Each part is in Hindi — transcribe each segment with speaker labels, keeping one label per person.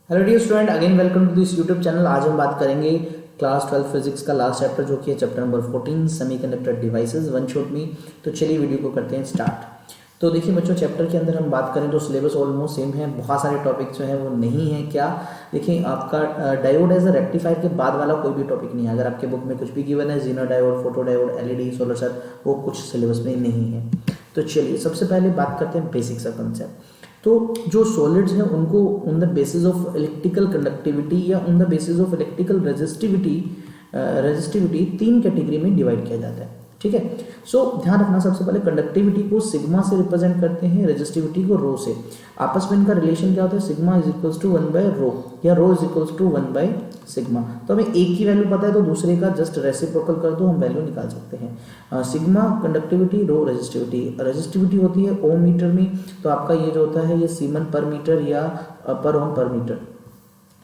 Speaker 1: Hello dear student, again welcome to this YouTube channel. आज हम बात करेंगे क्लास 12 फिजिक्स का लास्ट चैप्टर जो कि है chapter number 14 semiconductor devices one shot में। तो चलिए वीडियो को करते हैं स्टार्ट। तो देखिए बच्चों, चैप्टर के अंदर हम बात करें तो सिलेबस ऑलमोस्ट सेम है, बहुत सारे टॉपिक जो है वो नहीं है। क्या देखिए, आपका डायोड एज अ रेक्टिफायर के बाद वाला कोई भी टॉपिक नहीं है। अगर आपके बुक में कुछ भी गिवन है, Zener diode, photo diode, LED, solar cell, वो कुछ सिलेबस में नहीं है। तो चलिए सबसे पहले बात करते हैं बेसिक सा कंसेप्ट। तो जो सॉलिड्स हैं उनको on the basis of electrical conductivity या on the basis of electrical resistivity तीन कैटेगरी में डिवाइड किया जाता है। ठीक है, सो ध्यान रखना, सबसे पहले कंडक्टिविटी को सिग्मा से रिप्रेजेंट करते हैं, रेजिस्टिविटी को रो से। आपस में इनका रिलेशन क्या होता है? Sigma is equals to 1 by rho या rho is equals to 1 by sigma. तो हमें एक की वैल्यू पता है तो दूसरे का जस्ट रेसिप्रोकल कर दो, हम वैल्यू निकाल सकते हैं। सिग्मा कंडक्टिविटी, रो रेजिस्टिविटी। रेजिस्टिविटी होती है ओम मीटर में, तो आपका ये जो होता है ये सीमन पर मीटर या पर ओम पर मीटर।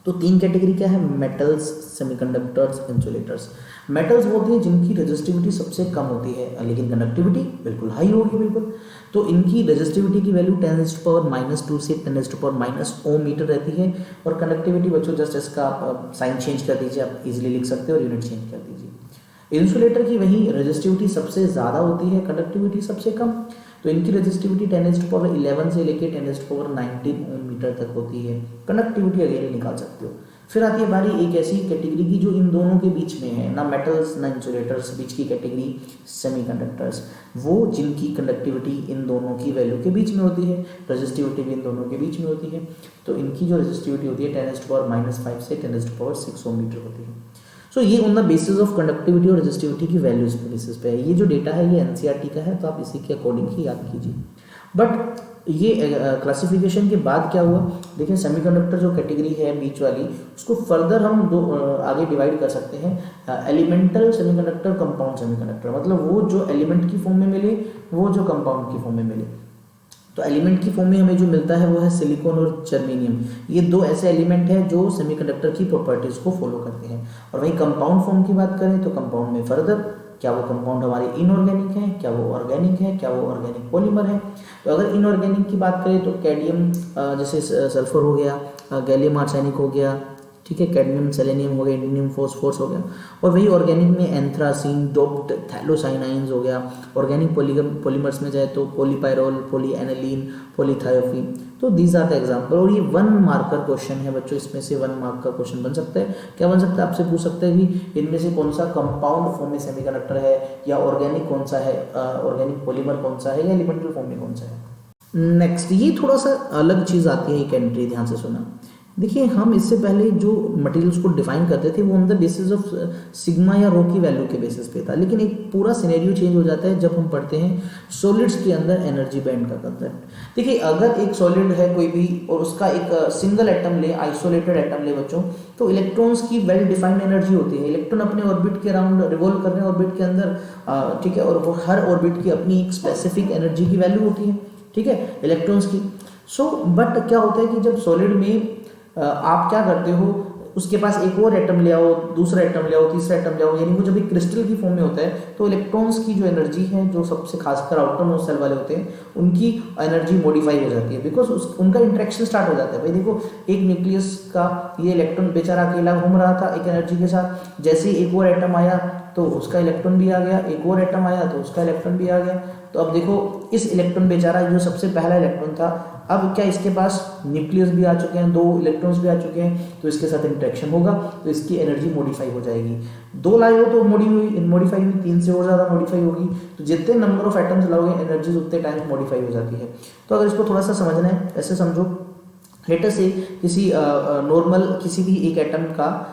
Speaker 1: तो तीन कैटेगरी क्या है? Metals, semiconductors, insulators. मेटल्स वो होती है जिनकी रेजिस्टिविटी सबसे कम होती है लेकिन कंडक्टिविटी बिल्कुल हाई होगी बिल्कुल। तो इनकी रेजिस्टिविटी की वैल्यू 10⁻² से 10⁻Ω मीटर रहती है। और कंडक्टिविटी बच्चों जस्ट इसका साइन चेंज कर दीजिए, आप इजीली लिख सकते हो और यूनिट चेंज कर दीजिए। इंसुलेटर की वही रेजिस्टिविटी सबसे ज़्यादा होती है, कंडक्टिविटी सबसे कम। तो इनकी रेजिस्टिविटी 10⁻11 से लेके 10⁻19 ओम मीटर तक होती है। कंडक्टिविटी अगेन निकाल सकते हो। फिर आती है बारी एक ऐसी कैटेगरी की जो इन दोनों के बीच में है, ना मेटल्स ना इंसुलेटर्स, बीच की कैटेगरी सेमीकंडक्टर्स। वो जिनकी कंडक्टिविटी इन दोनों की वैल्यू के बीच में होती है, रेजिस्टिविटी भी इन दोनों के बीच में होती है। तो इनकी जो रेजिस्टिविटी होती है 10⁻5 से 10⁻6 ओम मीटर होती है। सो ये on the basis of conductivity और रेजिस्टिविटी की वैल्यूज के बेसिस पे है। ये जो डेटा है ये एनसीईआरटी का है, तो आप इसी के अकॉर्डिंग ही याद कीजिए। बट ये क्लासिफिकेशन के बाद क्या हुआ, देखिए सेमीकंडक्टर जो कैटेगरी है बीच वाली, उसको फर्दर हम दो आगे डिवाइड कर सकते हैं। Elemental semiconductor, compound semiconductor. मतलब वो जो एलिमेंट की फॉर्म में मिले, वो जो कंपाउंड की फॉर्म में मिले। तो एलिमेंट की फॉर्म में हमें जो मिलता है वो है सिलिकॉन और जर्मेनियम। ये दो ऐसे एलिमेंट हैं जो सेमीकंडक्टर की प्रॉपर्टीज को फॉलो करते हैं। और वहीं कंपाउंड फॉर्म की बात करें तो कंपाउंड में फर्दर क्या वो कंपाउंड हमारे इनऑर्गेनिक है, क्या वो ऑर्गेनिक है, क्या वो ऑर्गेनिक पॉलीमर है। तो अगर इनऑर्गेनिक की बात करें तो कैडमियम जैसे सल्फर हो गया, गैलियम आर्सेनिक हो गया, ठीक है, कैडमियम सेलेनियम हो गया, इंडियम फॉस्फोरस हो गया। और वही ऑर्गेनिक में एंथ्रासीन, डोप्ड थैलोसाइनाइंस हो गया। ऑर्गेनिक पॉलीमर्स में जाए तो पॉलीपायरोल, पॉलीएनिलीन, पॉलीथायोफीन। तो दीज आर द एग्जाम्पल। और ये 1 मार्कर क्वेश्चन है बच्चों, इसमें से 1 मार्क का क्वेश्चन बन सकता है। क्या बन सकता है? आपसे पूछ सकते हैं कि इनमें से कौन सा कंपाउंड फॉर्म में सेमीकंडक्टर है, या ऑर्गेनिक कौन सा है, ऑर्गेनिक पॉलीमर कौन सा है, या एलिमेंटल फॉर्म में कौन सा है। नेक्स्ट, ये थोड़ा सा अलग चीज आती है, एक एंट्री ध्यान से सुना। देखिए, हम इससे पहले जो मटेरियल्स को डिफाइन करते थे वो on the basis of sigma या रो की वैल्यू के बेसिस पे था। लेकिन एक पूरा सिनेरियो चेंज हो जाता है जब हम पढ़ते हैं सॉलिड्स के अंदर एनर्जी बैंड का कंसेप्ट। देखिए, अगर एक सॉलिड है कोई भी और उसका एक सिंगल एटम ले, आइसोलेटेड एटम ले बच्चों, तो इलेक्ट्रॉन्स की वेल डिफाइंड एनर्जी होती है। इलेक्ट्रॉन अपने ऑर्बिट के अराउंड रिवॉल्व कर रहे हैं ऑर्बिट के अंदर, ठीक है, और वो हर ऑर्बिट की अपनी एक स्पेसिफिक एनर्जी की वैल्यू होती है, ठीक है, इलेक्ट्रॉन्स की। सो बट क्या होता है कि जब सॉलिड में आप क्या करते हो, उसके पास एक और एटम ले आओ, दूसरा एटम ले आओ, तीसरा एटम ले आओ, यानी वो जब एक क्रिस्टल की फॉर्म में होता है तो इलेक्ट्रॉन्स की जो एनर्जी है, जो सबसे खासकर आउटर मोस्ट सेल वाले होते हैं, उनकी एनर्जी मॉडिफाई हो जाती है, बिकॉज उनका इंटरेक्शन स्टार्ट हो जाता है। भाई देखो, एक न्यूक्लियस का ये इलेक्ट्रॉन बेचारा अकेला घूम रहा था एक एनर्जी के साथ, जैसे ही एक और एटम आया तो उसका इलेक्ट्रॉन भी आ गया, एक और एटम आया तो उसका इलेक्ट्रॉन भी आ गया। तो अब देखो, इस इलेक्ट्रॉन बेचारा जो सबसे पहला इलेक्ट्रॉन था, अब क्या इसके पास न्यूक्लियस भी आ चुके हैं, 2 इलेक्ट्रॉन्स भी आ चुके हैं, तो इसके साथ इंटरेक्शन होगा तो इसकी एनर्जी मॉडिफाई हो जाएगी। 2 लाए हो तो मॉडिफाई हुई, 3 से और ज़्यादा मॉडिफाई होगी। तो जितने नंबर ऑफ एटम्स लाओगे एनर्जी उतने टाइम्स मॉडिफाई हो जाती है। तो अगर इसको थोड़ा सा समझना है, ऐसे समझो, लेटर से किसी नॉर्मल किसी भी एक एटम का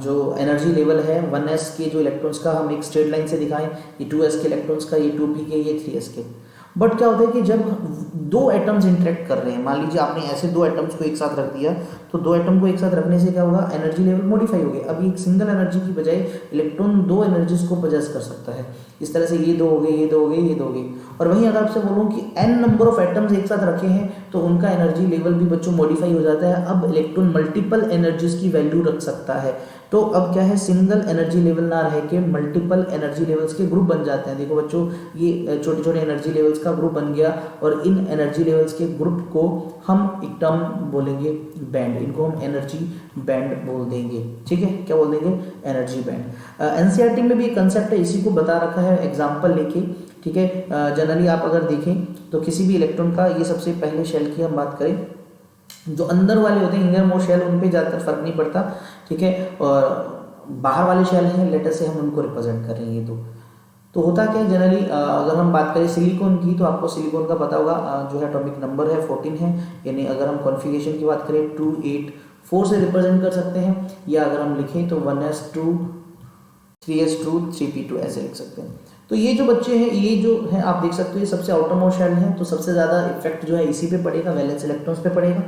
Speaker 1: जो एनर्जी लेवल है 1s के जो इलेक्ट्रॉन्स का हम एक स्ट्रेट लाइन से दिखाएं, ये 2s के इलेक्ट्रॉन्स का, ये 2p के, ये 3s के। बट क्या होता है कि जब 2 एटम्स इंटरेक्ट कर रहे हैं, मान लीजिए आपने ऐसे 2 एटम्स को एक साथ रख दिया, तो 2 एटम को एक साथ रखने से क्या होगा, एनर्जी लेवल मॉडिफाई हो गया। अब एक सिंगल एनर्जी की बजाय इलेक्ट्रॉन 2 एनर्जीज को पोजेस कर सकता है। इस तरह से ये 2 हो गए, ये 2 हो गए, ये 2 हो गए। और वहीं अगर आपसे बोलूँ कि n नंबर ऑफ एटम्स एक साथ रखे हैं तो उनका एनर्जी लेवल भी बच्चों मॉडिफाई हो जाता है। अब इलेक्ट्रॉन मल्टीपल एनर्जीज की वैल्यू रख सकता है। तो अब क्या है, सिंगल एनर्जी लेवल ना रह के मल्टीपल एनर्जी लेवल्स के ग्रुप बन जाते हैं। देखो बच्चों, ये छोटे छोटे एनर्जी लेवल्स का ग्रुप बन गया और इन एनर्जी लेवल्स के ग्रुप को हम एक टर्म बोलेंगे बैंड, इनको हम एनर्जी बैंड बोल देंगे। ठीक है, क्या बोल देंगे? Energy band. एनसीईआरटी में भी एक कंसेप्ट है, इसी को बता रखा है एग्जाम्पल लेके। ठीक है, जनरली आप अगर देखें तो किसी भी इलेक्ट्रॉन का, ये सबसे पहले शेल की हम बात करें, जो अंदर वाले होते हैं इनर मोस्ट शेल, उन पे ज़्यादातर फर्क नहीं पड़ता। ठीक है, और बाहर वाले शेल हैं, लेटर से हम उनको रिप्रेजेंट कर रहे हैं। ये तो होता क्या है जनरली, अगर हम बात करें सिलिकॉन की, तो आपको सिलिकॉन का पता होगा, जो है एटॉमिक नंबर है 14 है, यानी अगर हम कॉन्फ़िगरेशन की बात करें 284 से रिप्रेजेंट कर सकते हैं, या अगर हम लिखें तो 1s2 3s2 3p2 ऐसे लिख सकते हैं। तो ये जो बच्चे हैं, ये जो है आप देख सकते हो, ये सबसे आउटर मोस्ट शेल है, तो सबसे ज़्यादा इफेक्ट जो है इसी पे पड़ेगा, वैलेंस इलेक्ट्रॉन्स पे पड़ेगा।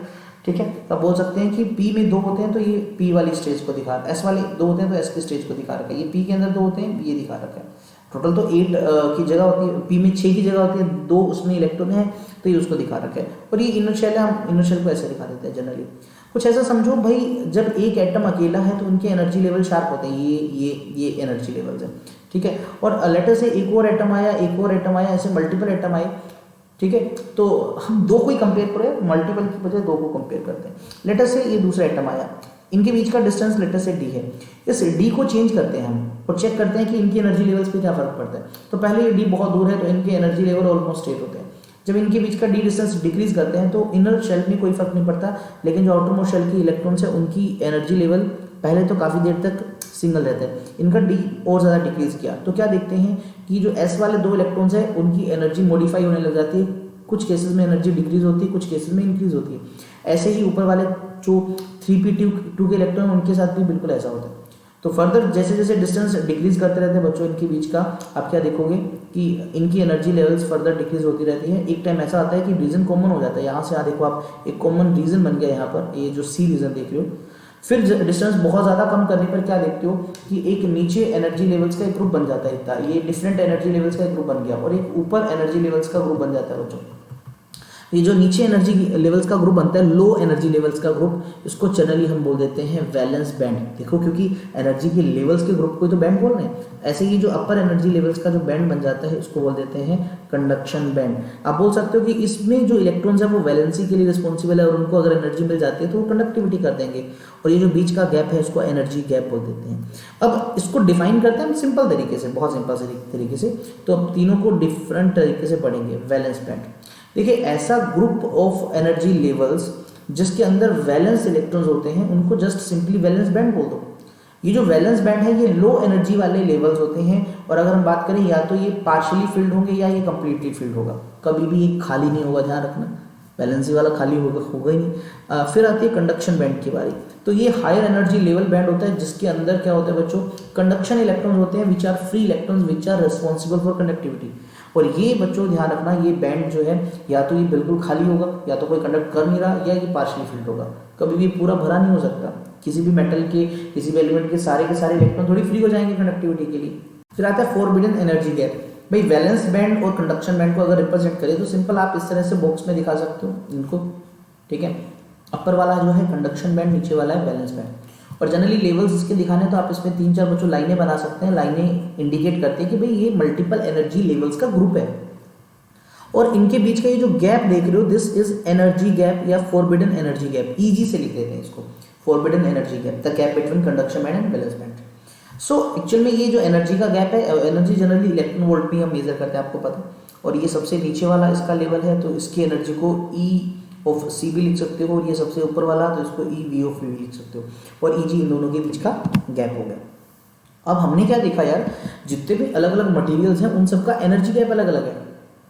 Speaker 1: ठीक है, तो आप बोल सकते हैं कि P में 2 होते हैं तो ये P वाली स्टेज को दिखा रहा है, S वाले 2 होते हैं तो S की स्टेज को दिखा रखा है, ये P के अंदर 2 होते हैं, ये दिखा रखा है। टोटल तो 8 की जगह होती है, P में 6 की जगह होती है, 2 उसमें इलेक्ट्रॉन है तो ये उसको दिखा रखा है। और ये इनर शेल है, हम इनर शेल को ऐसे दिखा देते हैं जनरली। कुछ ऐसा समझो भाई, जब एक एटम अकेला है तो उनके एनर्जी लेवल शार्प होते हैं, ये एनर्जी लेवल्स हैं। ठीक है, और लेटर से एक और एटम आया, एक और एटम आया, ऐसे मल्टीपल एटम आए। ठीक है, तो हम 2 को ही कंपेयर करें, मल्टीपल की बजाय 2 को कंपेयर करते हैं। लेटर से ये दूसरा एटम आया, इनके बीच का डिस्टेंस लेटर से d है, इस d को चेंज करते हैं हम और चेक करते हैं कि इनकी एनर्जी लेवल्स पे क्या फर्क पड़ता है। तो पहले ये d बहुत दूर है तो इनके एनर्जी लेवल ऑलमोस्ट 8 होते हैं। जब इनके बीच का d डिस्टेंस डिक्रीज करते हैं तो इनर शेल में कोई फर्क नहीं पड़ता, लेकिन जो आउटर मोस्ट शेल की इलेक्ट्रॉन्स है उनकी एनर्जी लेवल पहले तो काफ़ी देर तक सिंगल रहता है, इनका d और ज़्यादा डिक्रीज किया तो क्या देखते हैं कि जो s वाले 2 इलेक्ट्रॉन्स है उनकी एनर्जी मॉडिफाई होने लग जाती है, कुछ केसेस में एनर्जी डिक्रीज होती है, कुछ केसेस में इंक्रीज होती है। ऐसे ही ऊपर वाले जो 3p2 के इलेक्ट्रॉन उनके साथ भी बिल्कुल ऐसा होता है। तो फर्दर जैसे जैसे डिस्टेंस डिक्रीज करते रहते हैं बच्चों इनके बीच का, आप क्या देखोगे कि इनकी एनर्जी लेवल्स फर्दर डिक्रीज होती रहती है। एक टाइम ऐसा आता है कि रीजन कॉमन हो जाता है, यहाँ से यहाँ देखो आप, एक कॉमन रीजन बन गया यहाँ पर, ये जो सी रीजन देख रहे हो। फिर डिस्टेंस बहुत ज़्यादा कम करने पर क्या देखते हो कि एक नीचे एनर्जी लेवल्स का एक ग्रुप बन जाता है, इतना ये डिफरेंट एनर्जी लेवल्स का एक ग्रुप बन गया, और एक ऊपर एनर्जी लेवल्स का ग्रुप बन जाता है बच्चों। ये जो नीचे एनर्जी लेवल्स का ग्रुप बनता है, लो एनर्जी लेवल्स का ग्रुप, इसको जनरली हम बोल देते हैं वैलेंस बैंड। देखो क्योंकि एनर्जी के लेवल्स के ग्रुप को तो बैंड बोल रहे हैं, ऐसे ही जो अपर एनर्जी लेवल्स का जो बैंड बन जाता है उसको बोल देते हैं कंडक्शन बैंड। आप बोल सकते हो कि इसमें जो इलेक्ट्रॉन्स है वो वैलेंसी के लिए रिस्पॉन्सिबल है, और उनको अगर एनर्जी मिल जाती है तो वो कंडक्टिविटी कर देंगे, और ये जो बीच का गैप है इसको एनर्जी गैप बोल देते हैं। अब इसको डिफाइन करते हैं हम सिंपल तरीके से, बहुत सिंपल तरीके से, तो अब तीनों को डिफरेंट तरीके से पढ़ेंगे। वैलेंस बैंड, देखिए ऐसा ग्रुप ऑफ एनर्जी लेवल्स जिसके अंदर वैलेंस इलेक्ट्रॉन्स होते हैं उनको जस्ट सिंपली वैलेंस बैंड बोल दो। ये जो वैलेंस बैंड है ये लो एनर्जी वाले लेवल्स होते हैं, और अगर हम बात करें या तो ये पार्शियली फिल्ड होंगे या ये कंप्लीटली फिल्ड होगा, कभी भी ये खाली नहीं होगा, ध्यान रखना, वैलेंसी वाला खाली होगा ही नहीं। फिर आती है कंडक्शन बैंड की बारी, तो ये हायर एनर्जी लेवल बैंड होता है जिसके अंदर क्या होता है बच्चों, कंडक्शन इलेक्ट्रॉन्स होते हैं which are free electrons which are responsible for conductivity. और ये बच्चों ध्यान रखना, ये बैंड जो है या तो ये बिल्कुल खाली होगा, या तो कोई कंडक्ट कर नहीं रहा, या ये पार्शियली फिल्ड होगा, कभी भी पूरा भरा नहीं हो सकता। किसी भी मेटल के, किसी भी एलिमेंट के सारे इलेक्ट्रॉन थोड़ी फ्री हो जाएंगे कंडक्टिविटी के लिए। फिर आता है फॉरबिडन एनर्जी गैप। भाई वैलेंस बैंड और कंडक्शन बैंड को अगर रिप्रेजेंट करें तो सिंपल आप इस तरह से बॉक्स में दिखा सकते हो इनको, ठीक है। अपर वाला जो है कंडक्शन बैंड, नीचे वाला है वैलेंस बैंड। और जनरली लेवल्स इसके दिखाने तो आप इसमें 3-4 बच्चों लाइनें बना सकते हैं। लाइनें इंडिकेट करते हैं कि भाई ये मल्टीपल एनर्जी लेवल्स का ग्रुप है, और इनके बीच का ये जो गैप देख रहे हो दिस इज एनर्जी गैप या फॉरबिडन एनर्जी गैप, ईजी से लिख देते हैं इसको, forbidden energy gap, the gap between conduction band and valence band. So actual में ये जो एनर्जी का गैप है, एनर्जी जनरली इलेक्ट्रॉन वोल्ट में हम मेजर करते हैं, आपको पता है। और ये सबसे नीचे वाला इसका लेवल है तो इसकी एनर्जी को E ऑफ C भी लिख सकते हो, और ये सबसे ऊपर वाला तो इसको EV ऑफ V भी लिख सकते हो, और EG इन दोनों के बीच का गैप हो गया। अब हमने क्या देखा यार, जितने भी अलग अलग मटेरियल्स हैं उन सबका एनर्जी गैप अलग अलग है,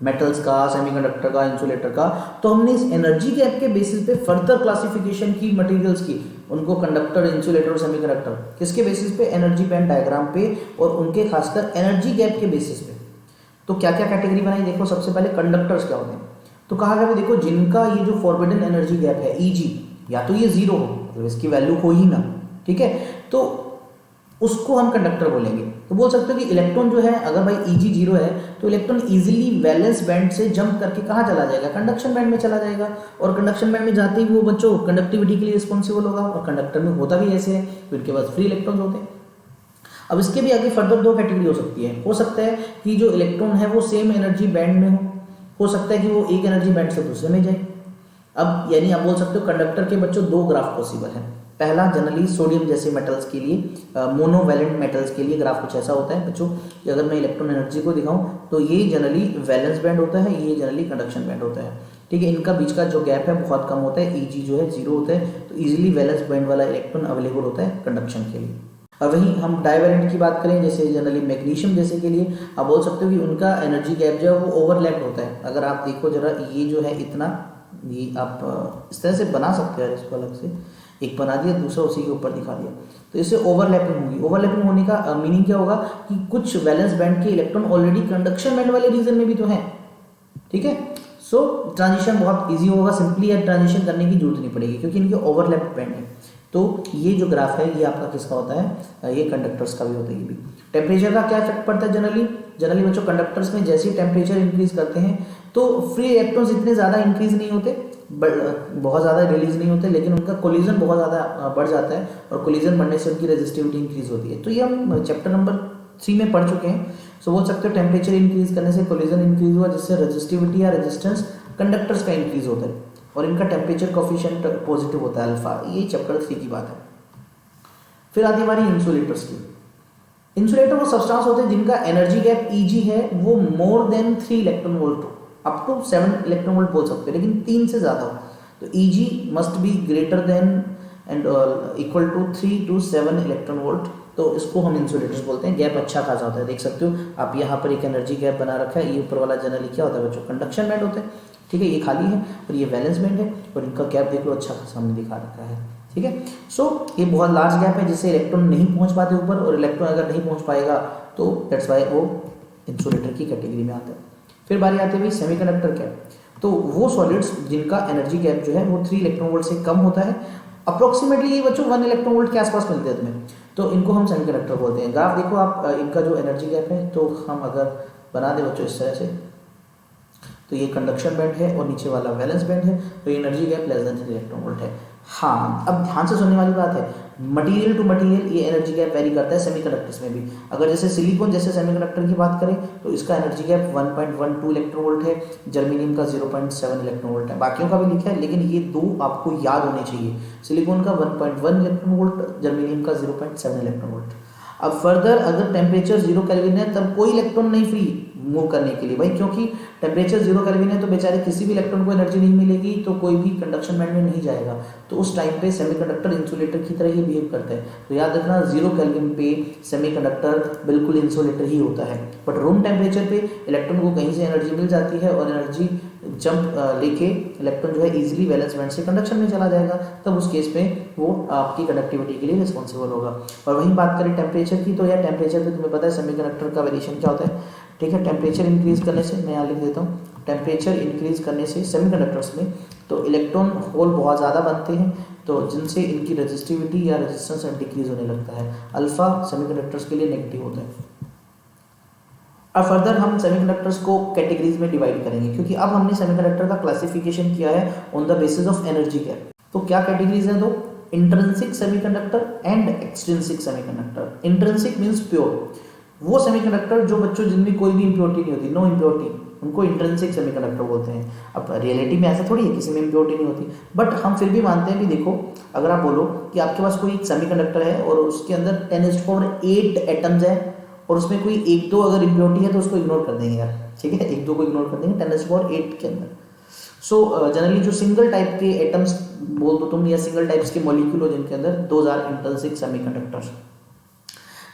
Speaker 1: मेटल्स का, सेमीकंडक्टर का, इंसुलेटर का। तो हमने इस एनर्जी गैप के बेसिस पे फर्दर क्लासिफिकेशन की मटेरियल्स की, उनको कंडक्टर, इंसुलेटर और सेमीकंडक्टर, किसके बेसिस पे, एनर्जी बैंड डायग्राम पे, और उनके खासकर एनर्जी गैप के बेसिस पे। तो क्या क्या कैटेगरी बनाई, देखो सबसे पहले कंडक्टर्स क्या होते हैं। तो कहा गया देखो जिनका ये जो फॉरबिडन एनर्जी गैप है EG, या तो ये 0 हो, मतलब इसकी वैल्यू हो ही ना, ठीक है, तो उसको हम कंडक्टर बोलेंगे। तो बोल सकते हो कि इलेक्ट्रॉन जो है, अगर भाई EG 0 है तो इलेक्ट्रॉन इजीली वैलेंस बैंड से जंप करके कहाँ चला जाएगा, कंडक्शन बैंड में चला जाएगा, और कंडक्शन बैंड में जाते ही वो बच्चों कंडक्टिविटी के लिए रिस्पॉन्सिबल होगा, और कंडक्टर में होता भी ऐसे है तो इनके पास फ्री इलेक्ट्रॉन होते हैं। अब इसके भी आगे फर्दर 2 कैटेगरी हो सकती है। हो सकता है कि जो इलेक्ट्रॉन है वो सेम एनर्जी बैंड में हो, हो सकता है कि वो एक एनर्जी बैंड से दूसरे में जाए। अब यानी आप बोल सकते हो कंडक्टर के बच्चों दो ग्राफ पॉसिबल है। पहला जनरली सोडियम जैसे मेटल्स के लिए, मोनोवैलेंट मेटल्स के लिए ग्राफ कुछ ऐसा होता है बच्चों कि अगर मैं इलेक्ट्रॉन एनर्जी को दिखाऊं तो ये जनरली वैलेंस बैंड होता है, ये जनरली कंडक्शन बैंड होता है। ठीक है, इनका बीच का जो गैप है बहुत कम होता है, Eg जो है 0 होता है, तो इजीली वैलेंस बैंड वाला इलेक्ट्रॉन अवेलेबल होता है कंडक्शन के लिए। और वहीं हम डाइवैलेंट की बात करें जैसे जनरली मैग्नीशियम जैसे के लिए आप बोल सकते हो कि उनका एनर्जी गैप जो है वो ओवरलैप होता है। अगर आप देखो जरा ये जो है इतना, ये आप इस तरह से बना सकते हो इसको अलग से, एक बना दिया दूसरा उसी के ऊपर दिखा दिया, तो इससे ओवरलैपिंग होगी। ओवरलैपिंग होने का मीनिंग क्या होगा कि कुछ वैलेंस बैंड के इलेक्ट्रॉन ऑलरेडी कंडक्शन बैंड वाले रीजन में भी तो हैं। ठीक है, सो ट्रांजिशन बहुत इजी होगा, सिंपली यार ट्रांजिशन करने की जरूरत नहीं पड़ेगी क्योंकि इनके ओवरलैप बैंड है। तो ये जो ग्राफ है ये आपका किसका होता है, ये कंडक्टर्स का भी होता है। ये भी टेम्परेचर का क्या इफेक्ट पड़ता है जनरली बच्चों कंडक्टर्स में जैसे ही टेम्परेचर इंक्रीज करते हैं तो फ्री इलेक्ट्रॉन्स इतने ज़्यादा इंक्रीज नहीं होते, बहुत ज़्यादा रिलीज नहीं होते, लेकिन उनका कोलिजन बहुत ज़्यादा बढ़ जाता है और कोलिजन बढ़ने से उनकी रेजिस्टिविटी इंक्रीज होती है। तो ये हम चैप्टर नंबर 3 में पढ़ चुके हैं। सो बोल सकते हो टेम्परेचर इंक्रीज करने से कोलिजन इंक्रीज हुआ जिससे रेजिस्टिविटी या रेजिस्टेंस कंडक्टर्स का इंक्रीज होता है और इनका टेम्परेचर कोफिशिएंट पॉजिटिव होता है अल्फा। ये चैप्टर 3 की बात है। फिर आती हमारी इंसुलेटर्स की। इंसुलेटर वो सब्सटेंस होते हैं जिनका एनर्जी गैप Eg है वो मोर देन 3 इलेक्ट्रॉन वोल्ट हो, अप टू 7 इलेक्ट्रॉन वोल्ट बोल सकते हैं, लेकिन 3 से ज़्यादा हो। तो Eg must be greater than and equal to 3 to 7 electron volt, तो इसको हम इंसुलेटर्स बोलते हैं। गैप अच्छा खासा होता है, देख सकते हो आप यहाँ पर एक एनर्जी गैप बना रखा है। ये ऊपर वाला जनरली क्या होता है बच्चों, कंडक्शन बैंड होता है। ठीक है, ये खाली है और ये वैलेंस बैंड है और इनका गैप देख लो अच्छा खासा हमने दिखा रखा है। ठीक है, सो ये बहुत लार्ज गैप है जिससे इलेक्ट्रॉन नहीं पहुंच पाते ऊपर, और इलेक्ट्रॉन अगर नहीं पहुंच पाएगा तो दैट्स वाई वो इंसुलेटर की कैटेगरी में आता है। फिर बारी आती है भाई सेमीकंडक्टर गैप। तो वो सॉलिड्स जिनका एनर्जी गैप जो है वो 3 इलेक्ट्रॉन वोल्ट से कम होता है, अप्रोक्सीमेटली ये बच्चों 1 इलेक्ट्रॉन वोल्ट के आसपास मिलते हैं तुम्हें, तो इनको हम सेमीकंडक्टर बोलते हैं। ग्राफ देखो आप, इनका जो एनर्जी गैप है तो हम अगर बना दें बच्चों इस तरह से, तो ये कंडक्शन बैंड है और नीचे वाला वैलेंस बैंड है, तो ये energy gap less than 3 electron volt है। हाँ, अब ध्यान से सुनने वाली बात है, मटेरियल टू मटेरियल ये एनर्जी गैप वेरी करता है सेमीकंडक्टर्स में भी। अगर जैसे सिलिकॉन जैसे सेमीकंडक्टर की बात करें तो इसका एनर्जी गैप 1.12 इलेक्ट्रॉन वोल्ट है, जर्मेनियम का 0.7 इलेक्ट्रॉन वोल्ट है। बाकियों का भी लिखा है लेकिन ये दो आपको याद होने चाहिए, सिलिकॉन का 1.1 इलेक्ट्रॉन वोल्ट, जर्मेनियम का 0.7 इलेक्ट्रॉन वोल्ट। अब फर्दर अगर टेम्परेचर 0 केल्विन है तब कोई इलेक्ट्रॉन नहीं फ्री मूव करने के लिए भाई, क्योंकि टेम्परेचर 0 केल्विन है तो बेचारे किसी भी इलेक्ट्रॉन को एनर्जी नहीं मिलेगी, तो कोई भी कंडक्शन बैंड में नहीं जाएगा। तो उस टाइम पे सेमीकंडक्टर इंसुलेटर की तरह ही बिहेव करता है। तो याद रखना 0 केल्विन पे सेमीकंडक्टर बिल्कुल इंसुलेटर ही होता है, बट रूम टेम्परेचर पे इलेक्ट्रॉन को कहीं से एनर्जी मिल जाती है और एनर्जी जंप लेके इलेक्ट्रॉन जो है इजीली वैलेंस बैंड से कंडक्शन में चला जाएगा, तब उस केस में वो आपकी कंडक्टिविटी के लिए रिस्पॉन्सिबल होगा। और वहीं बात करें टेम्परेचर की, तो यार टेम्परेचर पे तुम्हें पता है सेमीकंडक्टर का वेरिएशन क्या होता है। ठीक है, टेम्परेचर इंक्रीज करने से, मैं यहाँ लिख देता हूँ, टेम्परेचर इंक्रीज करने से सेमीकंडक्टर्स में तो इलेक्ट्रॉन होल बहुत ज़्यादा बनते हैं, तो जिनसे इनकी रेजिस्टिविटी या रेजिस्टेंस डिक्रीज होने लगता है। अल्फा सेमीकंडक्टर्स के लिए नेगेटिव होता है। अब फर्दर हम सेमीकंडक्टर्स को कैटेगरीज में डिवाइड करेंगे, क्योंकि अब हमने सेमीकंडक्टर का क्लासिफिकेशन किया है on the basis of energy gap. तो क्या कैटेगरीज हैं, तो intrinsic semiconductor and extrinsic semiconductor. Intrinsic means pure, वो सेमीकंडक्टर जो बच्चों जिनमें कोई भी इंप्योरिटी नहीं होती, नो इंप्योरिटी, उनको इंट्रिंसिक सेमीकंडक्टर बोलते हैं। अब रियलिटी में ऐसा थोड़ी है किसी में इंप्योरिटी नहीं होती, बट हम फिर भी मानते हैं कि देखो अगर आप बोलो कि आपके पास कोई एक सेमीकंडक्टर है और उसके अंदर 10⁸ एटम्स है और उसमें कोई 1-2 अगर इंप्योरिटी है तो उसको इग्नोर कर देंगे यार, ठीक है, 1-2 को इग्नोर कर देंगे 10⁸ के अंदर। सो जनरली जो सिंगल टाइप के एटम्स बोल दो तुम या सिंगल टाइप्स के मॉलिक्यूल हो जिनके अंदर, दोज आर इंट्रिंसिक सेमीकंडक्टर्स।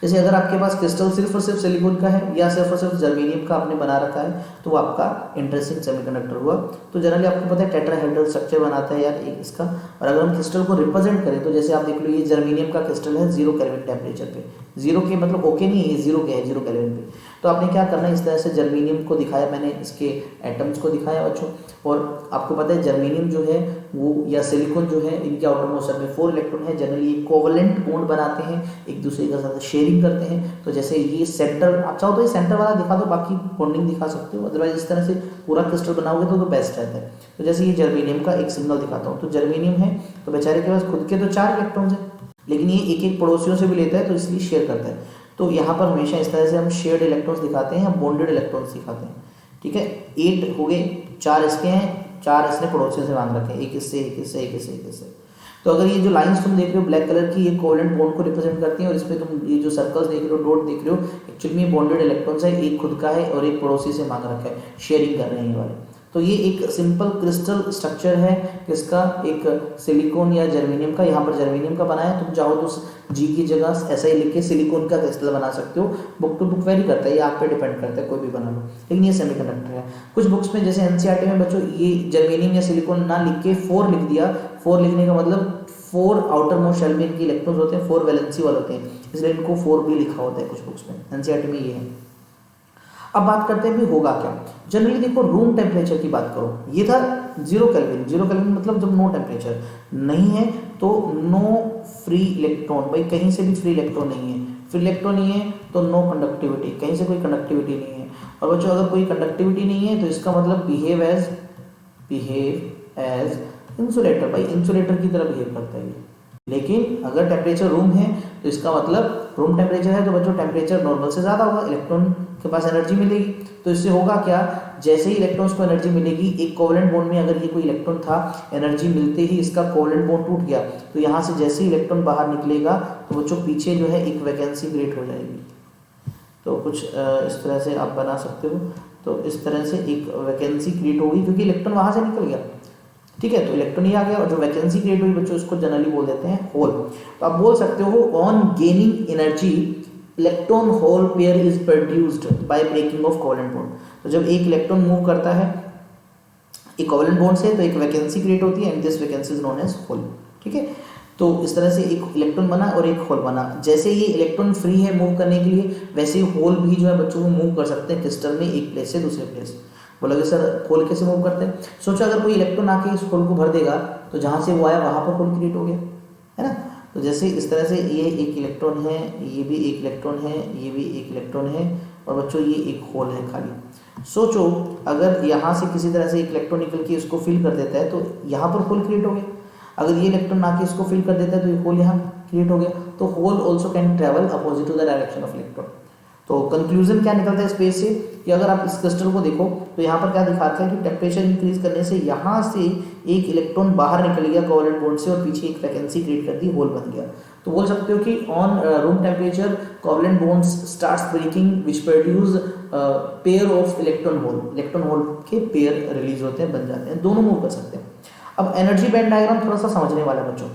Speaker 1: जैसे अगर आपके पास क्रिस्टल सिर्फ और सिर्फ सिलिकॉन का है या सिर्फ और सिर्फ जर्मेनियम का आपने बना रखा है तो वो आपका इंट्रिंसिक सेमीकंडक्टर हुआ। तो जनरली आपको पता है टेट्राहेड्रल स्ट्रक्चर बनाता है यार एक इसका, और अगर हम क्रिस्टल को रिप्रेजेंट करें तो जैसे आप देख लो ये जर्मेनियम का क्रिस्टल है 0 केल्विन टेम्परेचर पे, 0 के मतलब ओके नहीं है, 0 के है 0 केल्विन पे। तो आपने क्या करना है, इस तरह से जर्मेनियम को दिखाया मैंने, इसके एटम्स को दिखाया बच्चों, और आपको पता है जर्मेनियम जो है वो या सिलिकॉन जो है इनके आउटर मोस्ट में 4 इलेक्ट्रॉन है, जनरली कोवलेंट बॉन्ड बनाते हैं, एक दूसरे के साथ शेयरिंग करते हैं। तो जैसे ये सेंटर, आप चाहो तो ये सेंटर वाला दिखा दो, बाकी बॉन्डिंग दिखा सकते हो, अदरवाइज इस तरह से पूरा क्रिस्टल बनाओगे तो बेस्ट रहता है। तो जैसे ये जर्मेनियम का एक सिग्नल दिखाता हूँ, तो जर्मेनियम है तो बेचारे के पास खुद के तो 4 इलेक्ट्रॉन्स हैं, लेकिन ये एक एक पड़ोसियों से भी लेता है तो इसलिए शेयर करता है। तो यहाँ पर हमेशा इस तरह से हम शेयर्ड इलेक्ट्रॉन्स दिखाते हैं या बॉन्डेड इलेक्ट्रॉन्स दिखाते हैं। ठीक है, 8 हो गए, 4 इसके हैं, 4 इसने पड़ोसी से मांग रखे, एक इससे, एक इससे, एक इससे, एक इससे। तो अगर ये जो लाइंस तुम देख रहे हो ब्लैक कलर की, ये कोवेलेंट बॉन्ड को रिप्रेजेंट करती हैं, और इसमें तुम ये जो सर्कल्स देख रहे हो, डॉट देख रहे हो, एक्चुअली में बॉन्डेड इलेक्ट्रॉन्स है, एक खुद का है और एक पड़ोसी से मांग रखा है, शेयरिंग कर रहे हैं ये वाले। तो ये एक सिंपल क्रिस्टल स्ट्रक्चर है किसका, एक सिलिकॉन या जर्मेनियम का, यहाँ पर जर्मेनियम का बनाया, तुम चाहो तो जी की जगह ऐसा ही लिख के सिलिकॉन का क्रिस्टल बना सकते हो, बुक टू बुक वेरी करता है, ये आप पे डिपेंड करता है, कोई भी बना लो, लेकिन ये सेमीकंडक्टर है। कुछ बुक्स में जैसे एनसीईआरटी में बच्चों ये जर्मेनियम या सिलिकॉन ना लिख के 4 लिख दिया, 4 लिखने का मतलब 4 आउटर मोस्ट शेल में इनके इलेक्ट्रॉन्स होते हैं, 4 वैलेंसी वाले होते हैं, इसलिए इनको 4 भी लिखा होता है कुछ बुक्स में, एनसीईआरटी में ये है। अब बात करते हैं भी होगा क्या। जनरली देखो रूम टेम्परेचर की बात करो, ये था 0 केल्विन, 0 केल्विन मतलब जब नो टेम्परेचर नहीं है तो नो फ्री इलेक्ट्रॉन, भाई कहीं से भी फ्री इलेक्ट्रॉन नहीं है, फ्री इलेक्ट्रॉन नहीं है तो नो कंडक्टिविटी, कहीं से कोई कंडक्टिविटी नहीं है। और बच्चों अगर कोई कंडक्टिविटी नहीं है तो इसका मतलब बिहेव एज इंसुलेटर, भाई इंसुलेटर की तरह बिहेव करता है। लेकिन अगर टेम्परेचर रूम है तो इसका मतलब रूम टेम्परेचर है तो बच्चों टेम्परेचर नॉर्मल से ज़्यादा होगा, इलेक्ट्रॉन के पास एनर्जी मिलेगी। तो इससे होगा क्या, जैसे ही इलेक्ट्रॉन्स को एनर्जी मिलेगी, एक कोवेलेंट बॉन्ड में अगर ये कोई इलेक्ट्रॉन था, एनर्जी मिलते ही इसका कोवेलेंट बॉन्ड टूट गया, तो यहाँ से जैसे ही इलेक्ट्रॉन बाहर निकलेगा तो बच्चों पीछे जो है एक वैकेंसी क्रिएट हो जाएगी। तो कुछ इस तरह से आप बना सकते हो, तो इस तरह से एक वैकेंसी क्रिएट होगी क्योंकि इलेक्ट्रॉन वहाँ से निकल गया, ठीक है। तो इलेक्ट्रॉन ही आ गया और जो वैकेंसी क्रिएट हुई बच्चों उसको जनरली बोल देते हैं होल। तो आप बोल सकते हो on gaining energy electron hole pair is produced by breaking of covalent bond. तो जब एक इलेक्ट्रॉन मूव करता है एक कोवेलेंट बॉन्ड से तो एक वैकेंसी क्रिएट होती है and this vacancy is known as hole, ठीक है। तो इस तरह से एक इलेक्ट्रॉन बना और एक होल बना। जैसे ये इलेक्ट्रॉन फ्री है मूव करने के लिए, वैसे ही होल भी जो है बच्चों को मूव कर सकते हैं क्रिस्टल में एक प्लेस से दूसरे प्लेस। बोलोगे सर होल कैसे मूव करते हैं, सोचो अगर कोई इलेक्ट्रॉन आके इस होल को भर देगा तो जहाँ से वो आया वहाँ पर होल क्रिएट हो गया, है ना। तो जैसे इस तरह से ये एक इलेक्ट्रॉन है, ये भी एक इलेक्ट्रॉन है, ये भी एक इलेक्ट्रॉन है और बच्चों ये एक होल है खाली। सोचो अगर यहाँ से किसी तरह से एक इलेक्ट्रॉन निकल के इसको फिल कर देता है तो यहाँ पर होल क्रिएट हो गया। अगर ये इलेक्ट्रॉन आके इसको फिल कर देता है तो ये होल यहाँ क्रिएट हो गया। तो hole also can travel opposite to the direction of electron. तो कंक्लूजन क्या निकलता है स्पेस से कि अगर आप इस क्रिस्टल को देखो तो यहाँ पर क्या दिखाता है कि टेम्परेचर इंक्रीज करने से यहाँ से एक इलेक्ट्रॉन बाहर निकल गया कोवेलेंट बॉन्ड से और पीछे एक वैकेंसी क्रिएट कर दी, होल बन गया। तो बोल सकते हो कि on room temperature covalent bonds starts breaking which produce pair of electron hole के पेयर रिलीज होते हैं, बन जाते हैं, दोनों मूव कर सकते हैं। अब एनर्जी बैंड डायग्राम थोड़ा सा समझने वाला बच्चों।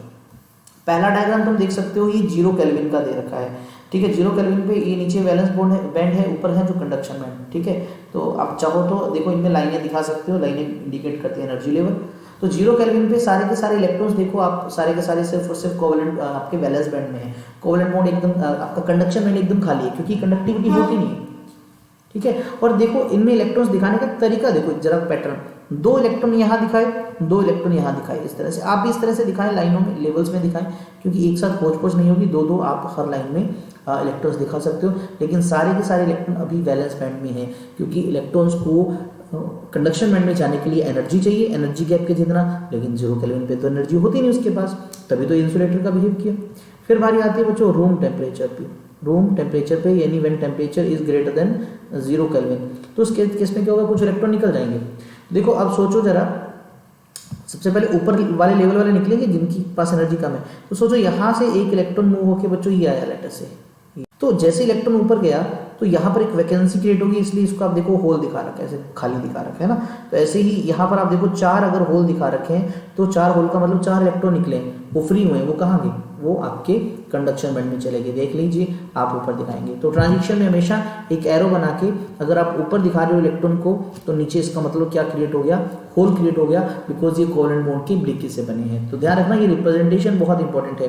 Speaker 1: पहला डायग्राम तुम देख सकते हो ये 0 केल्विन का दे रखा है, ठीक है। 0 केल्विन पे ये नीचे वैलेंस बैंड है, ऊपर है जो कंडक्शन बैंड, ठीक है। तो आप चाहो तो देखो इनमें लाइनें दिखा सकते हो, लाइनें इंडिकेट करती है एनर्जी लेवल। तो 0 केल्विन पे सारे के सारे इलेक्ट्रॉन्स देखो आप, सारे के सारे सिर्फ और सिर्फ कोवेलेंट आपके वैलेंस बैंड में है। कोवेलेंट बॉन्ड एकदम आपका कंडक्शन बैंड एकदम खाली है क्योंकि कंडक्टिविटी होती नहीं है, ठीक है। और देखो इनमें इलेक्ट्रॉन्स दिखाने का तरीका देखो जरा पैटर्न, 2 इलेक्ट्रॉन यहाँ दिखाए, 2 इलेक्ट्रॉन यहाँ दिखाए, इस तरह से आप भी इस तरह से दिखाएं, लाइनों में लेवल्स में दिखाएं, क्योंकि एक साथ खोज नहीं होगी, 2-2 आप हर लाइन में इलेक्ट्रॉन्स दिखा सकते हो। लेकिन सारे के सारे इलेक्ट्रॉन अभी वैलेंस बैंड में है क्योंकि इलेक्ट्रॉन्स को कंडक्शन बैंड में जाने के लिए एनर्जी चाहिए, एनर्जी गैप के जितना, लेकिन 0 केल्विन पे तो एनर्जी होती नहीं उसके पास, तभी तो इंसुलेटर का बिहेव किया। फिर बारी आती है बच्चों रूम टेम्परेचर पे। रूम टेम्परेचर पे यानी when temperature is greater than 0 kelvin, तो उस केस में क्या होगा, कुछ इलेक्ट्रॉन निकल जाएंगे। देखो अब सोचो जरा, सबसे पहले ऊपर वाले लेवल वाले निकलेंगे जिनकी पास एनर्जी कम है। तो सोचो यहाँ से एक इलेक्ट्रॉन मूव होके बच्चों ये आया लेटर से, तो जैसे इलेक्ट्रॉन ऊपर गया तो यहाँ पर एक वैकेंसी क्रिएट होगी, इसलिए इसको आप देखो होल दिखा रखा है, ऐसे खाली दिखा रखा है ना। तो ऐसे ही यहाँ पर आप देखो 4 अगर होल दिखा रखे हैं तो 4 होल का मतलब 4 इलेक्ट्रॉन निकले, वो फ्री हुए, वो कहाँ गए, वो आपके कंडक्शन बैंड में चले गए। देख लीजिए आप ऊपर दिखाएंगे तो ट्रांजिशन में हमेशा एक एरो बना के अगर आप ऊपर दिखा रहे हो इलेक्ट्रॉन को तो नीचे इसका मतलब क्या क्रिएट हो गया, होल क्रिएट हो गया, बिकॉज ये कोवेलेंट बॉन्ड की ब्रिकी से बने हैं। तो ध्यान रखना ये रिप्रेजेंटेशन बहुत इंपॉर्टेंट है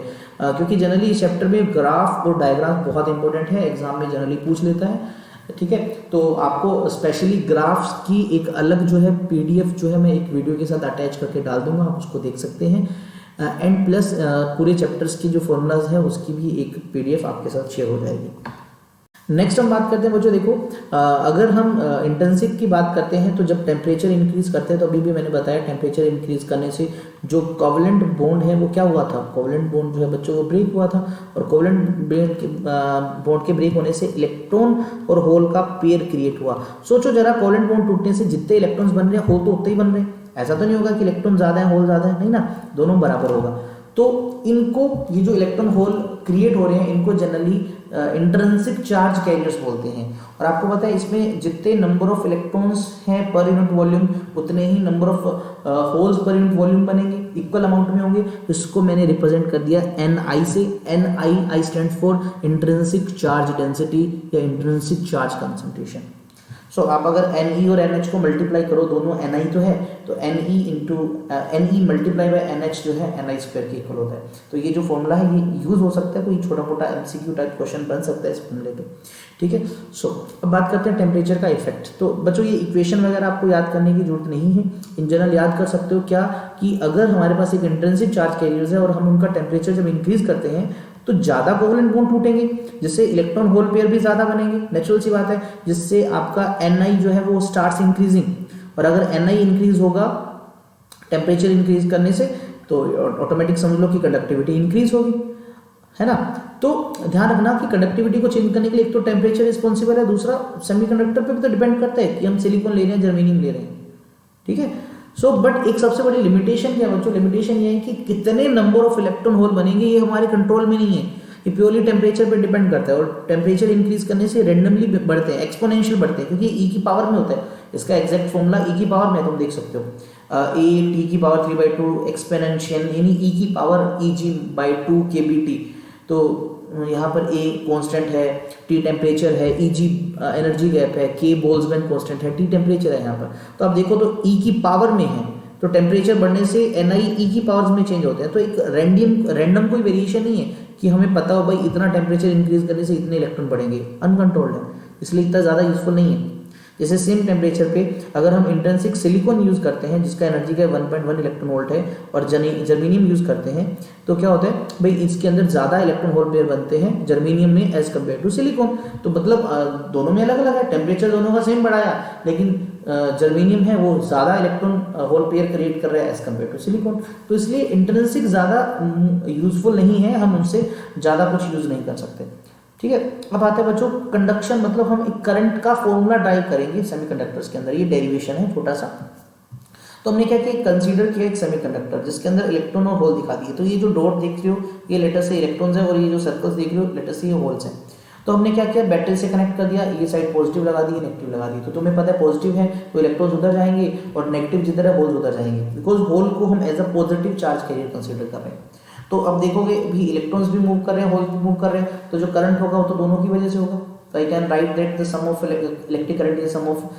Speaker 1: क्योंकि जनरली इस चैप्टर में ग्राफ और डायग्राम बहुत इंपॉर्टेंट है, एग्जाम में जनरली पूछ लेता है, ठीक है। तो आपको स्पेशली ग्राफ्स की एक अलग जो है PDF जो है मैं एक वीडियो के साथ अटैच करके डाल दूंगा, आप उसको देख सकते हैं। एंड प्लस पूरे चैप्टर्स की जो फॉर्मूलाज हैं उसकी भी एक PDF आपके साथ शेयर हो जाएगी। नेक्स्ट हम बात करते हैं बच्चों, देखो अगर हम इंट्रिंसिक की बात करते हैं तो जब टेम्परेचर इंक्रीज करते हैं तो अभी भी मैंने बताया टेम्परेचर इंक्रीज करने से जो कोवलेंट बॉन्ड है वो क्या हुआ था, कोवलेंट बॉन्ड जो है बच्चों वो ब्रेक हुआ था, और कोवलेंट बॉन्ड के ब्रेक होने से इलेक्ट्रॉन और होल का पेयर क्रिएट हुआ। सोचो जरा, कोवलेंट बॉन्ड टूटने से जितने इलेक्ट्रॉन्स बन रहे हैं होल तो उतने ही बन रहे हैं, ऐसा तो नहीं होगा कि इलेक्ट्रॉन ज्यादा है होल ज्यादा है, नहीं ना, दोनों बराबर होगा। तो इनको, ये जो इलेक्ट्रॉन होल क्रिएट हो रहे हैं इनको जनरली इंट्रिंसिक चार्ज कैरियर्स बोलते हैं। और आपको पता है इसमें जितने नंबर ऑफ इलेक्ट्रॉन्स हैं पर यूनिट वॉल्यूम उतने ही नंबर ऑफ होल्स पर यूनिट वॉल्यूम बनेंगे, इक्वल अमाउंट में होंगे। इसको मैंने रिप्रेजेंट कर दिया Ni से। Ni stands for intrinsic charge density या इंट्रिंसिक चार्ज कंसंट्रेशन। सो आप अगर Ne और NH को मल्टीप्लाई करो, दोनों Ni तो है, तो Ne मल्टीप्लाई बाय NH जो है Ni स्क्वायर के इक्वल होता है। तो ये जो फॉर्मूला है ये यूज हो सकता है, कोई छोटा मोटा MCQ टाइप क्वेश्चन बन सकता है इस फॉर्मूले पे, ठीक है। सो अब बात करते हैं टेम्परेचर का इफेक्ट। तो बच्चों ये इक्वेशन वगैरह आपको याद करने की जरूरत नहीं है, इन जनरल याद कर सकते हो क्या कि अगर हमारे पास एक इंट्रिंसिक चार्ज कैरियर्स है और हम उनका टेम्परेचर जब इंक्रीज करते हैं तो ज्यादा कोवलेंट बॉन्ड टूटेंगे, जिससे इलेक्ट्रॉन होल पेयर भी ज्यादा बनेंगे, नेचुरल सी बात है, जिससे आपका Ni जो है वो स्टार्ट्स इंक्रीजिंग। और अगर Ni इंक्रीज होगा टेम्परेचर इंक्रीज करने से तो ऑटोमेटिक समझ लो कि कंडक्टिविटी इंक्रीज होगी, है ना। तो ध्यान रखना कि कंडक्टिविटी को चेंज करने के लिए एक तो टेम्परेचर रिस्पॉन्सिबल है, दूसरा सेमीकंडक्टर पे भी तो डिपेंड करता है कि हम सिलिकॉन ले रहे हैं जर्मेनियम ले रहे हैं, ठीक है। सो बट एक सबसे बड़ी लिमिटेशन क्या है बच्चों, लिमिटेशन ये है कि कितने नंबर ऑफ इलेक्ट्रॉन होल बनेंगे ये हमारे कंट्रोल में नहीं है, ये प्योरली टेम्परेचर पे डिपेंड करता है। और टेम्परेचर इंक्रीज करने से रेंडमली बढ़ते हैं, एक्सपोनेंशियल बढ़ते हैं, क्योंकि ई की पावर में होता है, इसका एग्जैक्ट फॉर्मूला ई की पावर में तुम देख सकते हो, ए टी की पावर 3/2 एक्सपोनेंशियल यानी ई की पावर Eg/2 kBt। तो यहाँ पर ए कांस्टेंट है, टी टेम्परेचर है, Eg एनर्जी गैप है, के बोल्ट्जमैन कांस्टेंट है, टी टेम्परेचर है यहाँ पर। तो आप देखो तो ई की पावर में है, तो टेम्परेचर बढ़ने से Ni ई की पावर्स में चेंज होते हैं। तो एक रैंडम कोई वेरिएशन नहीं है कि हमें पता हो भाई इतना टेम्परेचर इंक्रीज करने से इतने इलेक्ट्रॉन बढ़ेंगे, अनकंट्रोल्ड है, इसलिए इतना ज़्यादा यूजफुल नहीं है। जैसे सेम टेम्परेचर पे अगर हम इंट्रिंसिक सिलिकॉन यूज करते हैं जिसका एनर्जी का 1.1 इलेक्ट्रॉन वोल्ट है और जर्मेनियम यूज करते हैं, तो क्या होता है भाई इसके अंदर ज्यादा इलेक्ट्रॉन होल पेयर बनते हैं जर्मेनियम में एज कम्पेयर टू सिलिकॉन। तो मतलब दोनों में अलग अलग है, टेम्परेचर दोनों का सेम बढ़ाया, लेकिन जर्मेनियम है वो ज्यादा इलेक्ट्रॉन होल पेयर क्रिएट कर रहा है एज कम्पेयर टू सिलिकॉन। तो इसलिए इंट्रिंसिक ज्यादा यूजफुल नहीं है, हम उनसे ज्यादा कुछ यूज नहीं कर सकते, ठीक है। अब आते हैं बच्चों कंडक्शन, मतलब हम एक करंट का फॉर्मूला ड्राइव करेंगे सेमीकंडक्टर्स के अंदर, ये डेरिवेशन है छोटा सा। तो हमने क्या किया, कंसीडर किया एक सेमीकंडक्टर जिसके अंदर इलेक्ट्रॉन और होल दिखा दिए। तो ये जो डॉट देख रहे हो ये लेटर से इलेक्ट्रॉन्स है और ये जो सर्कल्स देख रहे हो लेटर से ये होल्स हैं। तो हमने क्या किया, बैटरी से कनेक्ट कर दिया, ये साइड पॉजिटिव लगा दी, नेगेटिव लगा दी। तो तुम्हें पता है पॉजिटिव है तो इलेक्ट्रॉन्स उधर जाएंगे और नेगेटिव जिधर है होल्स उधर जाएंगे, बिकॉज होल को हम as a positive charge carrier consider कर रहे हैं। तो अब देखोगे भी इलेक्ट्रॉन्स भी मूव कर रहे हैं, होल्स भी मूव कर रहे हैं, तो जो करंट होगा वो तो दोनों की वजह से होगा। तो I can write that the sum of electric current is sum of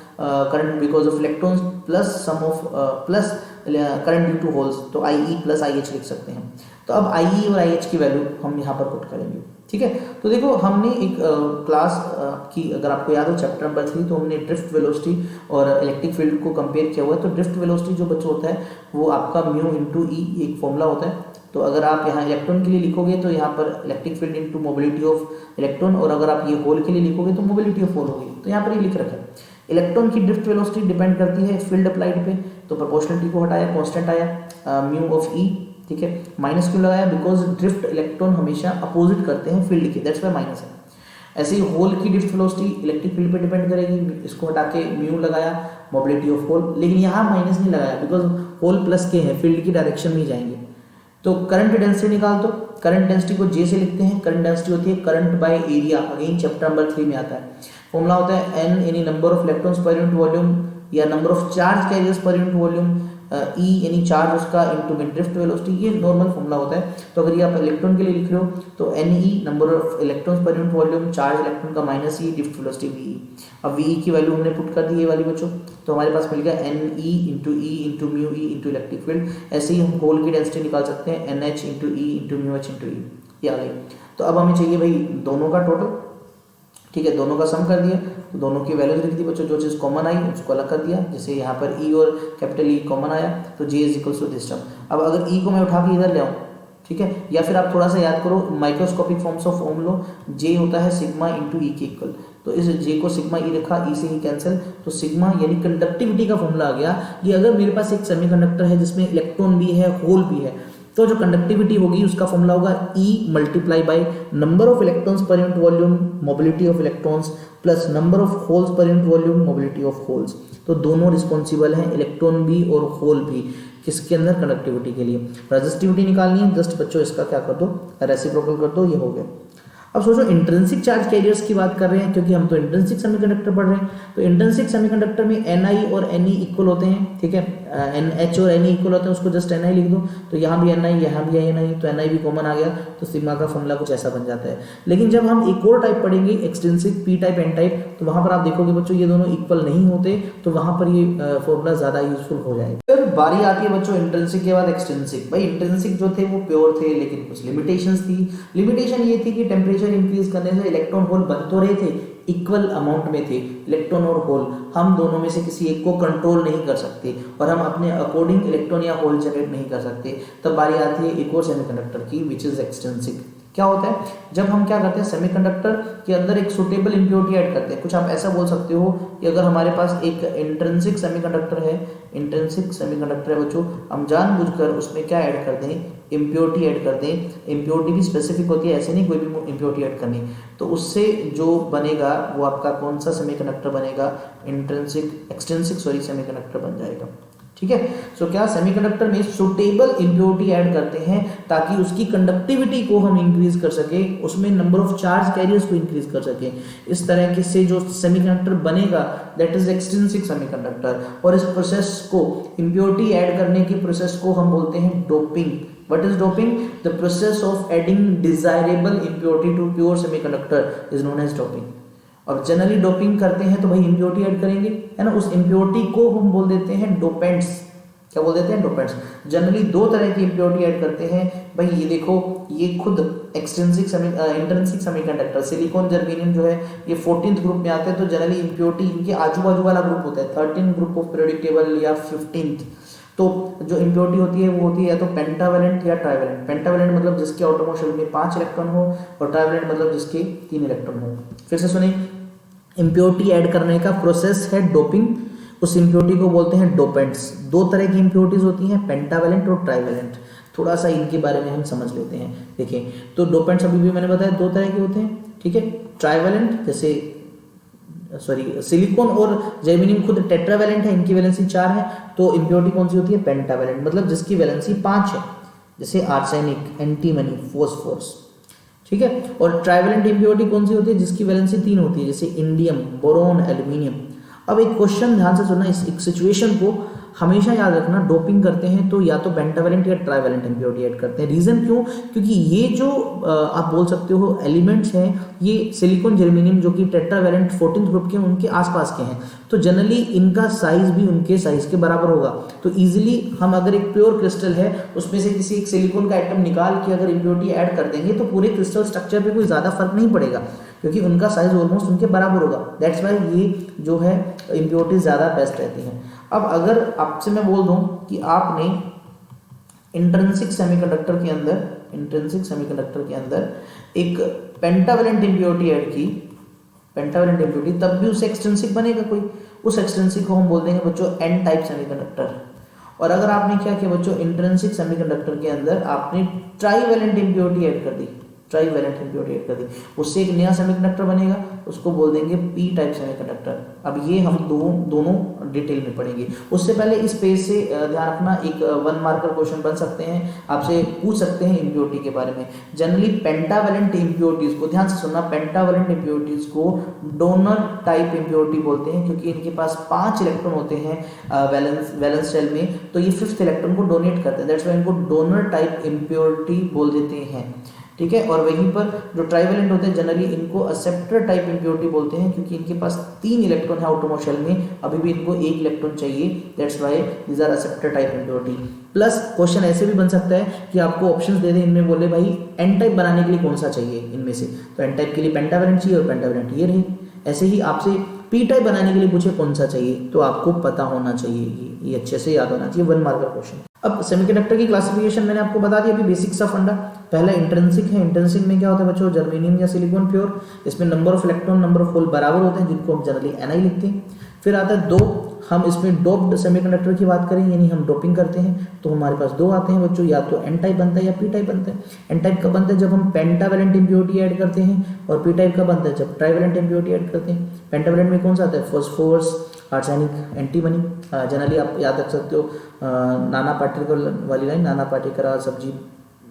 Speaker 1: current because of electrons plus sum of plus current due to holes, तो IE प्लस IH लिख सकते हैं। तो अब IE और IH की वैल्यू हम यहाँ पर पुट करेंगे, ठीक है। तो देखो हमने एक क्लास की, अगर आपको याद हो चैप्टर नंबर 3, तो हमने ड्रिफ्ट वेलोसिटी और इलेक्ट्रिक फील्ड को कंपेयर किया हुआ है। तो ड्रिफ्ट वेलोसिटी जो बच्चों होता है वो आपका म्यू इंटू ई एक फॉर्मूला होता है। तो अगर आप यहाँ इलेक्ट्रॉन के लिए लिखोगे तो यहाँ पर electric field into mobility of electron, और अगर आप ये होल के लिए लिखोगे तो मोबिलिटी ऑफ होल होगी। तो यहाँ पर ये लिख रखा है इलेक्ट्रॉन की ड्रिफ्ट वेलोसिटी डिपेंड करती है फील्ड अप्लाइड पे। तो प्रोपोर्शनलिटी को हटाया, कांस्टेंट आया म्यू ऑफ ई, ठीक है। माइनस क्यों लगाया, बिकॉज ड्रिफ्ट इलेक्ट्रॉन हमेशा अपोजिट करते हैं फील्ड के, दैट्स वाई माइनस है। ऐसे ही होल की ड्रिफ्ट वेलोसिटी इलेक्ट्रिक फील्ड पे डिपेंड करेगी, इसको हटा के म्यू लगाया मोबिलिटी ऑफ होल, लेकिन यहाँ माइनस नहीं लगाया बिकॉज होल प्लस के है, फील्ड की डायरेक्शन में ही जाएंगे। तो करंट डेंसिटी निकाल दो, करंट डेंसिटी को J से लिखते हैं, करंट डेंसिटी होती है current by area, again chapter number 3 में आता है। फॉर्मूला होता है N यानी नंबर ऑफ इलेक्ट्रॉन्स पर यूनिट वॉल्यूम या नंबर ऑफ चार्ज कैरियर्स पर यूनिट वॉल्यूम, E यानी चार्ज उसका इनटू में ड्रिफ्ट वेलोसिटी, ये नॉर्मल फॉर्मूला होता है। तो अगर ये आप इलेक्ट्रॉन के लिए लिख रहे हो तो Ne नंबर ऑफ इलेक्ट्रॉन्स पर यूनिट वॉल्यूम, चार्ज इलेक्ट्रॉन का minus E, drift velocity VE। अब VE की वैल्यू हमने पुट कर दी ये वाली बच्चों, तो हमारे पास मिल गया Ne into E into mu E into electric field. ऐसे ही हम होल की डेंसिटी निकाल सकते हैं NH into E into mu H into E, ये आ गई। तो अब हमें चाहिए भाई दोनों का टोटल, ठीक है, दोनों का सम कर दिया, तो दोनों की वैल्यूज लिख दी बच्चों, जो चीज़ कॉमन आई उसको अलग कर दिया। जैसे यहाँ पर E और कैपिटल E कॉमन आया तो J is equals to this term. अब अगर E को मैं उठा के इधर ले आऊँ ठीक है। या फिर आप थोड़ा सा याद करो, माइक्रोस्कोपिक फॉर्म्स ऑफ ओम लो, जे होता है सिग्मा इंटू ई के इक्वल, तो इस जे को सिग्मा ई रखा, ई से ही कैंसिल, तो सिग्मा यानी कंडक्टिविटी का फॉर्मूला आ गया कि अगर मेरे पास एक सेमीकंडक्टर है जिसमें इलेक्ट्रॉन भी है, होल भी है, तो जो कंडक्टिविटी होगी उसका फॉर्मूला होगा E multiply by number of electrons पर unit volume mobility of electrons plus number of holes पर unit volume mobility of holes. तो दोनों रिस्पॉन्सिबल हैं, इलेक्ट्रॉन भी और होल भी, किसके अंदर, कंडक्टिविटी के लिए। रेजिस्टिविटी निकालनी है, जस्ट बच्चों इसका क्या कर दो, रेसिप्रोकल कर दो, ये हो गया। अब सोचो इंट्रिंसिक चार्ज कैरियर्स की बात कर रहे हैं, क्योंकि हम तो इंट्रिंसिक सेमीकंडक्टर पढ़ रहे हैं, तो इंट्रिंसिक सेमीकंडक्टर में Ni और Ne इक्वल होते हैं, ठीक है, NH और Ne इक्वल होते हैं, उसको जस्ट Ni लिख दो, तो यहाँ भी Ni, यहाँ भी Ni, तो Ni भी कॉमन आ गया, तो सिग्मा का फॉर्मूला कुछ ऐसा बन जाता है। लेकिन जब हम एक और टाइप पढ़ेंगे, extrinsic P type N type, तो वहां पर आप देखोगे बच्चों ये दोनों इक्वल नहीं होते, तो वहां पर ये फॉर्मूला ज्यादा यूजफुल हो जाएगा। फिर बारी आती है बच्चों इंट्रिंसिक के बाद एक्सटेंसिक। भाई इंट्रिंसिक जो थे वो प्योर थे, लेकिन कुछ लिमिटेशंस थी। लिमिटेशन ये थी कि टेम्परेचर इंक्रीज करने से इलेक्ट्रॉन होल बन तो रहे थे, इक्वल अमाउंट में थे इलेक्ट्रॉन और होल, हम दोनों में से किसी एक को कंट्रोल नहीं कर सकते और हम अपने अकॉर्डिंग इलेक्ट्रॉन या होल जनरेट नहीं कर सकते। तब बारी आती है एक और सेमीकंडक्टर की, विच इज एक्सटेंसिक। क्या होता है, जब हम क्या करते हैं, सेमीकंडक्टर के अंदर एक सुटेबल इंप्योरिटी ऐड करते हैं। कुछ आप ऐसा बोल सकते हो कि अगर हमारे पास एक इंट्रिंसिक सेमीकंडक्टर है, इंट्रिंसिक सेमीकंडक्टर है बच्चों, हम जानबूझकर उसमें क्या ऐड कर दें, इम्प्योरिटी ऐड कर दें। इम्प्योरिटी भी स्पेसिफिक होती है, ऐसे नहीं कोई भी इम्प्योरिटी ऐड करनी, तो उससे जो बनेगा वो आपका कौन सा सेमीकंडक्टर बनेगा, एक्सटेंसिक सेमीकंडक्टर बन जाएगा। ठीक है। सो क्या सेमीकंडक्टर में सुटेबल इंप्योरिटी ऐड करते हैं ताकि उसकी कंडक्टिविटी को हम इंक्रीज कर सके, उसमें नंबर ऑफ चार्ज कैरियर्स को इंक्रीज कर सके। इस तरह के से जो सेमीकंडक्टर बनेगा दैट इज एक्सटेंसिक सेमीकंडक्टर। और इस प्रोसेस को, इंप्योरिटी ऐड करने की प्रोसेस को हम बोलते हैं doping. What is doping? The process of adding desirable impurity to pure semiconductor is known as doping. और जनरली डोपिंग करते हैं तो भाई इंप्योरिटी ऐड करेंगे, है ना, उस इंप्योरिटी को हम बोल देते हैं डोपेंट्स। क्या बोल देते हैं, डोपेंट्स। जनरली दो तरह की इंप्योरिटी ऐड करते हैं भाई, ये देखो, ये खुद extrinsic intrinsic semiconductor silicon germanium जो है ये 14th ग्रुप में आते हैं, तो जनरली इंप्योरिटी इनके आजू बाजू वाला ग्रुप होता है, 13 ग्रुप ऑफ पीरियोडिक टेबल या 15th। तो जो इंप्योरिटी होती है वो होती है या तो पेंटावेलेंट या ट्राइवेलेंट। पेंटावेलेंट मतलब जिसके आउटरमोस्ट शेल में 5 इलेक्ट्रॉन हो, और ट्राइवेलेंट मतलब जिसके 3 इलेक्ट्रॉन हो। फिर से सुनिए, इंप्योरिटी ऐड करने का प्रोसेस है डोपिंग, उस इंप्योरिटी को बोलते हैं डोपेंट्स। दो तरह की इंप्योरिटीज होती हैं, पेंटावेलेंट और ट्राइवेलेंट। थोड़ा सा इनके बारे में हम समझ लेते हैं। देखिए, तो डोपेंट्स अभी भी मैंने बताया दो तरह के होते हैं, ठीक है। ट्राइवेलेंट जैसे सिलिकॉन और जर्मेनियम खुद टेट्रावेलेंट है, इनकी वैलेंसी 4 है, तो इंप्योरिटी कौन सी होती है, पेंटावेलेंट, मतलब जिसकी वैलेंसी 5 है, जैसे आर्सेनिक, एंटीमनी, फोस्फोरस, ठीक है। और ट्राइवेलेंट इंप्योरिटी कौन सी होती है, जिसकी वैलेंसी 3 होती है, जैसे इंडियम, बोरोन, एल्यूमिनियम। अब एक क्वेश्चन ध्यान से सुनना, इस सिचुएशन को हमेशा याद रखना, डोपिंग करते हैं तो या तो पेंटावेलेंट या ट्राइवेलेंट इंप्योरिटी ऐड करते हैं। रीजन क्यों, क्योंकि ये जो आप बोल सकते हो एलिमेंट्स हैं, ये सिलिकॉन जर्मेनियम जो कि टेट्रावेलेंट 14th ग्रुप के उनके आसपास के हैं, तो जनरली इनका साइज भी उनके साइज के बराबर होगा। तो इजीली हम अगर एक प्योर क्रिस्टल है उसमें से किसी एक सिलिकॉन का आइटम निकाल के अगर इंप्योरिटी ऐड कर देंगे तो पूरे क्रिस्टल स्ट्रक्चर पे कोई ज़्यादा फर्क नहीं पड़ेगा, क्योंकि उनका साइज ऑलमोस्ट उनके बराबर होगा। दैट्स वाई ये जो है इंप्योरिटी ज़्यादा बेस्ट रहती हैं। अब अगर आपसे मैं बोल दूं कि आपने इंट्रिंसिक सेमीकंडक्टर के अंदर एक पेंटावेलेंट इंप्योरिटी ऐड की, पेंटावेलेंट इंप्योरिटी, तब भी उसे एक्सटेंसिक बनेगा कोई, उस एक्सटेंसिक को हम बोल देंगे बच्चों एन टाइप सेमीकंडक्टर। और अगर आपने क्या किया बच्चों, इंट्रिंसिक सेमीकंडक्टर के अंदर आपने ट्राइवेलेंट इंप्योरिटी ऐड कर दी, ट्राइवेलेंट इंप्योरिटी ऐड कर दी, उससे एक नया सेमीकंडक्टर बनेगा, उसको बोल देंगे पी टाइप सेमीकंडक्टर। अब ये हम दोनों डिटेल में पढ़ेंगे। उससे पहले इस पेज से ध्यान रखना, एक 1 मार्कर क्वेश्चन बन सकते हैं, आपसे पूछ सकते हैं इंप्योरिटी के बारे में। जनरली पेंटावेलेंट इंप्योरिटीज को ध्यान से सुनना, पेंटावेलेंट इंप्योरिटीज को डोनर टाइप इंप्योरिटी बोलते हैं, क्योंकि इनके पास 5 इलेक्ट्रॉन होते हैं वैलेंस शेल में, तो ये 5th इलेक्ट्रॉन को डोनेट करते हैं, दैट्स व्हाई इनको डोनर टाइप इंप्योरिटी बोल देते हैं, ठीक है। और वहीं पर जो ट्राइवेलेंट होते हैं जनरली इनको एक्सेप्टर टाइप इंप्योरिटी बोलते हैं, क्योंकि इनके पास 3 इलेक्ट्रॉन है आउटरमोस्ट शेल में, अभी भी इनको 1 इलेक्ट्रॉन चाहिए, that's why these are acceptor type impurity. Plus question ऐसे भी बन सकता है कि आपको ऑप्शंस दे दें, इनमें बोले भाई एन टाइप बनाने के लिए कौन सा चाहिए इनमें से, तो एन टाइप के लिए पेंटावेलेंट चाहिए और पेंटावेलेंट ये रही। ऐसे ही आपसे पी टाइप बनाने के लिए पूछे कौन सा चाहिए, तो आपको पता होना चाहिए, ये अच्छे से याद होना चाहिए, 1 मार्कर क्वेश्चन। अब सेमीकंडक्टर की क्लासिफिकेशन मैंने आपको बता दिया अभी, बेसिक सा फंडा। पहला इंट्रिंसिक है, इंट्रिंसिक में क्या होता है बच्चों, जर्मेनियम या सिलिकॉन प्योर, इसमें number of electron number of hole बराबर होते हैं, जिनको हम जनरली Ni लिखते हैं। फिर आता है 2, हम इसमें डोप्ड सेमीकंडक्टर की बात करें, यानी हम डोपिंग करते हैं, तो हमारे पास 2 आते हैं बच्चों, या तो एन टाइप बनता है या पी टाइप बनता है। एन टाइप का बनता है जब हम पेंटावेलेंट इम्प्योरिटी ऐड करते हैं, और पी टाइप का बनता है जब ट्राइवेलेंट इम्प्योरिटी ऐड करते हैं। पेंटावेलेंट में कौन सा आता है, फॉस्फोरस, आर्सेनिक, एंटीमनी। जनरली आप याद रख सकते हो नाना पाटेकर वाली लाइन, नाना पाटेकर सब्जी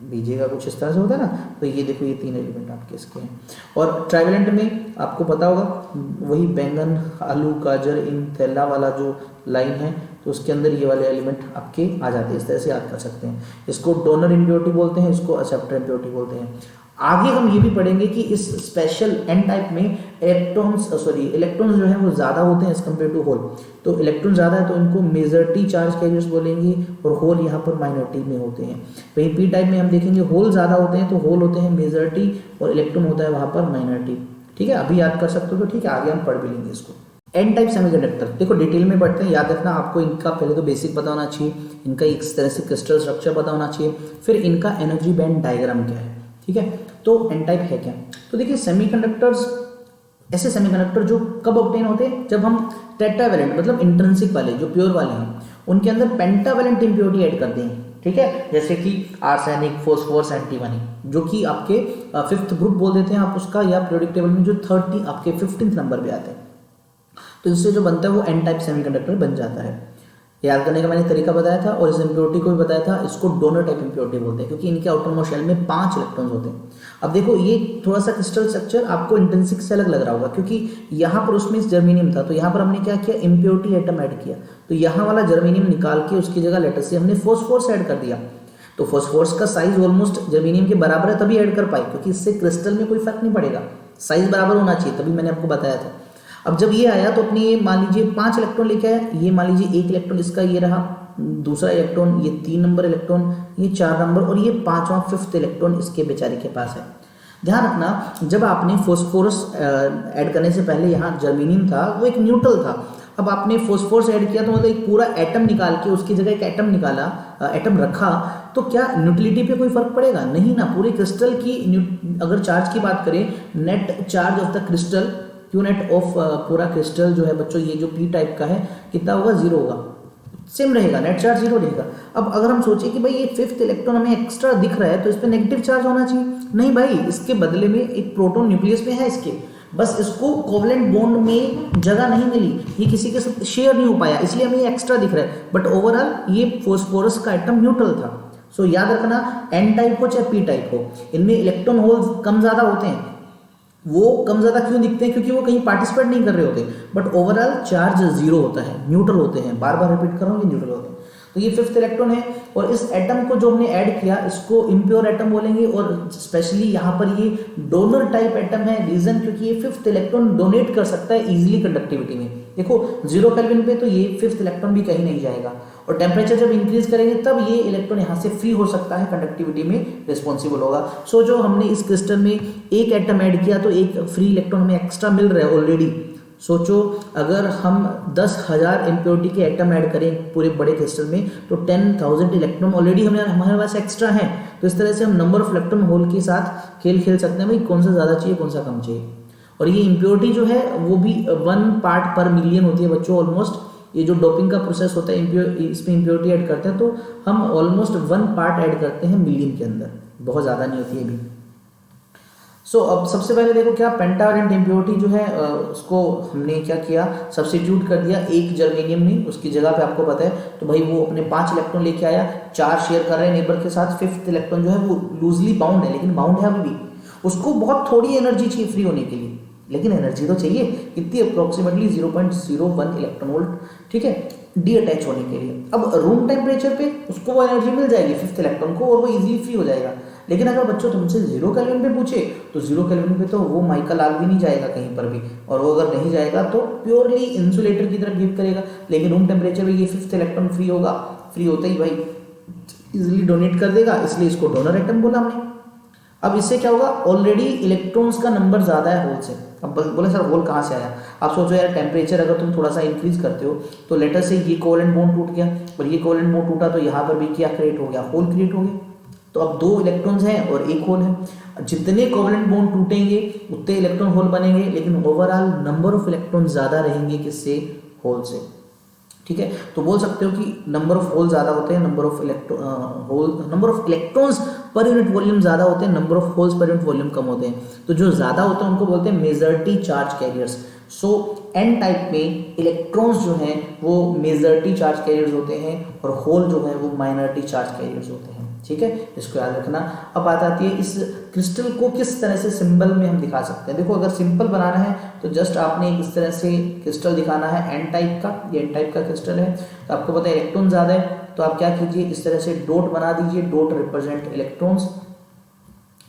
Speaker 1: बीजेगा, कुछ इस तरह से होता है ना। तो ये देखो, ये 3 एलिमेंट आपके इसके हैं। और ट्राइवेलेंट में आपको पता होगा वही बैंगन, आलू, गाजर, इन थैला वाला जो लाइन है, तो उसके अंदर ये वाले एलिमेंट आपके आ जाते हैं। इस तरह से याद कर सकते हैं। इसको डोनर इम्प्योरिटी बोलते हैं, इसको एक्सेप्टर इम्प्योरिटी बोलते हैं। आगे हम ये भी पढ़ेंगे कि इस स्पेशल एन टाइप में इलेक्ट्रॉन्स जो है वो ज़्यादा होते हैं एज कम्पेयर टू होल। तो इलेक्ट्रॉन ज़्यादा है तो इनको मेजॉरिटी चार्ज कैरियर्स बोलेंगे, और होल यहाँ पर माइनॉरिटी में होते हैं। वहीं पी टाइप में हम देखेंगे होल ज़्यादा होते हैं, तो होल होते हैं मेजॉरिटी और इलेक्ट्रॉन होता है वहाँ पर माइनॉरिटी। ठीक है, अभी याद कर सकते हो तो ठीक है, आगे हम पढ़ भी लेंगे इसको। एन टाइप सेमीकंडक्टर देखो डिटेल में पढ़ते हैं। याद रखना आपको इनका पहले तो बेसिक पता होना चाहिए, इनका एक तरह से क्रिस्टल स्ट्रक्चर पता होना चाहिए, फिर इनका एनर्जी बैंड डायग्राम क्या है। ठीक है, तो एन टाइप है क्या, तो देखिए सेमीकंडक्टर्स ऐसे सेमीकंडक्टर जो कब ऑब्टेन होते हैं, जब हम टेट्रावेलेंट मतलब इंट्रिंसिक वाले जो प्योर वाले हैं उनके अंदर पेंटावेलेंट इम्प्योरिटी ऐड करते हैं। ठीक है, जैसे कि आर्सेनिक, फॉस्फोरस, एंटीमनी, जो कि आपके 5th ग्रुप बोल देते हैं आप उसका, या पीरियोडिक टेबल में जो 30 आपके 15th नंबर पे आते हैं। तो इससे जो बनता है वो एन टाइप सेमीकंडक्टर बन जाता है। याद करने का मैंने तरीका बताया था, और इस इम्प्योरिटी को भी बताया था, इसको डोनर टाइप इम्प्योरिटी बोलते हैं, क्योंकि इनके आउटरमोस्ट शेल में 5 इलेक्ट्रॉन्स होते हैं। अब देखो ये थोड़ा सा क्रिस्टल स्ट्रक्चर आपको इंट्रिंसिक से अलग लग रहा होगा, क्योंकि यहाँ पर उसमें जर्मेनियम था, तो यहाँ पर हमने क्या किया, इम्प्योरिटी एटम ऐड किया, तो यहाँ वाला जर्मेनियम निकाल के उसकी जगह लेटर से हमने फॉस्फोरस ऐड कर दिया। तो फॉस्फोरस का साइज ऑलमोस्ट जर्मेनियम के बराबर है, तभी ऐड कर पाए, क्योंकि इससे क्रिस्टल में कोई फर्क नहीं पड़ेगा, साइज बराबर होना चाहिए, तभी मैंने आपको बताया था। अब जब ये आया तो अपने ये मान लीजिए 5 इलेक्ट्रॉन लेके आया, ये मान लीजिए 1 इलेक्ट्रॉन इसका ये रहा, दूसरा इलेक्ट्रॉन ये 3 नंबर इलेक्ट्रॉन, ये 4 नंबर, और ये 5वां 5th इलेक्ट्रॉन इसके बेचारे के पास है। ध्यान रखना जब आपने फॉस्फोरस ऐड करने से पहले यहाँ जर्मेनियम था, वो एक न्यूट्रल था। अब आपने फॉस्फोरस ऐड किया तो मतलब एक पूरा एटम निकाल के उसकी जगह एक एटम निकाला, एटम रखा, तो क्या न्यूट्रलिटी पे कोई फर्क पड़ेगा? नहीं ना। पूरे क्रिस्टल की अगर चार्ज की बात करें, net charge of the crystal, Q net of पूरा क्रिस्टल जो है बच्चों, ये जो पी टाइप का है, कितना होगा? 0 होगा, सेम रहेगा, नेट चार्ज 0 रहेगा। अब अगर हम सोचे कि भाई ये 5th इलेक्ट्रॉन हमें एक्स्ट्रा दिख रहा है तो इस पर नेगेटिव चार्ज होना चाहिए, नहीं भाई, इसके बदले में एक प्रोटॉन न्यूक्लियस में है इसके, बस इसको कोवलेंट बॉन्ड में जगह नहीं मिली, ये किसी के साथ शेयर नहीं हो पाया, इसलिए हमें ये एक्स्ट्रा दिख रहा है, बट ओवरऑल ये फॉस्फोरस का एटम न्यूट्रल था। सो याद रखना, एन टाइप हो चाहे पी टाइप हो, इनमें इलेक्ट्रॉन होल्स कम ज्यादा होते हैं। वो कम ज्यादा क्यों दिखते हैं? क्योंकि वो कहीं पार्टिसिपेट नहीं कर रहे होते, बट ओवरऑल चार्ज 0 होता है, न्यूट्रल होते हैं। बार बार रिपीट कर रहा हूँ, ये न्यूट्रल होते हैं। तो ये 5th इलेक्ट्रॉन है, और इस एटम को जो हमने ऐड किया इसको इम्प्योर एटम बोलेंगे, और स्पेशली यहाँ पर ये डोनर टाइप एटम है। रीजन क्योंकि ये 5th इलेक्ट्रॉन डोनेट कर सकता है इजीली कंडक्टिविटी में। देखो 0 केल्विन पे तो ये 5th इलेक्ट्रॉन भी कहीं नहीं जाएगा, और टेम्परेचर जब इंक्रीज करेंगे तब ये इलेक्ट्रॉन यहाँ से फ्री हो सकता है, कंडक्टिविटी में रिस्पॉन्सिबल होगा। सो जो हमने इस क्रिस्टल में एक एटम ऐड किया तो एक फ्री इलेक्ट्रॉन हमें एक्स्ट्रा मिल रहा है ऑलरेडी। सोचो अगर हम 10,000 इम्प्योरिटी के एटम ऐड करें पूरे बड़े क्रिस्टल में, तो 10,000 इलेक्ट्रॉन ऑलरेडी हमारे पास एक्स्ट्रा है। तो इस तरह से हम नंबर ऑफ इलेक्ट्रॉन होल के साथ खेल खेल सकते हैं, भाई कौन सा ज़्यादा चाहिए कौन सा कम चाहिए। और ये इम्प्योरिटी जो है वो भी 1 पार्ट पर मिलियन होती है बच्चों, ऑलमोस्ट। ये जो डोपिंग का प्रोसेस होता है, इसमें इम्प्योरिटी ऐड करते हैं, तो हम ऑलमोस्ट 1 पार्ट ऐड करते हैं मिलियन के अंदर, बहुत ज़्यादा नहीं होती है अभी। सो अब सबसे पहले देखो क्या पेंटावेलेंट इम्प्योरिटी जो है उसको हमने क्या किया, सब्स्टिट्यूट कर दिया एक जर्मेनियम में, उसकी जगह पे आपको पता है, तो भाई वो अपने 5 इलेक्ट्रॉन लेके आया, 4 शेयर कर रहे हैं नेबर के साथ। 5th इलेक्ट्रॉन जो है वो लूजली बाउंड है, लेकिन बाउंड है अभी भी, उसको बहुत थोड़ी एनर्जी चाहिए फ्री होने के लिए, लेकिन एनर्जी तो चाहिए कितनी, अप्रोक्सीमेटली 0.01 इलेक्ट्रॉन वोल्ट, ठीक है, डी अटैच होने के लिए। अब रूम टेम्परेचर पे उसको वो एनर्जी मिल जाएगी 5th इलेक्ट्रॉन को, और वो इजीली फ्री हो जाएगा। लेकिन अगर बच्चों तुमसे 0 केल्विन पे पूछे, तो 0 केल्विन पे तो वो माइकल आग भी नहीं जाएगा कहीं पर भी, और वो अगर नहीं जाएगा तो प्योरली इंसुलेटर की तरह बिहेव करेगा। लेकिन रूम टेम्परेचर पे ये 5th इलेक्ट्रॉन फ्री होगा, फ्री होते ही भाई इजीली डोनेट कर देगा, इसलिए इसको डोनर एटम बोला हमने। अब इससे क्या होगा, ऑलरेडी इलेक्ट्रॉन्स का नंबर ज़्यादा है होल से। अब बोले सर होल कहाँ से आया, आप सोचो यार टेम्परेचर अगर तुम थोड़ा सा इंक्रीज करते हो तो लेटर से ये कोवेलेंट बॉन्ड टूट गया और ये कोवेलेंट बॉन्ड टूटा तो यहाँ पर भी क्या क्रिएट हो गया, होल क्रिएट हो गया। तो अब 2 इलेक्ट्रॉन्स हैं और 1 होल है, जितने कोवेलेंट बॉन्ड टूटेंगे उतने इलेक्ट्रॉन होल बनेंगे, लेकिन ओवरऑल नंबर ऑफ इलेक्ट्रॉन ज़्यादा रहेंगे किससे, होल से। ठीक है, तो बोल सकते हो कि नंबर ऑफ होल ज़्यादा होते हैं, नंबर ऑफ इलेक्ट्रॉन्स पर यूनिट वॉल्यूम ज़्यादा होते हैं, नंबर ऑफ होल्स पर यूनिट वॉल्यूम कम होते हैं। तो जो ज़्यादा होते हैं उनको बोलते हैं मेजॉरिटी चार्ज कैरियर्स। सो एन टाइप में इलेक्ट्रॉन्स जो हैं वो मेजॉरिटी चार्ज कैरियर्स होते हैं और होल जो है वो माइनॉरिटी चार्ज कैरियर्स होते हैं। ठीक है, इसको याद रखना। अब बात आती है इस क्रिस्टल को किस तरह से सिंबल में हम दिखा सकते हैं। देखो अगर सिंपल बनाना है तो जस्ट आपने इस तरह से क्रिस्टल दिखाना है एन टाइप का, ये एन टाइप का क्रिस्टल है तो आपको पता है इलेक्ट्रॉन ज़्यादा है तो आप क्या कीजिए, इस तरह से डॉट बना दीजिए, डॉट रिप्रेजेंट इलेक्ट्रॉन्स,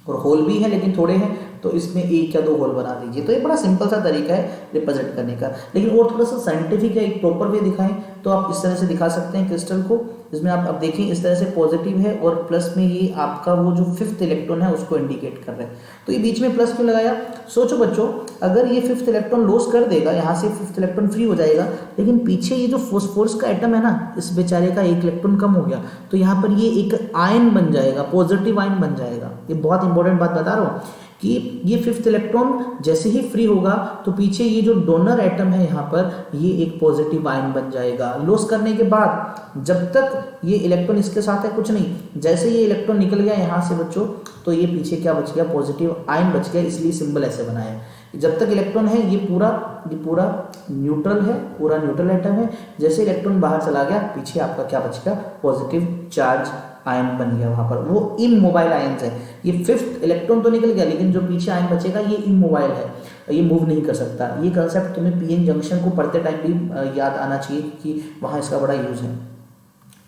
Speaker 1: और होल भी है लेकिन थोड़े हैं तो इसमें 1 या 2 होल बना दीजिए। तो ये बड़ा सिंपल सा तरीका है रिप्रेजेंट करने का, लेकिन और थोड़ा सा साइंटिफिक है, एक प्रॉपर वे दिखाएं तो आप इस तरह से दिखा सकते हैं क्रिस्टल को, जिसमें आप अब देखें इस तरह से पॉजिटिव है और प्लस में ये आपका वो जो 5th इलेक्ट्रॉन है उसको इंडिकेट कर रहा है। तो ये बीच में प्लस क्यों लगाया, सोचो बच्चों अगर ये 5th इलेक्ट्रॉन लॉस कर देगा, यहाँ से 5th इलेक्ट्रॉन फ्री हो जाएगा, लेकिन पीछे ये जो फॉस्फोरस का एटम है ना, इस बेचारे का 1 इलेक्ट्रॉन कम हो गया तो यहाँ पर ये एक आयन बन जाएगा, पॉजिटिव आयन बन जाएगा। ये बहुत इंपॉर्टेंट बात बता रहा हूँ कि ये 5th इलेक्ट्रॉन जैसे ही फ्री होगा तो पीछे ये जो डोनर एटम है यहाँ पर ये एक पॉजिटिव आयन बन जाएगा। लॉस करने के बाद जब तक ये इलेक्ट्रॉन इसके साथ है कुछ नहीं, जैसे ये इलेक्ट्रॉन निकल गया यहाँ से बच्चों तो ये पीछे क्या बच गया, पॉजिटिव आयन बच गया, इसलिए सिंबल ऐसे बनाया है। जब तक इलेक्ट्रॉन है ये पूरा न्यूट्रल है, पूरा न्यूट्रल एटम है, जैसे इलेक्ट्रॉन बाहर चला गया पीछे आपका क्या बच गया, पॉजिटिव चार्ज आयन बन गया वहां पर, वो इमोबाइल आयन्स है। ये 5th इलेक्ट्रॉन तो निकल गया लेकिन जो पीछे आयन बचेगा ये इमोबाइल है, ये मूव नहीं कर सकता। ये कंसेप्ट तुम्हें पीएन जंक्शन को पढ़ते टाइम भी याद आना चाहिए कि वहाँ इसका बड़ा यूज है।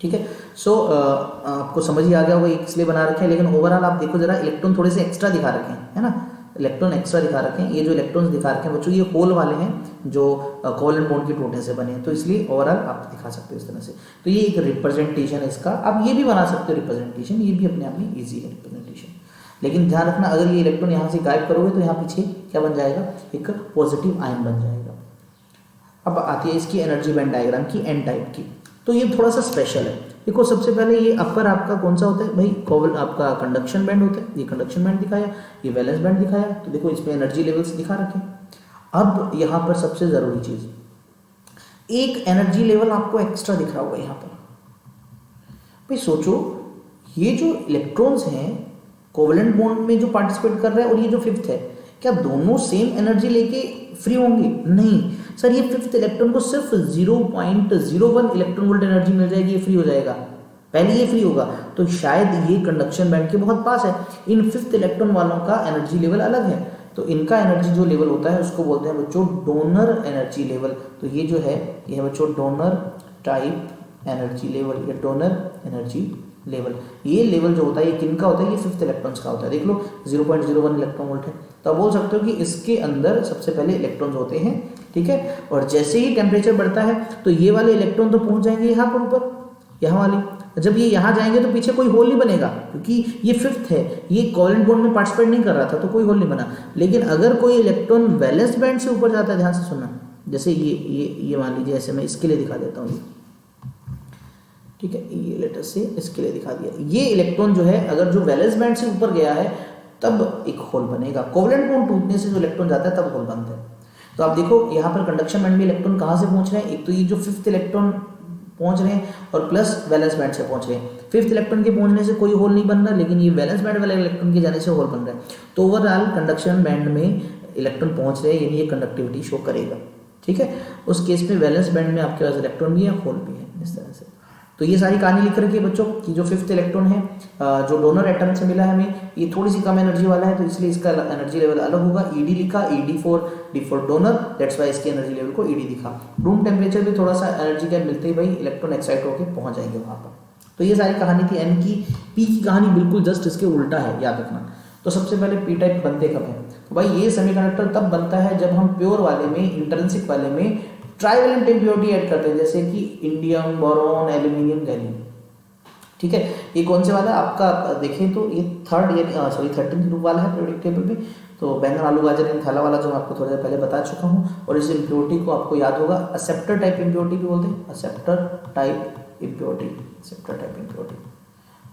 Speaker 1: ठीक है, सो आपको समझ ही आ गया होगा इसलिए बना रखे हैं, लेकिन ओवरऑल आप देखो जरा इलेक्ट्रॉन थोड़े से एक्स्ट्रा दिखा रखे हैं, है ना, इलेक्ट्रॉन एक्स्ट्रा दिखा रखे हैं। ये जो इलेक्ट्रॉन्स दिखा रखे हैं बच्चों ये होल वाले हैं जो कोवेलेंट बॉन्ड के टूटने से बने हैं, तो इसलिए ओवरऑल आप दिखा सकते हो इस तरह से। तो ये एक रिप्रेजेंटेशन है इसका। आप ये भी बना सकते हो रिप्रेजेंटेशन, ये भी अपने आप में ईजी है रिप्रेजेंटेशन, लेकिन ध्यान रखना अगर ये इलेक्ट्रॉन यहाँ से गायब करोगे तो यहाँ पीछे क्या बन जाएगा, एक पॉजिटिव आयन बन जाएगा। अब आती है इसकी एनर्जी बैंड डायग्राम की एन टाइप की, तो ये थोड़ा सा स्पेशल है। देखो सबसे पहले ये अपर आपका कौन सा होता है भाई, आपका कंडक्शन बैंड होता है, ये कंडक्शन बैंड दिखाया, ये वैलेंस बैंड दिखाया, तो देखो इसमें एनर्जी लेवल्स दिखा रखे। अब यहाँ पर सबसे ज़रूरी चीज़, एक एनर्जी लेवल आपको एक्स्ट्रा दिख रहा होगा यहाँ पर। भाई सोचो ये जो इलेक्ट्रॉन्स हैं कोवेलेंट बॉन्ड में जो पार्टिसिपेट कर रहे हैं और ये जो 5th है, क्या दोनों सेम एनर्जी लेके फ्री होंगे? नहीं सर, ये 5th इलेक्ट्रॉन को सिर्फ 0.01 इलेक्ट्रॉन वोल्ट एनर्जी मिल जाएगी, ये फ्री हो जाएगा, पहले ये फ्री होगा। तो शायद ये कंडक्शन बैंड के बहुत पास है। इन 5th इलेक्ट्रॉन वालों का एनर्जी लेवल अलग है, तो इनका एनर्जी जो लेवल होता है उसको बोलते हैं बच्चों डोनर एनर्जी लेवल। तो ये जो है ये है बच्चों डोनर टाइप एनर्जी लेवल, या डोनर एनर्जी लेवल। ये लेवल जो होता है ये किनका होता है, ये 5th इलेक्ट्रॉन्स का होता है। देख लो 0.01 इलेक्ट्रॉन वोल्ट है, तो आप बोल सकते हो कि इसके अंदर सबसे पहले इलेक्ट्रॉन्स होते हैं। ठीक है, और जैसे ही टेम्परेचर बढ़ता है तो ये वाले इलेक्ट्रॉन तो पहुंच जाएंगे यहाँ पर ऊपर, यहाँ वाले। जब ये यहाँ जाएंगे तो पीछे कोई होल नहीं बनेगा क्योंकि ये 5th है, ये कोवेलेंट बॉन्ड में पार्टिसिपेट नहीं कर रहा था तो कोई होल नहीं बना। लेकिन अगर कोई इलेक्ट्रॉन वैलेंस बैंड से ऊपर जाता है, ध्यान से सुनना, जैसे ये मान लीजिए, ऐसे मैं इसके लिए दिखा देता हूँ, ठीक है, ये लेटर से इसके लिए दिखा दिया। ये इलेक्ट्रॉन जो है अगर जो वैलेंस बैंड से ऊपर गया है तब एक होल बनेगा। कोवेलेंट बॉन्ड टूटने से जो इलेक्ट्रॉन जाता है तब होल बनता है। तो आप देखो यहाँ पर कंडक्शन बैंड में इलेक्ट्रॉन कहाँ से पहुंच रहे हैं, एक तो ये जो 5th इलेक्ट्रॉन पहुंच रहे हैं और प्लस वैलेंस बैंड से पहुंच रहे हैं। 5th इलेक्ट्रॉन के पहुंचने से कोई होल नहीं बन रहा, लेकिन ये वैलेंस बैंड वाले इलेक्ट्रॉन के जाने से होल बन रहा है। तो ओवरऑल कंडक्शन बैंड में इलेक्ट्रॉन पहुंच रहे हैं, यानी ये कंडक्टिविटी शो करेगा। ठीक है, उस केस में वैलेंस बैंड में आपके पास इलेक्ट्रॉन भी है, होल भी है, इस तरह से। तो ये सारी कहानी लिख रखी है बच्चों कि जो 5th इलेक्ट्रॉन है जो डोनर एटम से मिला है हमें, ये थोड़ी सी कम एनर्जी वाला है तो इसलिए इसका एनर्जी लेवल अलग होगा। ईडी लिखा, D for donor, that's why इसके एनर्जी लेवल को ईडी दिखा। रूम टेम्परेचर भी थोड़ा सा एनर्जी गैप मिलते ही भाई इलेक्ट्रॉन एक्साइट होकर पहुंच जाएंगे वहां पर। तो ये सारी कहानी थी एन की। पी की कहानी बिल्कुल जस्ट इसके उल्टा है, याद रखना। तो सबसे पहले पी टाइप बनते कब है, तो भाई ये सेमीकंडक्टर तब बनता है जब हम प्योर वाले में, इंट्रिंसिक वाले में ट्राइवेलेंट इम्प्योरिटी ऐड करते हैं, जैसे कि इंडियम, बोरॉन, एल्यूमिनियम, गैलियम। ठीक है। ये कौन से वाला आपका देखें तो ये थर्ड या सॉरी 13 ग्रुप वाला है पीरियोडिक टेबल में। तो बैंगन आलू गाजर इन थैला वाला जो मैं आपको थोड़ी देर पहले बता चुका हूँ। और इस इम्प्योरिटी को आपको याद होगा असेप्टर टाइप इम्प्योरिटी भी बोलते हैं, acceptor type impurity, acceptor type impurity.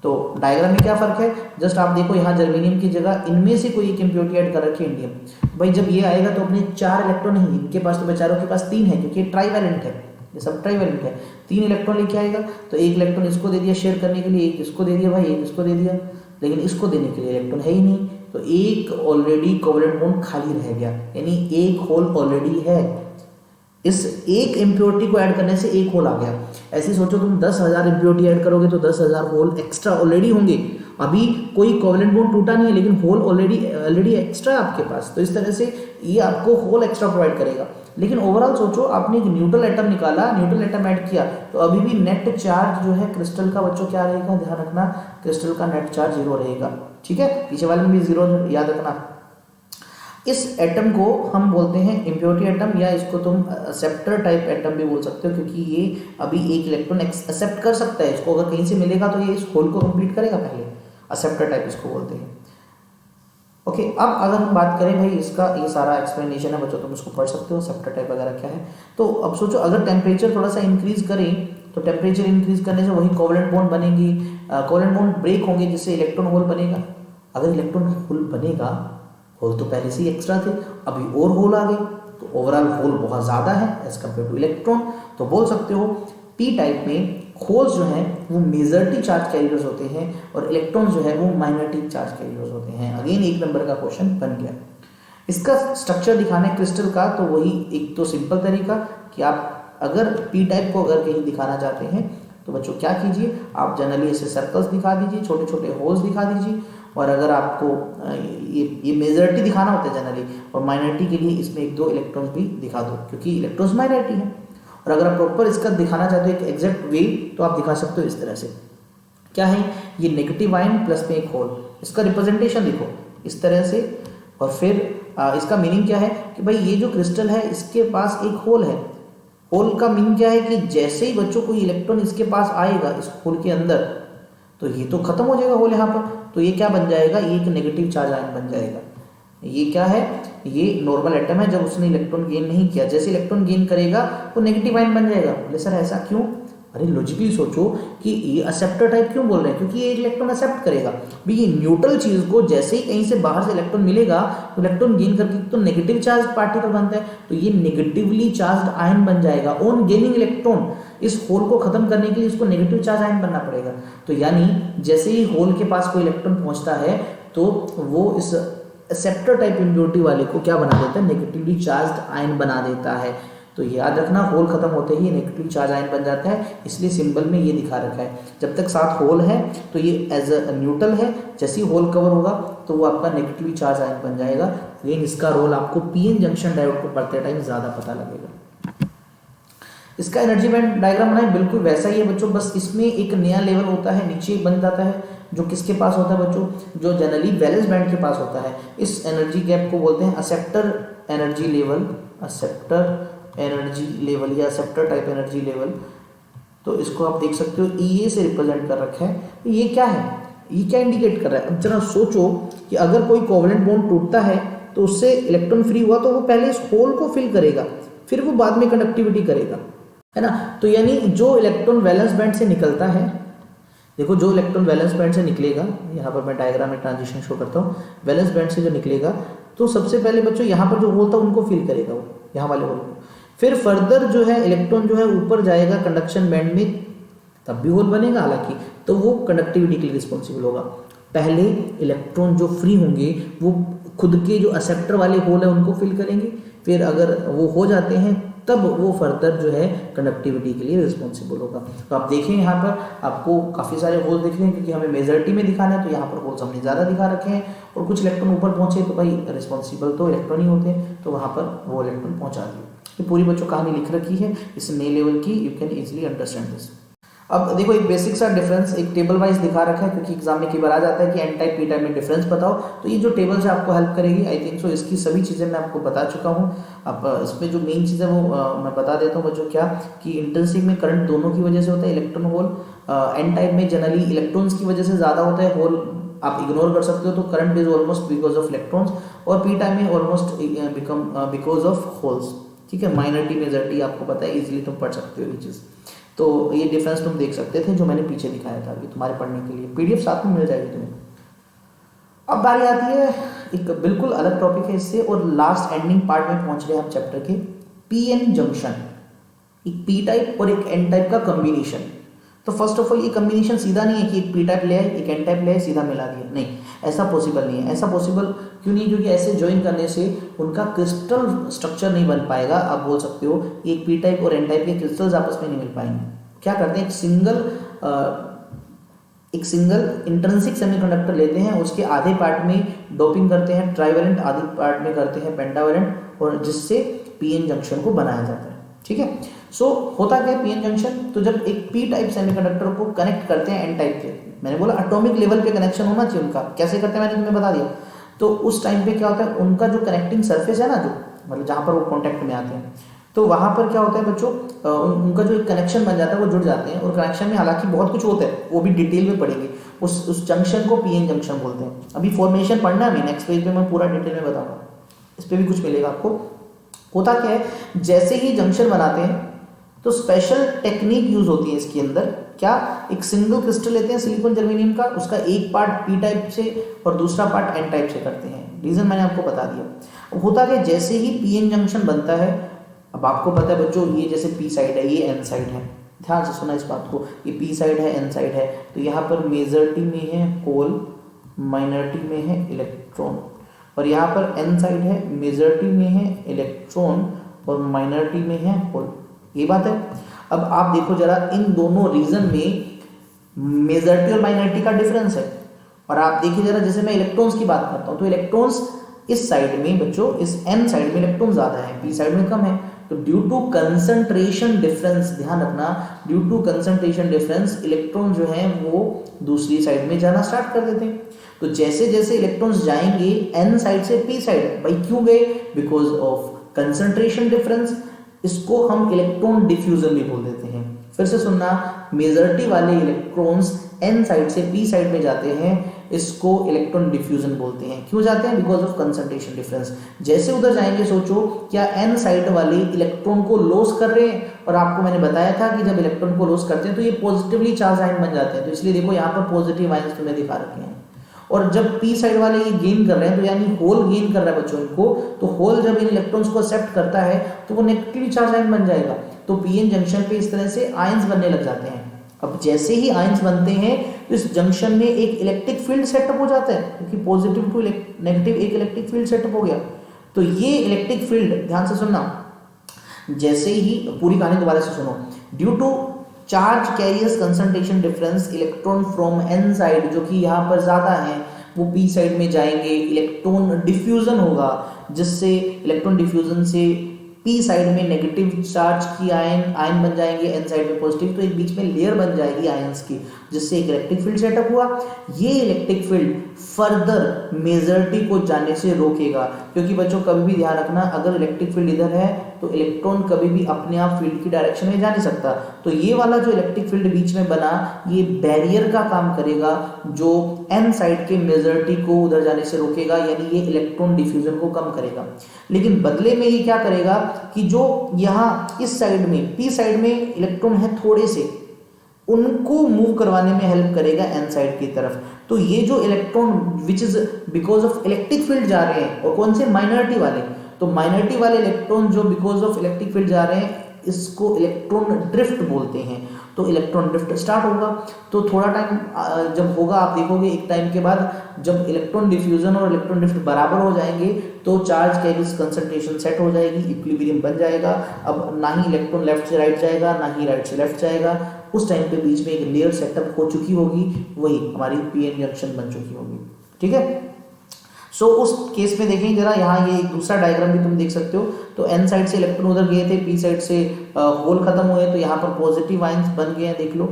Speaker 1: तो डायग्राम में क्या फर्क है, जस्ट आप देखो यहाँ जर्मेनियम की जगह इनमें से कोई एक इम्प्योरिटी ऐड कर रखी है इंडियम। भाई जब ये आएगा तो अपने 4 इलेक्ट्रॉन नहीं, इनके पास तो बेचारों के पास 3 है क्योंकि ये ट्राईवैलेंट है, ये सब ट्राईवैलेंट है। 3 इलेक्ट्रॉन लेके आएगा तो एक इलेक्ट्रॉन इसको दे दिया शेयर करने के लिए, एक इसको दे दिया भाई, एक इसको दे दिया, लेकिन इसको देने के लिए इलेक्ट्रॉन है ही नहीं, तो एक ऑलरेडी कोवलेंट बॉन्ड खाली रह गया, यानी एक होल ऑलरेडी है। इस एक इम्प्योरिटी को ऐड करने से एक होल आ गया। ऐसे सोचो तुम 10,000 इम्प्योरिटी ऐड करोगे तो 10,000 होल एक्स्ट्रा ऑलरेडी होंगे। अभी कोई कोवलेंट बॉन्ड टूटा नहीं है लेकिन होल ऑलरेडी एक्स्ट्रा है आपके पास, तो इस तरह से ये आपको होल एक्स्ट्रा प्रोवाइड करेगा। लेकिन ओवरऑल सोचो आपने एक न्यूट्रल एटम निकाला, न्यूट्रल एटम ऐड किया, तो अभी भी नेट चार्ज जो है क्रिस्टल का बच्चों क्या रहेगा, ध्यान रखना क्रिस्टल का नेट चार्ज 0 रहेगा। ठीक है, पीछे वाले में भी 0 याद रखना। इस एटम को हम बोलते हैं इम्प्योरिटी एटम, या इसको तुम असेप्टर टाइप एटम भी बोल सकते हो, क्योंकि ये अभी एक इलेक्ट्रॉन एक्सेप्ट कर सकता है। इसको अगर कहीं से मिलेगा तो ये इस होल को कंप्लीट करेगा पहले, असेप्टर टाइप इसको बोलते हैं। ओके, अब अगर हम बात करें भाई इसका, ये सारा एक्सप्लेनेशन है बच्चों, तुम इसको पढ़ सकते हो असेप्टर टाइप वगैरह क्या है। तो अब सोचो अगर टेम्परेचर थोड़ा सा इंक्रीज करें तो टेम्परेचर इंक्रीज करने से वही कोवलेंट बॉन्ड बनेगी, कोवलेंट बॉन्ड ब्रेक होंगे जिससे इलेक्ट्रॉन होल बनेगा। अगर इलेक्ट्रॉन होल बनेगा, होल तो पहले से ही एक्स्ट्रा थे, अभी और होल आ गए, तो ओवरऑल होल बहुत ज़्यादा है एज कम्पेयर टू इलेक्ट्रॉन। तो बोल सकते हो पी टाइप में होल्स जो हैं वो मेजॉरिटी चार्ज कैरियर्स होते हैं और इलेक्ट्रॉन्स जो है वो माइनॉरिटी चार्ज कैरियर्स होते हैं। अगेन 1 नंबर का क्वेश्चन बन गया। इसका स्ट्रक्चर दिखाना है क्रिस्टल का, तो वही एक तो सिंपल तरीका कि आप अगर पी टाइप को अगर कहीं दिखाना चाहते हैं तो बच्चों क्या कीजिए, आप जनरली ऐसे सर्कल्स दिखा दीजिए, छोटे छोटे होल्स दिखा दीजिए। और अगर आपको ये मेजॉरिटी दिखाना होता है जनरली, और माइनॉरिटी के लिए इसमें 1-2 इलेक्ट्रॉन्स भी दिखा दो क्योंकि इलेक्ट्रॉन्स माइनॉरिटी है। और अगर आप प्रॉपर इसका दिखाना चाहते हो एक एग्जैक्ट वे, तो आप दिखा सकते हो इस तरह से। क्या है ये, नेगेटिव आयन प्लस में एक होल, इसका रिप्रेजेंटेशन देखो इस तरह से। और फिर इसका मीनिंग क्या है कि भाई ये जो क्रिस्टल है इसके पास एक होल है। होल का मीनिंग क्या है कि जैसे ही बच्चों कोई इलेक्ट्रॉन इसके पास आएगा इस होल के अंदर, तो ये तो खत्म हो जाएगा होल यहाँ पर, तो ये क्या बन जाएगा, ये एक नेगेटिव चार्ज आयन बन जाएगा। ये क्या है, ये नॉर्मल एटम है, जब उसने इलेक्ट्रॉन गेन नहीं किया, जैसे इलेक्ट्रॉन गेन करेगा वो नेगेटिव आयन बन जाएगा। बोले सर ऐसा क्यों, अरे लॉजिकली सोचो कि ये असेप्टर टाइप क्यों बोल रहे हैं, क्योंकि ये इलेक्ट्रॉन एक्सेप्ट करेगा। भी ये न्यूट्रल चीज को जैसे ही कहीं से बाहर से इलेक्ट्रॉन मिलेगा तो इलेक्ट्रॉन गेन करके तो नेगेटिव चार्ज पार्टिकल बनता है, तो ये नेगेटिवली चार्ज आयन बन जाएगा। ऑन गेनिंग इलेक्ट्रॉन, इस होल को खत्म करने के लिए इसको नेगेटिव चार्ज आयन बनना पड़ेगा। तो यानी जैसे ही होल के पास कोई इलेक्ट्रॉन पहुंचता है तो वो इस एक्सेप्टर टाइप इम्प्योरिटी वाले को क्या बना देता है, नेगेटिवली चार्ज्ड आयन बना देता है। तो याद रखना होल खत्म होते ही नेगेटिव चार्ज आयन बन जाता है, इसलिए सिंबल में ये दिखा रखा है। जब तक साथ होल है तो ये एज अ न्यूट्रल है, जैसे ही होल कवर होगा तो वो आपका नेगेटिवली चार्ज आयन बन जाएगा। लेकिन इसका रोल आपको पीएन जंक्शन डायोड को पढ़ते टाइम ज्यादा पता लगेगा। इसका एनर्जी बैंड डायग्राम बनाए बिल्कुल वैसा ही है बच्चों, बस इसमें एक नया लेवल होता है, नीचे बन जाता है, जो किसके पास होता है बच्चों, जो जनरली वैलेंस बैंड के पास होता है। इस एनर्जी गैप को बोलते हैं acceptor energy level, acceptor energy level या असेप्टर टाइप एनर्जी लेवल। तो इसको आप देख सकते हो ई से रिप्रेजेंट कर रखा है। ये क्या है, ये क्या इंडिकेट कर रहा है। अब जरा सोचो कि अगर कोई कोवलेंट बॉन्ड टूटता है तो उससे इलेक्ट्रॉन फ्री हुआ तो वो पहले इस होल को फिल करेगा, फिर वो बाद में कंडक्टिविटी करेगा, है ना। तो यानी जो इलेक्ट्रॉन वैलेंस बैंड से निकलता है, देखो जो इलेक्ट्रॉन वैलेंस बैंड से निकलेगा, यहाँ पर मैं डायग्राम में ट्रांजिशन शो करता हूँ, वैलेंस बैंड से जो निकलेगा तो सबसे पहले बच्चों यहाँ पर जो होल था उनको फिल करेगा वो, यहाँ वाले होल को। फिर फर्दर जो है इलेक्ट्रॉन जो है ऊपर जाएगा कंडक्शन बैंड में, तब भी होल बनेगा हालांकि, तो वो कंडक्टिविटी के लिए रिस्पॉन्सिबल होगा। पहले इलेक्ट्रॉन जो फ्री होंगे वो खुद के जो एक्सेप्टर वाले होल है उनको फिल करेंगे, फिर अगर वो हो जाते हैं तब वो फर्दर जो है कंडक्टिविटी के लिए रिस्पॉन्सिबल होगा। तो आप देखें यहाँ पर आपको काफ़ी सारे होल दिख रहे हैं, क्योंकि हमें मेजॉरिटी में दिखाना है तो यहाँ पर होल्स हमने ज़्यादा दिखा रखे हैं। और कुछ इलेक्ट्रॉन ऊपर पहुँचे तो भाई रिस्पॉन्सिबल तो इलेक्ट्रॉन ही होते हैं, तो वहाँ पर वो इलेक्ट्रॉन पहुँचा दिए। ये पूरी बच्चों कहानी लिख रखी है इस नए लेवल की, you can easily understand this. अब देखो एक बेसिक सा डिफरेंस एक टेबल वाइज दिखा रखा है, क्योंकि एग्जाम में कई बार आ जाता है कि एन टाइप पी टाइप में डिफरेंस बताओ, तो ये जो टेबल से आपको हेल्प करेगी। आई थिंक सो इसकी सभी चीज़ें मैं आपको बता चुका हूँ। अब इसमें जो मेन चीज़ है वो मैं बता देता हूँ बच्चों, क्या कि इंटर्नशिप में करंट दोनों की वजह से होता है, इलेक्ट्रॉन होल। एन टाइप में जनरली इलेक्ट्रॉन्स की वजह से ज़्यादा होता है, होल आप इग्नोर कर सकते हो, तो current is almost because of electrons, और पी टाइप में almost become because of holes. ठीक है, माइनर टी मेजर टी आपको पता है, इजीली तुम पढ़ सकते हो ये चीज़। तो ये डिफरेंस तुम देख सकते थे जो मैंने पीछे दिखाया था, अभी तुम्हारे पढ़ने के लिए पीडीएफ साथ में मिल जाएगी तुम्हें। अब बारी आती है एक बिल्कुल अलग टॉपिक है इससे, और लास्ट एंडिंग पार्ट में पहुंच रहे हैं हम चैप्टर के, पी एन जंक्शन। एक पी टाइप और एक एन टाइप का कॉम्बिनेशन। तो फर्स्ट ऑफ ऑल ये कॉम्बिनेशन सीधा नहीं है कि एक पी टाइप ले आए एक एन टाइप ले आए सीधा मिला दिया, नहीं, ऐसा पॉसिबल नहीं है। ऐसा पॉसिबल क्यों नहीं? क्योंकि ऐसे ज्वाइन करने से उनका क्रिस्टल स्ट्रक्चर नहीं बन पाएगा। आप बोल सकते हो एक पी टाइप और एन टाइप के क्रिस्टल्स आपस में नहीं मिल पाएंगे। क्या करते हैं, एक सिंगल इंट्रिंसिक सेमीकंडक्टर लेते हैं, उसके आधे पार्ट में डोपिंग करते हैं ट्राइवेलेंट, आधे पार्ट में करते हैं पेंटावेलेंट, और जिससे पीएन जंक्शन को बनाया जाता है। ठीक है, सो होता क्या है पीएन जंक्शन, तो जब एक पी टाइप सेमीकंडक्टर को कनेक्ट करते हैं एन टाइप के, मैंने बोला एटॉमिक लेवल पे कनेक्शन होना चाहिए उनका, कैसे करते हैं मैंने तुम्हें बता दिया। तो उस टाइम पे क्या होता है, उनका जो कनेक्टिंग सरफेस है ना, जो मतलब जहाँ पर वो कॉन्टैक्ट में आते हैं, तो वहाँ पर क्या होता है बच्चों, उनका जो एक कनेक्शन बन जाता है वो जुड़ जाते हैं, और कनेक्शन में हालांकि बहुत कुछ होता है, वो भी डिटेल में पढ़ेंगे। उस जंक्शन को पीएन जंक्शन बोलते हैं। अभी फॉर्मेशन पढ़ना है, नेक्स्ट पेज पे मैं पूरा डिटेल में बताऊंगा, इस पर भी कुछ मिलेगा आपको। होता क्या है, जैसे ही जंक्शन बनाते हैं तो स्पेशल टेक्निक यूज होती है इसके अंदर। क्या, एक सिंगल क्रिस्टल लेते हैं सिलिकॉन जर्मेनियम का, उसका एक पार्ट पी टाइप से और दूसरा पार्ट एन टाइप से करते हैं। रीजन मैंने आपको बता दिया। होता क्या, जैसे ही पीएन जंक्शन बनता है, अब आपको पता है बच्चों, ये जैसे पी साइड है, ये एन साइड है, ध्यान से सुना इस बात को, ये पी साइड है एन साइड है, तो यहाँ पर मेजॉरिटी में है होल, माइनॉरिटी में है इलेक्ट्रॉन, और यहाँ पर एन साइड है, मेजॉरिटी में है इलेक्ट्रॉन और माइनॉरिटी में है होल। ये बात है। अब आप देखो जरा, इन दोनों रीजन में मेजॉरिटी और माइनॉरिटी का डिफरेंस है, और आप देखिए जरा, जैसे मैं इलेक्ट्रॉन्स की बात करता हूँ, तो इलेक्ट्रॉन्स इस साइड में बच्चों, इस एन साइड में इलेक्ट्रॉन ज्यादा है, पी साइड में कम है। तो ड्यू टू कंसंट्रेशन डिफरेंस, ध्यान रखना, due to concentration difference electron जो है वो दूसरी साइड में जाना स्टार्ट कर देते हैं। तो जैसे जैसे इलेक्ट्रॉन्स जाएंगे एन साइड से पी साइड, भाई क्यों गए, बिकॉज ऑफ कंसंट्रेशन डिफरेंस। इसको हम इलेक्ट्रॉन डिफ्यूजन भी बोल देते हैं। फिर से सुनना, मेजॉरिटी वाले इलेक्ट्रॉन्स एन साइड से पी साइड में जाते हैं, इसको इलेक्ट्रॉन डिफ्यूजन बोलते हैं। क्यों जाते हैं, बिकॉज ऑफ कंसंट्रेशन डिफरेंस। जैसे उधर जाएंगे, सोचो क्या एन साइड वाले इलेक्ट्रॉन को लॉस कर रहे हैं, और आपको मैंने बताया था कि जब इलेक्ट्रॉन को लॉस करते हैं तो ये पॉजिटिवली चार्ज आयन बन जाते हैं। तो इसलिए देखो यहाँ पर पॉजिटिव आयन तुम्हें दिखा रखे हैं। और जब पी साइड वाले ये गेन कर रहे हैं, तो यानी होल गेन कर रहा है बच्चों इनको, तो होल जब इन इलेक्ट्रॉन्स को एक्सेप्ट करता है तो वो नेगेटिवली चार्ज आयन बन जाएगा। तो पीएन जंक्शन पे इस तरह से आयंस बनने लग जाते हैं। अब जैसे ही आयंस बनते हैं तो इस जंक्शन में एक इलेक्ट्रिक फील्ड सेटअप हो जाता है, क्योंकि पॉजिटिव टू नेगेटिव एक इलेक्ट्रिक फील्ड सेटअप हो गया। तो ये इलेक्ट्रिक फील्ड, ध्यान से सुनना, जैसे ही पूरी कहानी दोबारा से सुनो, due to charge carriers concentration difference electron from N side, जो कि यहाँ पर ज्यादा है, वो पी साइड में जाएंगे, इलेक्ट्रॉन डिफ्यूजन होगा, जिससे इलेक्ट्रॉन डिफ्यूजन से पी साइड में नेगेटिव चार्ज की आयन बन जाएंगे, एन साइड में पॉजिटिव, तो एक बीच में लेयर बन जाएगी आयंस की, जिससे एक इलेक्ट्रिक फील्ड सेटअप हुआ। ये इलेक्ट्रिक फील्ड फर्दर मेजॉरिटी को जाने से रोकेगा, क्योंकि बच्चों कभी भी ध्यान रखना, अगर इलेक्ट्रिक फील्ड इधर है तो इलेक्ट्रॉन कभी भी अपने आप फील्ड की डायरेक्शन में जा नहीं सकता। तो ये वाला जो इलेक्ट्रिक फील्ड बीच में बना, ये बैरियर का काम करेगा, जो एन साइड के मेजॉरिटी को उधर जाने से रोकेगा, यानी ये इलेक्ट्रॉन डिफ्यूजन को कम करेगा। लेकिन बदले में ये क्या करेगा कि जो यहाँ इस साइड में पी साइड में इलेक्ट्रॉन है थोड़े से, उनको मूव करवाने में हेल्प करेगा एन साइड की तरफ। तो ये जो electron which is because of electric field जा रहे हैं, और कौन से, माइनॉरिटी वाले, तो माइनॉरिटी वाले इलेक्ट्रॉन जो बिकॉज ऑफ इलेक्ट्रिक फील्ड जा रहे हैं, इसको इलेक्ट्रॉन ड्रिफ्ट बोलते हैं। तो इलेक्ट्रॉन ड्रिफ्ट स्टार्ट होगा। तो थोड़ा टाइम जब होगा, आप देखोगे एक टाइम के बाद जब इलेक्ट्रॉन डिफ्यूजन और इलेक्ट्रॉन ड्रिफ्ट बराबर हो जाएंगे, तो चार्ज कैरियर्स कंसंट्रेशन सेट हो जाएगी, इक्विलिब्रियम बन जाएगा। अब ना ही इलेक्ट्रॉन लेफ्ट से राइट जाएगा, ना ही राइट से लेफ्ट जाएगा। उस टाइम पे बीच में एक लेयर सेटअप हो चुकी होगी, वही हमारी पीएन जंक्शन बन चुकी होगी। ठीक है, सो उस केस में देखें जरा, यहाँ ये एक दूसरा डायग्राम भी तुम देख सकते हो। तो एन साइड से इलेक्ट्रॉन उधर गए थे, पी साइड से होल खत्म हुए, तो यहाँ पर पॉजिटिव आयंस बन गए हैं, देख लो,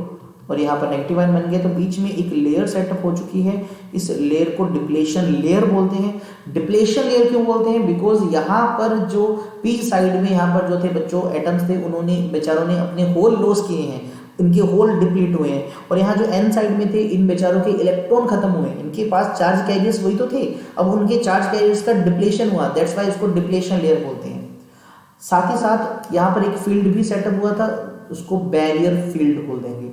Speaker 1: और यहाँ पर नेगेटिव आयन बन गए। तो बीच में एक लेयर सेटअप हो चुकी है। इस लेयर को डिप्लेशन लेयर बोलते हैं। डिप्लेशन लेयर क्यों बोलते हैं, बिकॉज यहाँ पर जो पी साइड में यहाँ पर जो थे बच्चों एटम्स थे, उन्होंने बेचारों ने अपने होल लॉस किए हैं। इनके होल डिप्लीट हुए हैं, और यहाँ जो एन साइड में थे इन बेचारों के इलेक्ट्रॉन खत्म हुए, इनके पास चार्ज कैरियर्स वही तो थे, अब उनके चार्ज कैरियर्स का डिप्लेशन हुआ, दैट्स वाई इसको डिप्लेशन लेयर बोलते हैं। साथ ही साथ यहाँ पर एक फील्ड भी सेटअप हुआ था, उसको बैरियर फील्ड बोल देंगे।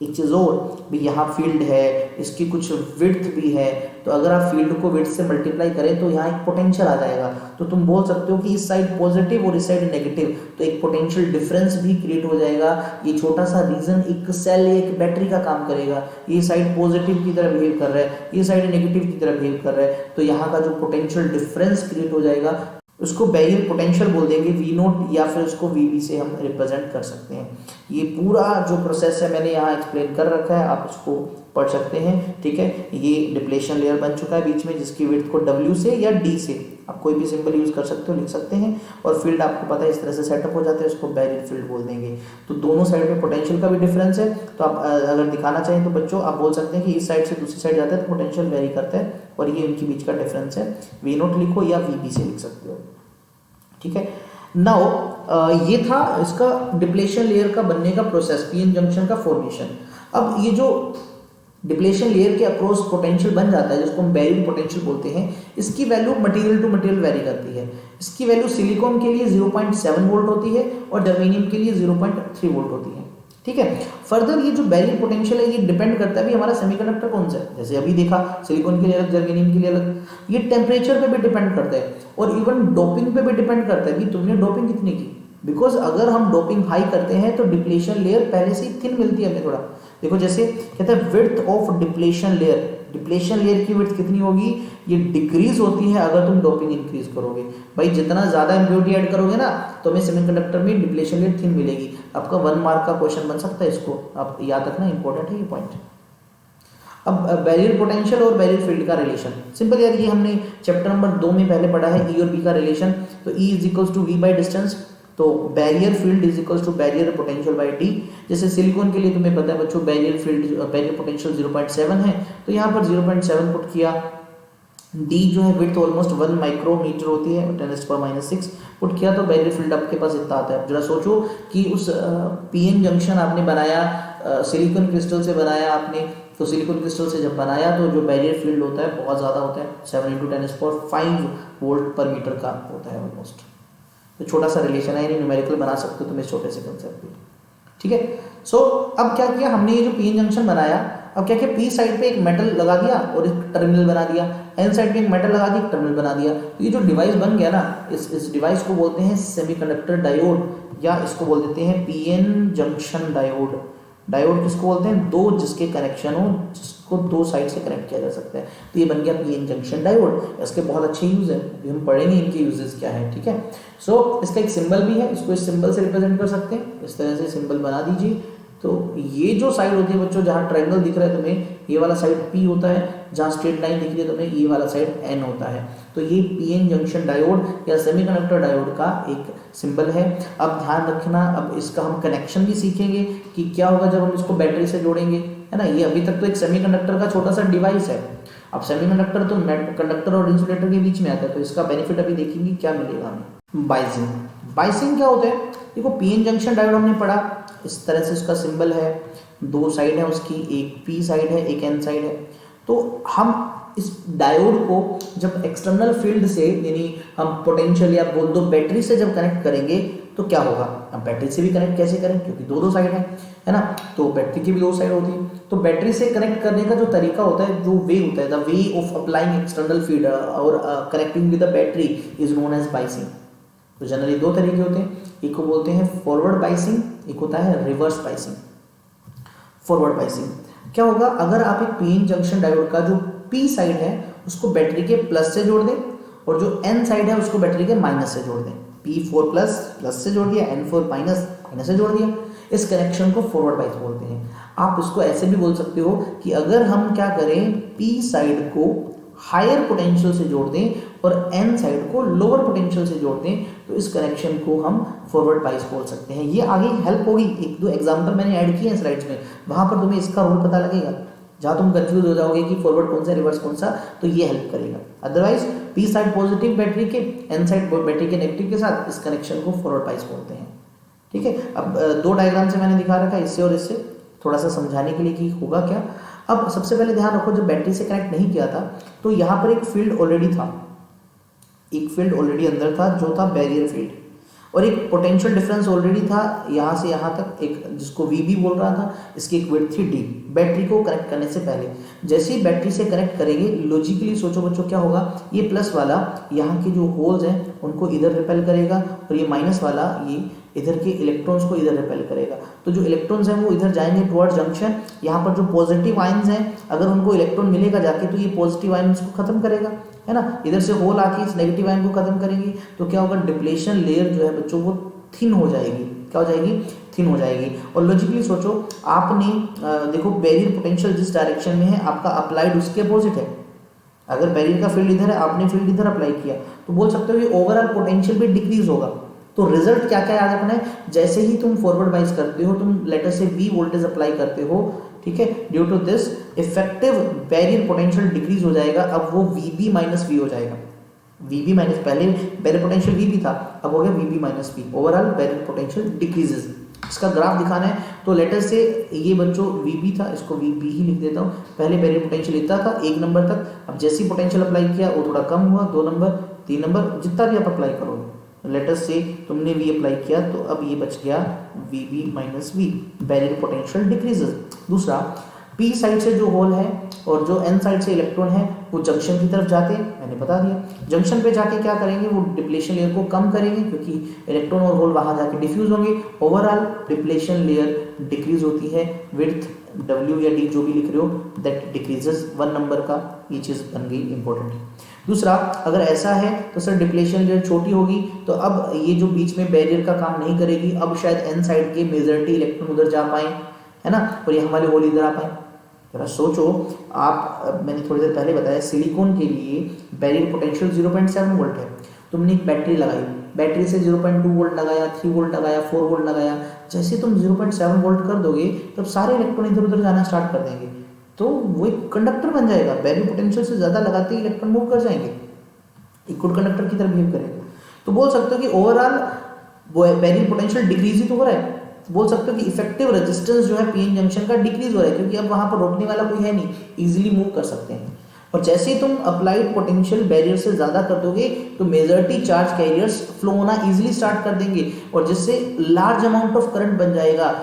Speaker 1: एक चीज और भी, यहाँ फील्ड है, इसकी कुछ विड्थ भी है, तो अगर आप फील्ड को विड्थ से मल्टीप्लाई करें तो यहाँ एक पोटेंशियल आ जाएगा, तो तुम बोल सकते हो कि इस साइड पॉजिटिव और इस साइड नेगेटिव, तो एक पोटेंशियल डिफरेंस भी क्रिएट हो जाएगा। ये छोटा सा रीजन एक सेल या एक बैटरी का काम करेगा, ये साइड पॉजिटिव की तरह बिहेव कर रहा है, ये साइड नेगेटिव की तरह बिहेव कर रहा है, तो यहाँ का जो पोटेंशियल डिफरेंस क्रिएट हो जाएगा उसको बैरियर पोटेंशियल बोल देंगे, वी नोट, या फिर उसको वी से हम रिप्रेजेंट कर सकते हैं। ये पूरा जो प्रोसेस है मैंने यहाँ एक्सप्लेन कर रखा है, आप उसको पढ़ सकते हैं, ठीक है। ये डिप्लेशन लेयर बन चुका है बीच में, जिसकी विड्थ को W से या D से आप कोई भी सिंबल यूज कर सकते हो, लिख सकते हैं, और फील्ड आपको पता है इस तरह से सेटअप हो जाता है, उसको बैरियर फील्ड बोल देंगे। तो दोनों साइड में पोटेंशियल का भी डिफरेंस है, तो आप अगर दिखाना चाहें तो बच्चों आप बोल सकते हैं कि इस साइड से दूसरी साइड जाता है तो पोटेंशियल वेरी करता है, और ये इनके बीच का डिफरेंस है, वी नोट लिखो या VB से लिख सकते हो, ठीक है। नाउ ये था इसका डिप्लेशन लेयर का बनने का प्रोसेस, पीएन जंक्शन का फॉर्मेशन। अब ये जो डिप्लेशन लेयर के अक्रॉस पोटेंशियल बन जाता है, जिसको हम बैरियर पोटेंशियल बोलते हैं, इसकी value material to material vary करती है। इसकी वैल्यू सिलिकॉन के लिए 0.7 वोल्ट होती है और जर्मेनियम के लिए 0.3 वोल्ट होती है, ठीक है। फर्दर ये जो बैरियर पोटेंशियल है ये डिपेंड करता है भी हमारा सेमीकंडक्टर कौन सा है, जैसे अभी देखा सिलिकॉन के लिए अलग, जर्मेनियम के लिए अलग, ये टेम्परेचर पे भी डिपेंड करता है, और इवन डोपिंग पे भी डिपेंड करता है कि तुमने डोपिंग कितनी की, बिकॉज अगर हम डोपिंग हाई करते हैं तो डिप्लेशन लेयर पहले से ही थिन मिलती है हमें थोड़ा। देखो जैसे कहते हैं width of depletion layer, depletion layer की विड्थ कितनी होगी, ये डिक्रीज होती है अगर तुम डोपिंग इंक्रीज करोगे। भाई जितना ज्यादा इम्प्योरिटी ऐड करोगे ना तो हमें सेमीकंडक्टर में डिप्लेशन लेयर थिन मिलेगी। आपका 1 मार्क का क्वेश्चन बन सकता है, इसको आप याद रखना, इंपॉर्टेंट है ये पॉइंट। अब बैरियर पोटेंशियल और बैरियर फील्ड का रिलेशन सिंपल यार, ये हमने चैप्टर नंबर 2 में पहले पढ़ा है, E और B का रिलेशन। तो E is equals to V by distance, तो barrier field is equals to barrier potential by D। जैसे सिलिकॉन के लिए तुम्हें पता है बच्चों बैरियर फील्ड बैरियर पोटेंशियल 0.7 है, तो यहाँ पर 0.7 पुट किया। D जो है विड्थ ऑलमोस्ट 1 माइक्रोमीटर होती है, 10⁻⁶ पुट किया तो बैरियर फील्ड आपके पास इतना आता है। जरा सोचो कि उस पीएन जंक्शन आपने बनाया, सिलिकॉन क्रिस्टल से बनाया आपने, तो सिलिकॉन क्रिस्टल से जब बनाया तो जो बैरियर फील्ड होता है बहुत ज़्यादा होता है, 7 × 10⁵ वोल्ट पर मीटर का होता है ऑलमोस्ट। तो छोटा सा रिलेशन है, न्यूमेरिकल बना सकते हो तुम इस छोटे से कंसेप्ट पे, ठीक है। सो अब क्या किया हमने, ये जो पीएन जंक्शन बनाया, अब क्या किया, पी साइड पे एक मेटल लगा दिया और एक टर्मिनल बना दिया, एन साइड पे एक मेटल लगा दिया, एक टर्मिनल बना दिया। तो ये जो डिवाइस बन गया ना, इस डिवाइस को बोलते हैं सेमीकंडक्टर डायोड, या इसको बोल देते हैं पीएन जंक्शन डायोड। डायोड किसको बोलते हैं, दो जिसके कनेक्शन हो, जिसको दो साइड से कनेक्ट किया जा सकता है, तो ये बन गया पीएन जंक्शन डायोड। इसके बहुत अच्छे यूज है, अभी हम पढ़ेंगे इनके यूजेस क्या है, ठीक है। सो इसका एक सिंबल भी है, इसको इस सिंबल से रिप्रेजेंट कर सकते हैं, इस तरह से सिंबल बना दीजिए। तो ये जो साइड होती है बच्चों, जहाँ ट्रायंगल दिख रहा है तुम्हें, ये वाला साइड P होता है, जहाँ स्ट्रेट लाइन दिख रही है तुम्हें, ये वाला साइड N होता है। तो ये पीएन जंक्शन डायोड या सेमीकंडक्टर डायोड का एक सिंबल है। अब ध्यान रखना, अब इसका हम कनेक्शन भी सीखेंगे कि क्या होगा जब हम इसको बैटरी से जोड़ेंगे, है ना। ये अभी तक तो एक सेमीकंडक्टर का छोटा सा डिवाइस है, अब सेमीकंडक्टर तो कंडक्टर और इंसुलेटर के बीच में आता है, तो इसका बेनिफिट अभी देखेंगे क्या मिलेगा हमें। बाइसिंग, बाइसिंग क्या होता है, देखो पीएन जंक्शन डायोड हमने पढ़ा, इस तरह से उसका सिंबल है, दो साइड है उसकी, एक P साइड है एक N साइड है। तो हम इस डायोड को जब एक्सटर्नल फील्ड से, यानी हम पोटेंशियल या बोल दो बैटरी से जब कनेक्ट करेंगे तो क्या होगा, हम बैटरी से भी कनेक्ट कैसे करें, क्योंकि दो साइड है ना, तो बैटरी की भी दो साइड होती है। तो बैटरी से कनेक्ट करने का जो तरीका होता है, जो वे होता है, the way of applying external field और connecting with the battery is known as biasing. तो जनरली दो तरीके होते हैं, एक को बोलते हैं फॉरवर्ड बाइसिंग, एक होता है रिवर्स बाइसिंग। फॉरवर्ड बाइसिंग क्या होगा, अगर आप एक पीएन जंक्शन डायोड का जो P साइड है उसको बैटरी के प्लस से जोड़ दें, और जो N साइड है उसको बैटरी के माइनस से जोड़ दें, P4 प्लस से जोड़ दिया, N4 माइनस से जोड़ दिया, इस कनेक्शन को फॉरवर्ड बाइस बोलते हैं। आप इसको ऐसे भी बोल सकते हो कि अगर हम क्या करें, P साइड को हायर पोटेंशियल से जोड़ दें और N साइड को लोअर पोटेंशियल से जोड़ दें, तो इस कनेक्शन को हम फॉरवर्ड बाइस बोल सकते हैं। ये आगे हेल्प होगी, एक दो एग्जांपल मैंने ऐड किए हैं स्लाइड्स में, वहां पर तुम्हें इसका रोल पता लगेगा, जहां तुम कंफ्यूज हो जाओगे कि फॉरवर्ड कौन सा रिवर्स कौन सा, तो ये हेल्प करेगा। Otherwise P side positive battery के, N साइड बैटरी के नेगेटिव के साथ, इस कनेक्शन को फॉरवर्ड बाइस बोलते हैं, ठीक है। अब दो डायग्राम से मैंने दिखा रखा है, इससे और इससे, थोड़ा सा समझाने के लिए कि होगा क्या। अब सबसे पहले ध्यान रखो, जब बैटरी से कनेक्ट नहीं किया था तो यहाँ पर एक फील्ड ऑलरेडी था, एक फील्ड ऑलरेडी अंदर था जो था बैरियर फील्ड, और एक पोटेंशियल डिफरेंस ऑलरेडी था यहाँ से यहाँ तक, एक जिसको VB बोल रहा था, इसकी एक विड्थ थी D। बैटरी को कनेक्ट करने से पहले जैसे ही बैटरी से कनेक्ट करेंगे, लॉजिकली सोचो बच्चों क्या होगा, ये प्लस वाला यहाँ के जो होल्स हैं उनको इधर रिपेल करेगा, और ये माइनस वाला ये इधर के इलेक्ट्रॉन्स को इधर रिपेल करेगा। तो जो इलेक्ट्रॉन्स हैं वो इधर जाएंगे टुवर्ड जंक्शन, यहाँ पर जो पॉजिटिव आयंस हैं अगर उनको इलेक्ट्रॉन मिलेगा जाके तो ये पॉजिटिव आयंस को खत्म करेगा, है ना। इधर से होल आके इस नेगेटिव आयन को खत्म करेंगे, तो क्या होगा, डिप्लेशन लेयर जो है बच्चों वो थिन हो जाएगी। क्या हो जाएगी? थिन हो जाएगी। और लॉजिकली सोचो, आपने देखो बैरियर पोटेंशियल जिस डायरेक्शन में है आपका अप्लाइड उसके अपोजिट है। अगर बैरियर का फील्ड इधर है, आपने फील्ड इधर अप्लाई किया, तो बोल सकते हो कि ओवरऑल पोटेंशियल भी डिक्रीज होगा। तो रिजल्ट क्या क्या याद रखना है, जैसे ही तुम फॉरवर्ड बाइस करते हो, तुम लेटर से V वोल्टेज अप्लाई करते हो, ठीक है, due to this effective barrier potential decrease हो जाएगा। अब वो VB माइनस V हो जाएगा। VB माइनस, पहले बैरियर पोटेंशियल VB था, अब हो गया VB minus V, overall barrier potential decreases. इसका ग्राफ दिखाना है तो लेटर से ये बच्चों VB था, इसको VB ही लिख देता हूँ। पहले बैरियर पोटेंशियल इतना था 1 नंबर तक, अब जैसे ही पोटेंशियल अप्लाई किया वो थोड़ा कम हुआ, 2 नंबर, 3 नंबर, जितना भी आप अप्लाई करोगे। लेटर से तुमने V अप्लाई किया तो अब ये बच गया VB minus V, barrier potential decreases. दूसरा, P साइड से जो होल है और जो N साइड से इलेक्ट्रॉन है वो जंक्शन की तरफ जाते हैं, मैंने बता दिया। जंक्शन पे जाके क्या करेंगे, वो डिप्लेशन लेयर को कम करेंगे क्योंकि इलेक्ट्रॉन और होल वहां जाके डिफ्यूज होंगे। ओवरऑल डिप्लेशन लेयर डिक्रीज होती है, विड्थ W या D जो भी लिख रहे हो दैट डिक्रीजेस 1 नंबर का, ये चीज बन गई इंपॉर्टेंट। दूसरा, अगर ऐसा है तो सर डिप्लेशन लेयर छोटी होगी तो अब ये जो बीच में बैरियर का काम नहीं करेगी, अब शायद N साइड के मेजॉरिटी इलेक्ट्रॉन उधर जा पाए, है ना, और ये हमारे होल इधर आ पाए। जरा सोचो आप, मैंने थोड़ी देर पहले बताया सिलिकॉन के लिए बैरियर पोटेंशियल 0.7 वोल्ट है। तुमने एक बैटरी लगाई, बैटरी से 0.2 वोल्ट लगाया, 3 वोल्ट लगाया, 4 वोल्ट लगाया, जैसे तुम 0.7 वोल्ट कर दोगे तब सारे इलेक्ट्रॉन इधर उधर जाना स्टार्ट कर देंगे, तो वो एक कंडक्टर बन जाएगा। बैरियर पोटेंशियल से ज्यादा लगाते ही इलेक्ट्रॉन मूव कर जाएंगे, एक गुड कंडक्टर की तरह बिहेव करेगा। तो बोल सकते हो कि ओवरऑल बैरियर पोटेंशियल डिक्रीज ही तो हो रहा है। बोल सकते हो कि इफेक्टिव रेजिस्टेंस जो है पीएन जंक्शन का डिक्रीज हो रहा है, क्योंकि अब वहां पर रोकने वाला कोई है नहीं, इजीली मूव कर सकते हैं। और जैसे ही तुम अप्लाइड पोटेंशियल बैरियर से ज्यादा कर दोगे तो मेजॉरिटी चार्ज कैरियर्स फ्लो होना इजीली स्टार्ट कर देंगे, और जिससे लार्ज अमाउंट ऑफ करंट बन जाएगा।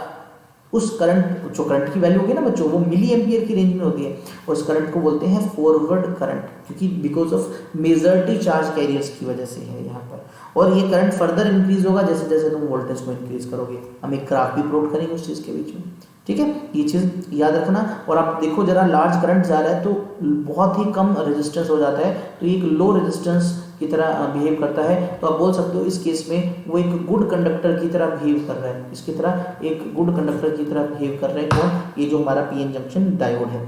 Speaker 1: उस करंट, जो करंट की वैल्यू होगी ना बच्चों, वो मिली एम्पियर की रेंज में होती है, और उस करंट को बोलते हैं फॉरवर्ड करंट, क्योंकि because of majority charge carriers की वजह से है यहाँ पर। और ये करंट फर्दर इंक्रीज होगा जैसे जैसे तुम वोल्टेज को इंक्रीज करोगे। हम एक ग्राफ भी प्लॉट करेंगे उस चीज के बीच में, ठीक है, ये चीज याद रखना। और आप देखो जरा, लार्ज करंट जा रहा है तो बहुत ही कम रेजिस्टेंस हो जाता है, तो ये एक लो रेजिस्टेंस की तरह बिहेव करता है। तो आप बोल सकते हो इस केस में वो एक गुड कंडक्टर की तरह बिहेव कर रहा है, इसकी तरह एक गुड कंडक्टर की तरह बिहेव कर रहे हैं। कौन? ये जो हमारा पीएन जंक्शन डायोड है।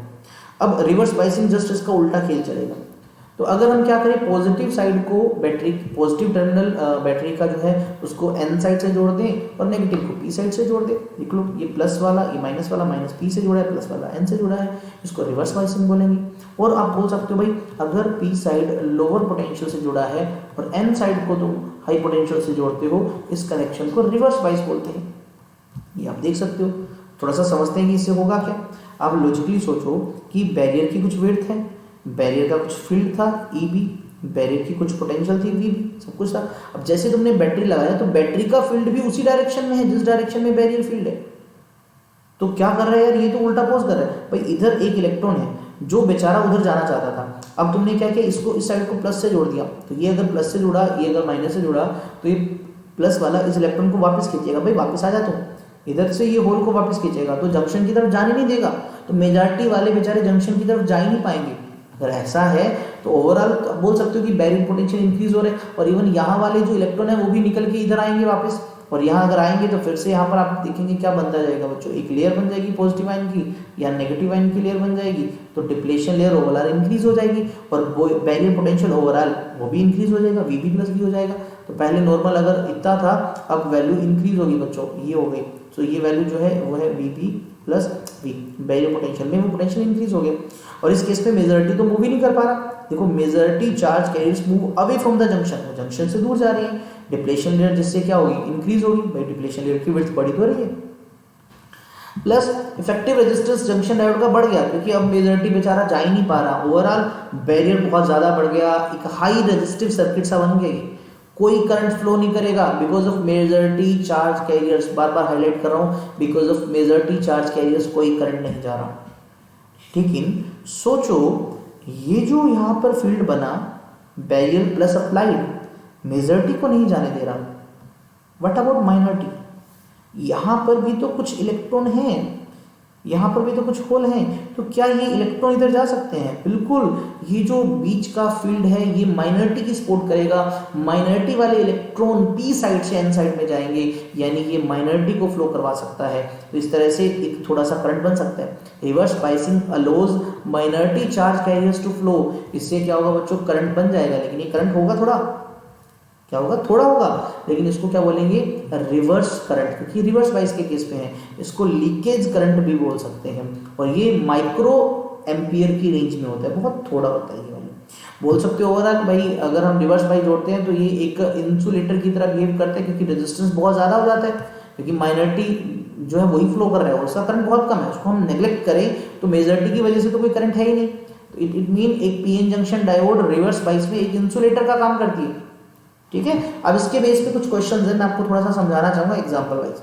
Speaker 1: अब रिवर्स बायसिंग जस्ट इसका उल्टा खेल चलेगा। तो अगर हम क्या करें, पॉजिटिव साइड को बैटरी, पॉजिटिव टर्मिनल बैटरी का जो है उसको N साइड से जोड़ दें और नेगेटिव को P साइड से जोड़ दें। देख लो, ये प्लस वाला, ये माइनस वाला माइनस P से जुड़ा है, प्लस वाला N से जुड़ा है, इसको रिवर्स बायसिंग बोलेंगे। और आप बोल सकते हो भाई, अगर P साइड लोअर पोटेंशियल से जुड़ा है और N साइड को तुम हाई पोटेंशियल से जोड़ते हो, इस कनेक्शन को रिवर्स बायस बोलते हैं। ये आप देख सकते हो। थोड़ा सा समझते हैं कि इससे होगा क्या। आप लॉजिकली सोचो कि बैरियर की कुछ विड्थ है, बैरियर का कुछ फील्ड था EB, बैरियर की कुछ पोटेंशियल थी VB, सब कुछ था। अब जैसे तुमने बैटरी लगाया तो बैटरी का फील्ड भी उसी डायरेक्शन में है जिस डायरेक्शन में बैरियर फील्ड है। तो क्या कर रहा है यार, ये तो उल्टा पोज कर रहा है। भाई इधर एक इलेक्ट्रॉन है जो बेचारा उधर जाना चाहता था, अब तुमने क्या किया, इसको इस साइड को प्लस से जोड़ दिया, तो ये अगर प्लस से जुड़ा, ये अगर माइनस से जुड़ा, तो ये प्लस वाला इस इलेक्ट्रॉन को वापस खींचेगा। भाई वापस आ जा, तुम इधर से ये होल को वापस खींचेगा, तो जंक्शन की तरफ जाने नहीं देगा, तो मेजॉरिटी वाले बेचारे जंक्शन की तरफ जा ही नहीं पाएंगे। अगर ऐसा है तो ओवरऑल तो बोल सकते हो कि बैरियर पोटेंशियल इंक्रीज हो रहे हैं, और इवन यहाँ वाले जो इलेक्ट्रॉन है वो भी निकल के इधर आएंगे वापस, और यहाँ अगर आएंगे तो फिर से यहाँ पर आप देखेंगे क्या बनता जाएगा बच्चों, एक लेयर बन जाएगी पॉजिटिव आयन की या नेगेटिव आयन की लेयर बन जाएगी। तो डिप्लेशन लेयर ओवरऑल इंक्रीज हो जाएगी, और बैरियर पोटेंशियल ओवरऑल वो भी इंक्रीज हो जाएगा, VB प्लस V हो जाएगा। तो पहले नॉर्मल अगर इतना था, अब वैल्यू इंक्रीज होगी बच्चों, ये हो गई। तो ये वैल्यू जो है वो है VB plus V, barrier potential में वो पोटेंशियल इंक्रीज हो गया। और इस केस में मेजॉरिटी तो मूव ही नहीं कर पा रहा। देखो, majority charge carriers move away from the junction, junction से दूर जा रही है, डिप्लेशन लेयर जिससे क्या होगी, इंक्रीज होगी, भाई डिप्लेशन लेयर की विड्थ बढ़ी तो रही है। Plus effective resistance junction diode का बढ़ गया क्योंकि अब मेजॉरिटी बेचारा जा ही नहीं पा रहा, ओवरऑल बैरियर बहुत ज्यादा बढ़ गया, एक हाई रेजिस्टिव सर्किट सा बन गया, कोई करंट फ्लो नहीं करेगा because of majority charge carriers, bar bar highlight कर रहा हूं, because of majority charge carriers कोई करंट नहीं जा रहा। लेकिन सोचो ये जो यहाँ पर फील्ड बना बैरियर प्लस अप्लाइड, मेजॉरिटी को नहीं जाने दे रहा, व्हाट अबाउट माइनॉरिटी, यहाँ पर भी तो कुछ इलेक्ट्रॉन हैं, यहाँ पर भी तो कुछ होल हैं, तो क्या ये इलेक्ट्रॉन इधर जा सकते हैं? बिल्कुल, ये जो बीच का फील्ड है ये माइनॉरिटी की सपोर्ट करेगा, माइनॉरिटी वाले इलेक्ट्रॉन पी साइड से एन साइड में जाएंगे, यानी ये माइनॉरिटी को फ्लो करवा सकता है। तो इस तरह से एक थोड़ा सा करंट बन सकता है। Reverse biasing allows minority charge carriers to flow, इससे क्या होगा बच्चों, करंट बन जाएगा, लेकिन ये करंट होगा थोड़ा, क्या होगा, थोड़ा होगा, लेकिन इसको क्या बोलेंगे, रिवर्स करंट, क्योंकि रिवर्स बाइस के केस पे है, इसको लीकेज करंट भी बोल सकते हैं, और ये माइक्रो एम्पियर की रेंज में होता है, बहुत थोड़ा होता है ये वाला, बोल सकते हो ओवरऑल भाई अगर हम रिवर्स बाइस जोड़ते हैं तो ये एक इंसुलेटर की तरह बिहेव करते हैं, क्योंकि रेजिस्टेंस बहुत ज्यादा हो जाता है, क्योंकि माइनॉरिटी जो है वही फ्लो कर रहा है और उसका करंट बहुत कम है, उसको हम नेग्लेक्ट करें तो मेजॉरिटी की वजह से तो कोई करंट है ही नहीं, तो इट मीन एक PN junction diode reverse bias में एक इंसुलेटर का काम करती है। ठीक है, अब इसके बेस पे कुछ क्वेश्चंस हैं, मैं आपको थोड़ा सा समझाना चाहूंगा एग्जांपल वाइज।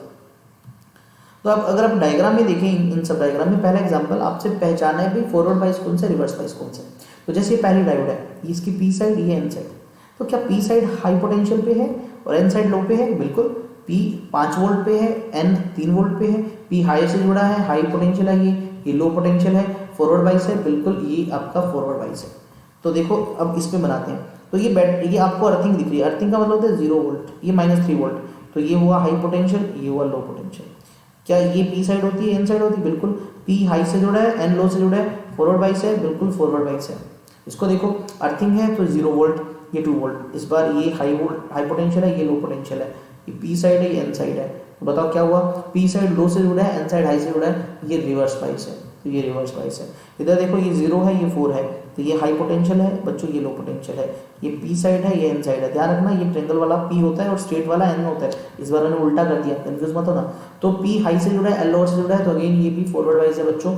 Speaker 1: तो अब अगर आप डायग्राम में देखें, इन सब डायग्राम में पहला एग्जांपल आपसे पहचाना है भाई फॉरवर्ड बाइस कौन सा, रिवर्स बाइस कौन सा। तो जैसे ये पहली डायोड है, इसकी पी साइड, ये एन साइड, तो क्या पी साइड हाई पोटेंशियल पे है और एन साइड लो पे है? बिल्कुल, पी 5 वोल्ट पे है, एन 3 वोल्ट पे है, पी हाई से जुड़ा है, हाई पोटेंशियल है, ये लो पोटेंशियल है, फॉरवर्ड बाइस है, बिल्कुल ये आपका फॉरवर्ड बाइस है। तो देखो अब इसमें बनाते हैं, तो ये आपको अर्थिंग दिख रही है, अर्थिंग का मतलब होता है 0 वोल्ट, ये -3 वोल्ट, तो ये हुआ हाई पोटेंशियल, ये हुआ लो पोटेंशियल। क्या ये पी साइड होती है, एन साइड होती है? बिल्कुल, पी हाई से जुड़ा है, एन लो से जुड़ा है, फॉरवर्ड बाइस है, बिल्कुल फॉरवर्ड बाइस है। इसको देखो, अर्थिंग है तो 0 वोल्ट, ये 2 वोल्ट, इस बार ये हाई पोटेंशियल है, ये लो पोटेंशियल है, ये पी साइड है, ये एन साइड है, तो बताओ क्या हुआ, पी साइड लो से जुड़ा है, एन साइड हाई से जुड़ा है, ये रिवर्स बाइस है, तो ये रिवर्स बाइस है। इधर देखो ये 0 है, ये 4 है, तो ये हाई पोटेंशियल है बच्चों, ये लो पोटेंशियल है, ये पी साइड है, ये एन साइड है। ध्यान रखना ये ट्रेंगल वाला पी होता है और स्ट्रेट वाला एन होता है, इस बार मैंने उल्टा कर दिया, कंफ्यूज मत होना। तो पी हाई से जुड़ा है, एल लोअर से जुड़ा है, तो अगेन ये भी फॉरवर्ड वाइज है बच्चों।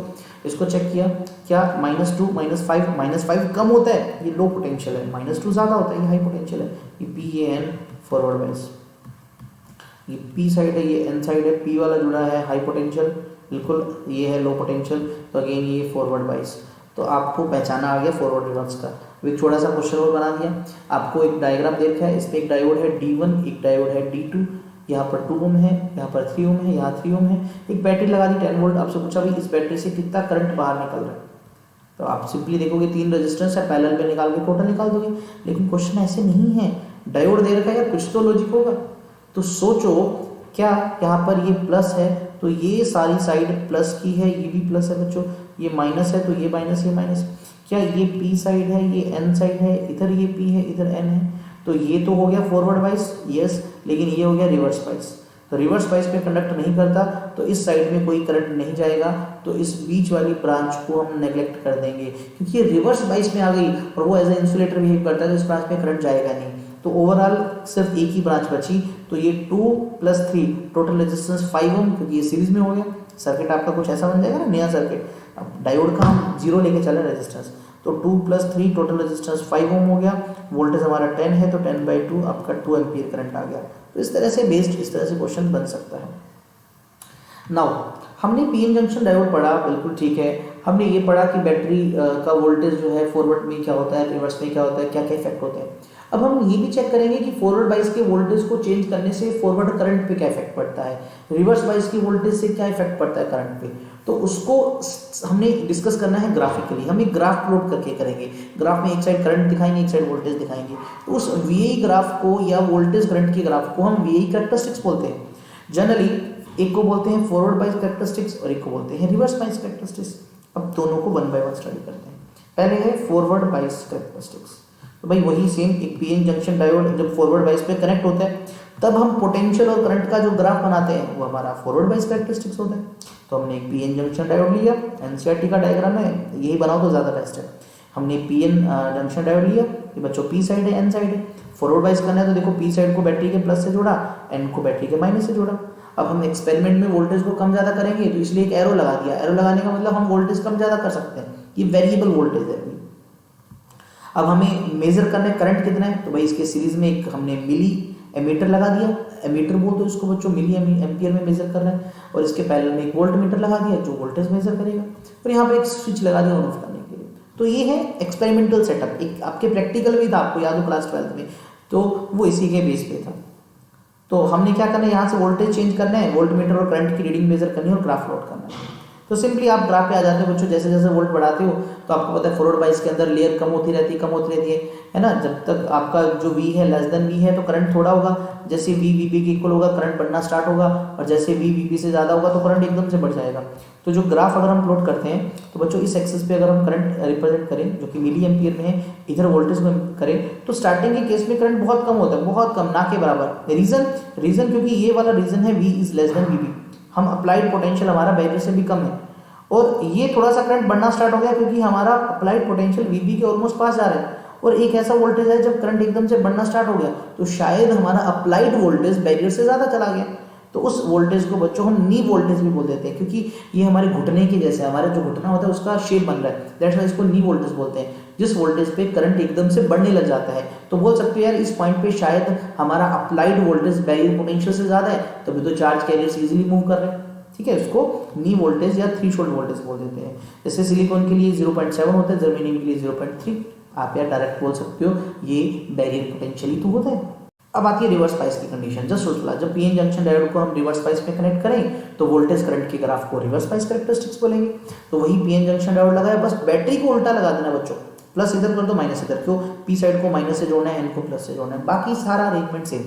Speaker 1: इसको चेक किया, क्या -2 -5 कम होता है, ये लो पोटेंशियल है, -2 ज्यादा होता है, ये हाई पोटेंशियल है, ये पी ये एन फॉरवर्ड वाइज, ये पी साइड है, ये एन साइड है, पी वाला जुड़ा है हाई पोटेंशियल, बिल्कुल ये है लो पोटेंशियल, तो अगेन ये फॉरवर्ड वाइज। तो आपको पहचाना आ गया फॉरवर्ड रिवर्स का। एक छोटा सा क्वेश्चन और बना दिया, आपको एक डायग्राम देखा है, इसमें एक डायोड है D1, एक डायोड है D2, यहाँ पर 2 ओम है, यहाँ पर 3 ओम है, यहाँ 3 ओम है, एक बैटरी लगा दी 10 वोल्ट। आपसे पूछा भाई इस बैटरी से कितना करंट बाहर निकल रहा है, तो आप सिंपली देखोगे 3 रेजिस्टेंस है, पैरेलल में निकाल के टोटल निकाल दोगे। लेकिन क्वेश्चन ऐसे नहीं है, डायोड दे रखा है यार, कुछ तो लॉजिक होगा। तो सोचो क्या यहाँ पर ये प्लस है तो ये सारी साइड प्लस की है, ये भी प्लस है बच्चों, ये माइनस है तो ये माइनस, ये माइनस। क्या ये पी साइड है, ये एन साइड है, इधर ये पी है, इधर एन है, तो ये तो हो गया फॉरवर्ड बाइस, यस, लेकिन ये हो गया रिवर्स बाइस। तो रिवर्स बाइस में कंडक्ट नहीं करता तो इस साइड में कोई करंट नहीं जाएगा, तो इस बीच वाली ब्रांच को हम नेग्लेक्ट कर देंगे, क्योंकि ये रिवर्स बाइस में आ गई और वो एज ए इंसुलेटर बिहेव करता है, तो इस ब्रांच में करंट जाएगा नहीं। तो ओवरऑल सिर्फ एक ही ब्रांच बची, तो ये 2 + 3 टोटल रेजिस्टेंस 5 ओम, क्योंकि ये सीरीज में हो गया। सर्किट आपका कुछ ऐसा बन जाएगा ना, नया सर्किट। अब डायोड का हम 0 लेके चले रेजिस्टेंस, तो 2 + 3 टोटल रेजिस्टेंस 5 ओम हो गया। वोल्टेज हमारा 10 है, तो 10/2 आपका 2 एम्पीयर करंट आ गया। तो इस तरह से बेस्ड इस तरह से क्वेश्चन बन सकता है। नाउ हमने पीएन जंक्शन डायोड पढ़ा, बिल्कुल ठीक है। हमने ये पढ़ा कि बैटरी का वोल्टेज जो है फॉरवर्ड में क्या होता है, रिवर्स में क्या होता है, क्या क्या इफेक्ट होता है। अब हम ये भी चेक करेंगे कि फॉरवर्ड बाइस के वोल्टेज को चेंज करने से फॉरवर्ड करंट पे क्या इफेक्ट पड़ता है, रिवर्स बाइस की वोल्टेज से क्या इफेक्ट पड़ता है करंट पे। तो उसको हमने डिस्कस करना है ग्राफिकली। हम एक ग्राफ प्लॉट करके करेंगे। ग्राफ में एक साइड करंट दिखाएंगे, एक साइड वोल्टेज दिखाएंगे। तो उस वीआई ग्राफ को या वोल्टेज करंट के ग्राफ को हम वीआई कैरेक्टरिस्टिक्स बोलते हैं। जनरली एक को बोलते हैं फॉरवर्ड बाइस कैरेक्टरिस्टिक्स और एक को बोलते हैं रिवर्स बाइस कैरेक्टरिस्टिक्स। अब दोनों को 1 बाय 1 स्टडी करते हैं। पहले है फॉरवर्ड बाइस कैरेक्टरिस्टिक्स। तो भाई वही सेम, एक पीएन जंक्शन डायोड जब फॉरवर्ड बाइस पे कनेक्ट होता है तब हम पोटेंशियल और करंट का जो ग्राफ बनाते हैं वो हमारा फॉरवर्ड बाइस कैरेक्टरिस्टिक्स होता है। तो हमने एक पीएन जंक्शन डायोड लिया, एनसीईआरटी का डायग्राम है, यही बनाओ तो ज़्यादा बेस्ट है। हमने पी एन जंक्शन डायोड लिया, ये बच्चों पी साइड है, एन साइड है। फॉरवर्ड बाइस करना है तो देखो पी साइड को बैटरी के प्लस से जोड़ा, एन को बैटरी के माइनस से जोड़ा। अब हम एक्सपेरिमेंट में वोल्टेज को कम ज़्यादा करेंगे तो इसलिए एक एरो लगा दिया। एरो लगाने का मतलब हम वोल्टेज कम ज़्यादा कर सकते हैं, ये वेरिएबल वोल्टेज है। अब हमें मेजर करना है करंट कितना है, तो भाई इसके सीरीज में एक हमने मिली एमीटर लगा दिया। एमीटर बोल दो इसको बच्चों, मिली एम्पियर में मेजर कर रहा है। और इसके पैरेलल में एक वोल्ट मीटर लगा दिया जो वोल्टेज मेजर करेगा, और यहाँ पे एक स्विच लगा दिया ऑन ऑफ करने के लिए। तो ये है एक्सपेरिमेंटल सेटअप। एक आपके प्रैक्टिकल भी था, आपको याद हो क्लास 12 में, तो वो इसी के बेस पे था। तो हमने क्या करना है, यहाँ से वोल्टेज चेंज करना है, वोल्ट मीटर और करंट की रीडिंग मेजर करनी है और ग्राफ प्लॉट करना है। तो सिंपली आप ग्राफ पे आ जाते हो बच्चों, जैसे जैसे वोल्ट बढ़ाते हो तो आपको पता है फॉरवर्ड बाइस के अंदर लेयर कम होती रहती है ना। जब तक आपका जो V है लेस देन V है तो करंट थोड़ा होगा, जैसे V VB के इक्वल होगा करंट बढ़ना स्टार्ट होगा, और जैसे V VB से ज़्यादा होगा तो करंट एकदम से बढ़ जाएगा। तो जो ग्राफ अगर हम प्लॉट करते हैं तो बच्चों इस एक्सिस पे अगर हम करंट रिप्रेजेंट करें जो कि मिली एम्पियर में है, इधर वोल्टेज में करें, तो स्टार्टिंग के केस में करंट बहुत कम होता है, बहुत कम, ना के बराबर। रीजन क्योंकि ये वाला रीजन है V is less than VB, हम अप्लाइड पोटेंशियल हमारा बैरियर से भी कम है, और ये थोड़ा सा करंट बढ़ना स्टार्ट हो गया क्योंकि हमारा अप्लाइड पोटेंशियल VB के ऑलमोस्ट पास जा रहा है। और एक ऐसा वोल्टेज है जब करंट एकदम से बढ़ना स्टार्ट हो गया तो शायद हमारा अप्लाइड वोल्टेज बैरियर से ज़्यादा चला गया, तो उस वोल्टेज को बच्चों हम नी वोल्टेज भी बोल देते हैं, क्योंकि ये हमारे घुटने के जैसे, हमारा जो घुटना होता है उसका शेप बन रहा है, दैट्स व्हाई इसको नी वोल्टेज बोलते हैं। जिस वोल्टेज पे करंट एकदम से बढ़ने लग जाता है तो बोल सकते हो यार इस पॉइंट पे शायद हमारा अप्लाइड वोल्टेज बैरियर पोटेंशियल से ज़्यादा है, तभी तो चार्ज कैरियर्स इजीली मूव कर रहे हैं। ठीक है, इसको नी वोल्टेज या थ्रेशोल्ड वोल्टेज बोल देते हैं। जैसे सिलिकॉन के लिए 0.7 होता है, जर्मेनियम के लिए 0.3, आप यार डायरेक्ट बोल सकते हो ये बैरियर पोटेंशियल ही तो होता है। अब आती है रिवर्स स्पाइस की कंडीशन। जस्ट सोच, जब पीएन जंक्शन डायोड को हम रिवर्स स्पाइस में कनेक्ट करें तो वोल्टेज करंट के ग्राफ को रिवर्स स्पाइस कैरेक्टरिस्टिक्स बोलेंगे। तो वही पीएन जंक्शन डायोड लगाया, बस बैटरी को उल्टा लगा देना बच्चों, प्लस इधर कर दो माइनस इधर, क्यों, पी साइड को माइनस से जोड़ना है, एन को प्लस से जोड़ना है, बाकी सारा अरेंजमेंट सेम।